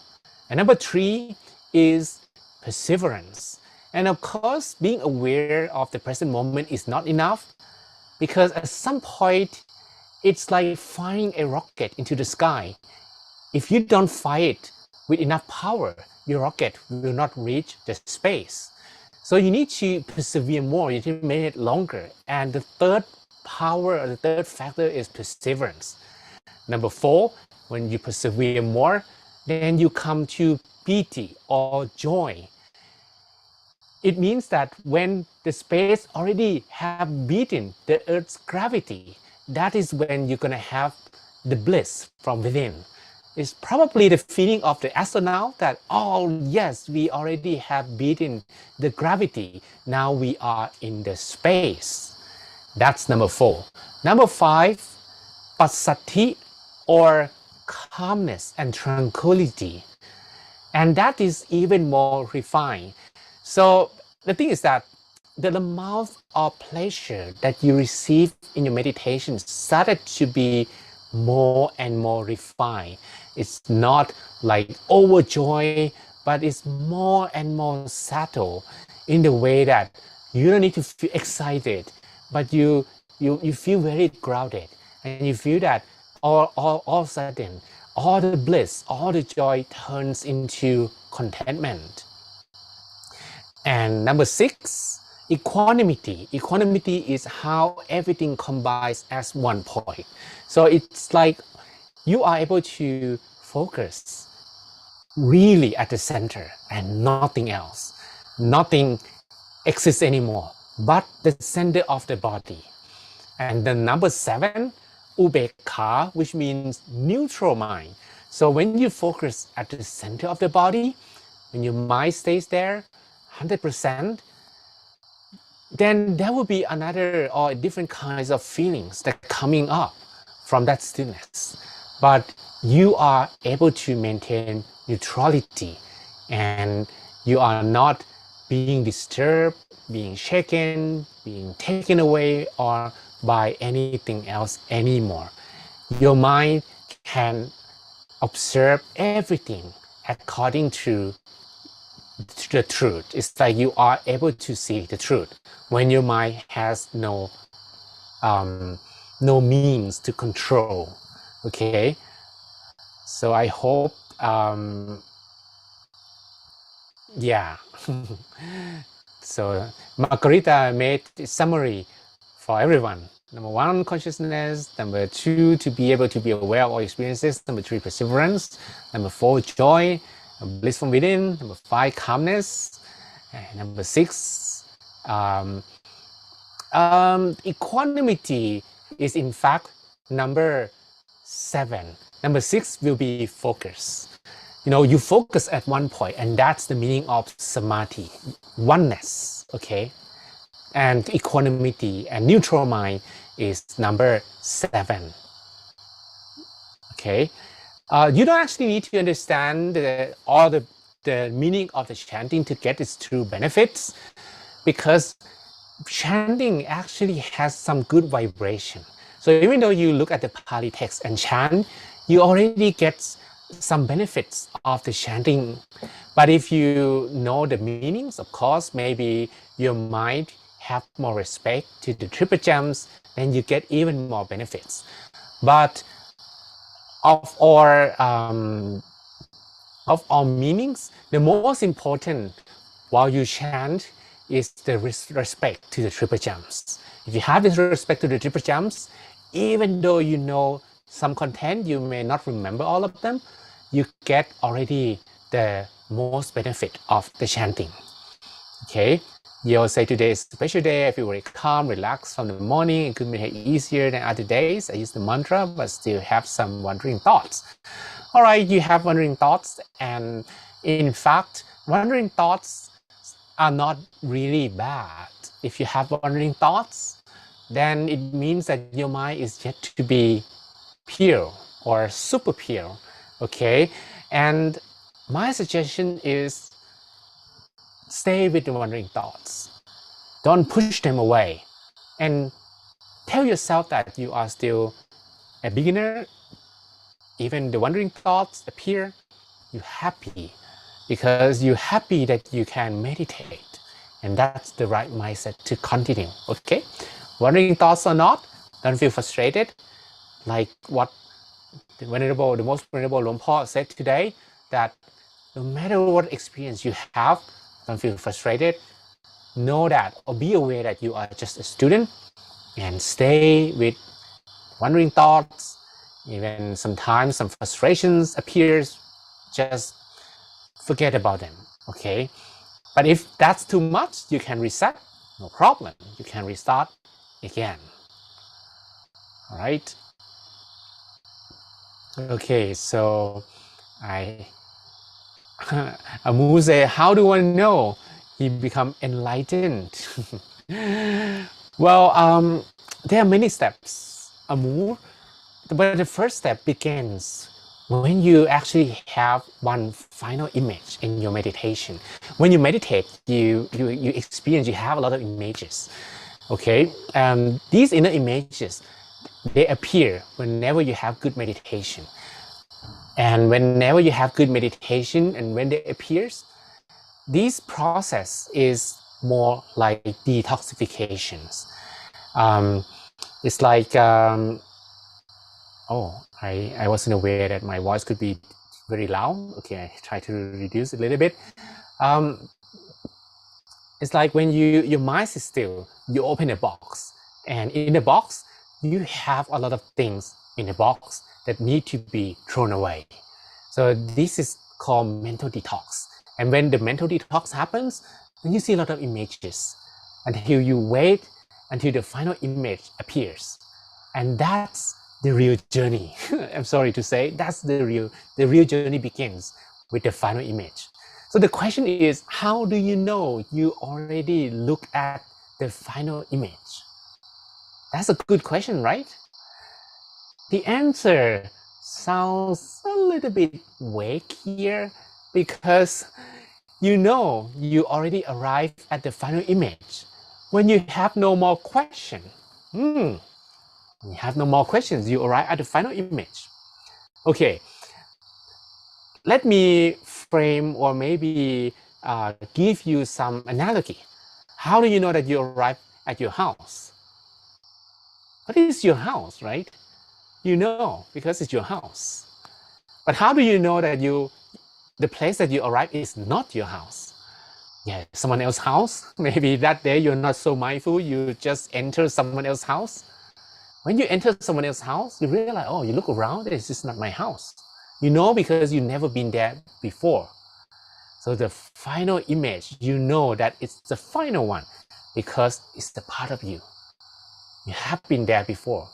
And number 3 is perseverance. And of course, being aware of the present moment is not enough, because at some point, it's like firing a rocket into the sky. If you don't fire it with enough power, your rocket will not reach the space. So you need to persevere more, you need to make it longer. And the third power or the third factor is perseverance. Number 4, when you persevere more, then you come to piti or joy. It means that when the space already have beaten the Earth's gravity, that is when you're gonna have the bliss from within. It's probably the feeling of the astronaut that, oh yes, we already have beaten the gravity. Now we are in the space. That's number 4. Number 5, passaddhi or calmness and tranquility. And that is even more refined. So the thing is that the amount of pleasure that you receive in your meditation started to be more and more refined. It's not like overjoy, but it's more and more subtle in the way that you don't need to feel excited, but you feel very grounded, and you feel that all of a sudden, all the bliss, all the joy turns into contentment. And number 6, equanimity. Equanimity is how everything combines as one point. So it's like you are able to focus really at the center and nothing else. Nothing exists anymore but the center of the body. And then number 7, ubekha, which means neutral mind. So when you focus at the center of the body, when your mind stays there 100%, then there will be another or different kinds of feelings that coming up from that stillness. But you are able to maintain neutrality, and you are not being disturbed, being shaken, being taken away, or by anything else anymore. Your mind can observe everything according to the truth. It's like you are able to see the truth when your mind has no means to control. Okay, so I hope yeah. So Margarita made a summary for everyone. Number 1, consciousness. Number 2, to be able to be aware of all experiences. Number 3, perseverance. Number 4, joy, bliss from within. Number 5, calmness. And number 6, equanimity is in fact number 7. Number 6 will be focus. You know, you focus at one point, and that's the meaning of samadhi, oneness, okay? And equanimity and neutral mind is number 7, okay? You don't actually need to understand all the meaning of the chanting to get its true benefits, because chanting actually has some good vibration. So even though you look at the Pali text and chant, you already get some benefits of the chanting. But if you know the meanings, of course, maybe your mind have more respect to the triple gems, then you get even more benefits. But of all meanings, the most important while you chant is the respect to the triple gems. If you have this respect to the triple gems, even though you know some content, you may not remember all of them, you get already the most benefit of the chanting. Okay, you'll say today is a special day. I feel very calm, relaxed from the morning. It could make it easier than other days. I use the mantra, but still have some wandering thoughts. All right, you have wandering thoughts, and in fact, wandering thoughts are not really bad. If you have wandering thoughts, then it means that your mind is yet to be pure or super pure. Okay, and my suggestion is stay with the wandering thoughts. Don't push them away, and tell yourself that you are still a beginner. Even the wandering thoughts appear, you're happy because you're happy that you can meditate, and that's the right mindset to continue. Okay, wandering thoughts or not, don't feel frustrated. Like what the most venerable Luang Por said today, that no matter what experience you have, don't feel frustrated. Know that, or be aware that you are just a student, and stay with wandering thoughts. Even sometimes some frustrations appears, just forget about them. Okay, but if that's too much, you can reset, no problem. You can restart again. All right. Okay, so Amu say, how do I know he become enlightened? Well, there are many steps, Amu, but the first step begins when you actually have one final image in your meditation. When you meditate, you experience, you have a lot of images. Okay, these inner images, they appear whenever you have good meditation. And whenever you have good meditation and when they appears, this process is more like detoxifications. It's like, I wasn't aware that my voice could be very loud. Okay, I try to reduce it a little bit. It's like when your mind is still, you open a box, and in the box, you have a lot of things in the box that need to be thrown away. So this is called mental detox. And when the mental detox happens, then you see a lot of images until you wait until the final image appears. And that's the real journey. I'm sorry to say, that's the real journey begins with the final image. So the question is, how do you know you already look at the final image? That's a good question, right? The answer sounds a little bit vague here, because you know you already arrived at the final image when you have no more question. You have no more questions. You arrive at the final image. Okay. Let me frame or maybe give you some analogy. How do you know that you arrive at your house? What is your house, right? You know, because it's your house. But how do you know that the place that you arrive is not your house? Yeah, someone else's house. Maybe that day you're not so mindful, you just enter someone else's house. When you enter someone else's house, you realize, oh, you look around, this is not my house. You know because you've never been there before. So the final image, you know that it's the final one because it's the part of you. You have been there before.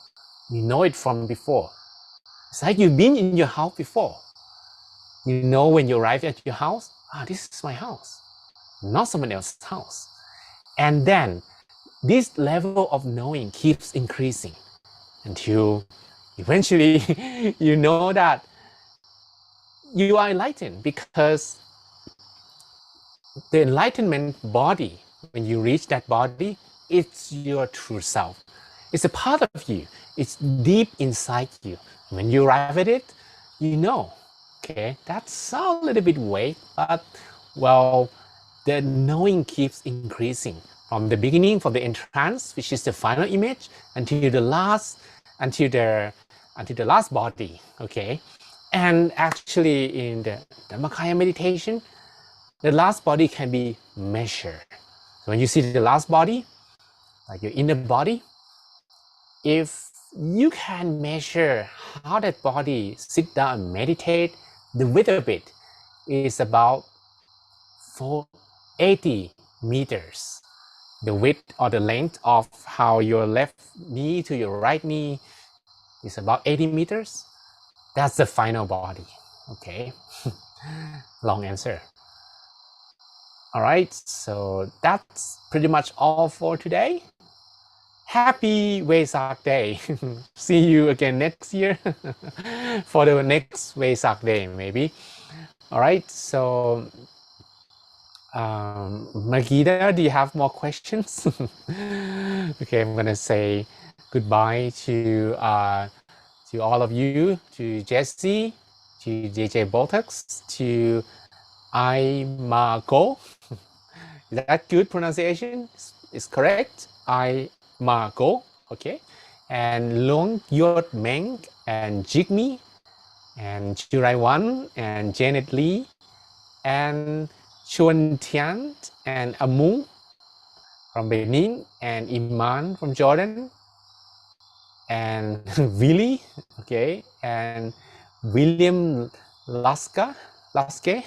You know it from before. It's like you've been in your house before. You know when you arrive at your house, this is my house, not someone else's house. And then this level of knowing keeps increasing until eventually you know that you are enlightened, because the enlightenment body, when you reach that body, it's your true self. It's a part of you. It's deep inside you. When you arrive at it, you know. Okay, that sounds a little bit vague, but well, the knowing keeps increasing from the beginning, from the entrance, which is the final image, until the last body. Okay, and actually in the Dhammakaya meditation, the last body can be measured. So when you see the last body, like your inner body, if you can measure how that body sit down and meditate, the width of it is about 480 meters. The width or the length of how your left knee to your right knee is about 80 meters. That's the final body. Okay, long answer. All right, so that's pretty much all for today. Happy Vesak Day. See you again next year for the next Vesak Day, maybe. All right, so Magida, do you have more questions? Okay, I'm gonna say goodbye to all of you, to Jesse, to JJ Botox, to Imago. Is that good pronunciation? Is correct? Imago, okay. And Long Yot Meng and Jigme and Churaiwan and Janet Lee and Chuan Tian and Amu from Benin and Iman from Jordan and Willie, okay, and William Laske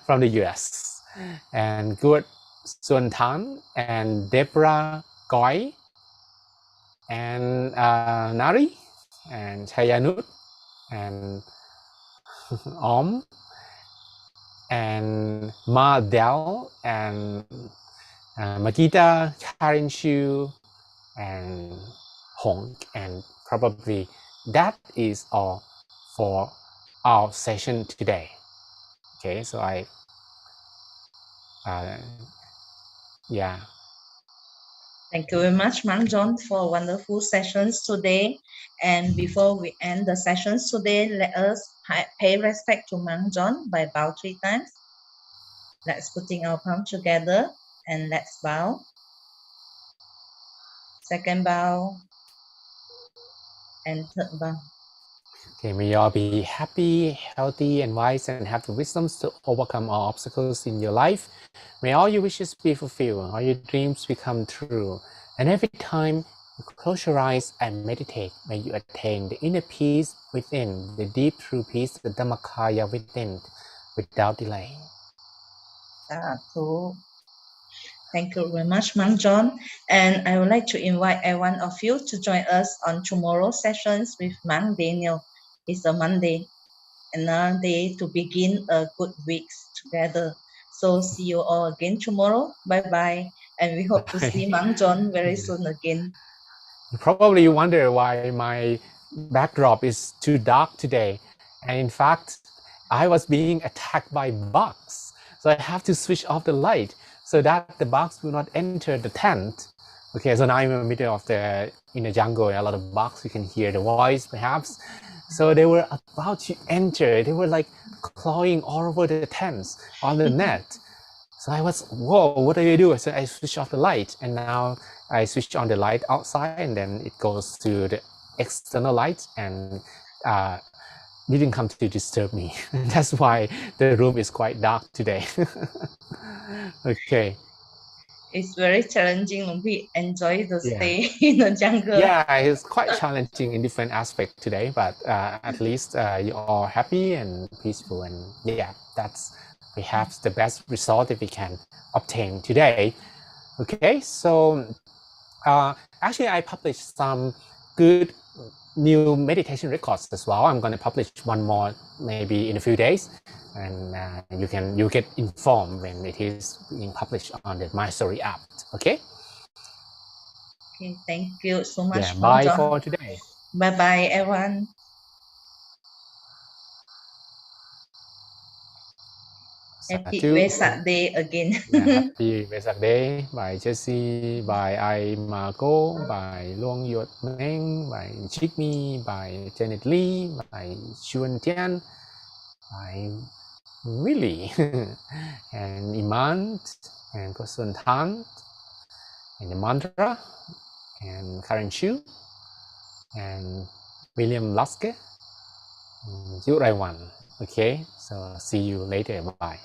from the US, and Good Sun Tan and Deborah Goy and Nari and Chayanut and Om and Ma Del and Magita, Karin Shu and Hong, and probably that is all for our session today. Okay, so yeah. Thank you very much, Mang John, for wonderful sessions today. And before we end the sessions today, let us pay respect to Mang John by bow 3 times. Let's putting our palm together and let's bow. Second bow and third bow. Okay, may you all be happy, healthy, and wise, and have the wisdoms to overcome all obstacles in your life. May all your wishes be fulfilled, all your dreams become true. And every time you close your eyes and meditate, may you attain the inner peace within, the deep true peace, the Dhammakaya within, without delay. Cool. Thank you very much, Mang John. And I would like to invite every one of you to join us on tomorrow's sessions with Mang Daniel. It's a Monday, another day to begin a good week together. So see you all again tomorrow. Bye-bye. And we hope to see Mang John very soon again. You probably wonder why my backdrop is too dark today. And in fact, I was being attacked by bugs. So I have to switch off the light so that the bugs will not enter the tent. Okay, so now I'm in the middle of in the jungle, a lot of bugs. You can hear the voice, perhaps. So they were about to enter. They were like clawing all over the tents on the net. So I was, whoa, what do you do? So I switched off the light, and now I switched on the light outside, and then it goes to the external light, and didn't come to disturb me. That's why the room is quite dark today. Okay. It's very challenging. We enjoy the Yeah. stay in the jungle. Yeah, it's quite challenging in different aspects today, but at least you're all happy and peaceful, and yeah, that's perhaps the best result that we can obtain today. Okay, so actually I published some good new meditation records as well. I'm going to publish one more maybe in a few days, and you get informed when it is being published on the My Story app. Okay. Okay, thank you so much, Yeah, bye John. for today. Bye bye, everyone. Happy Vesak Day again. Yeah, happy Vesak Day. Bài Jessie, bài Ai Marco, bài Luong Yot Meng, bài Chikmi, bài Janet Lee, bài Chuan Tian, bài Willie, and Iman, and Kosun Tan, and the Mantra, and Karen Chu, and William Luske, and Yu Raiwan. Okay, so see you later. Bye.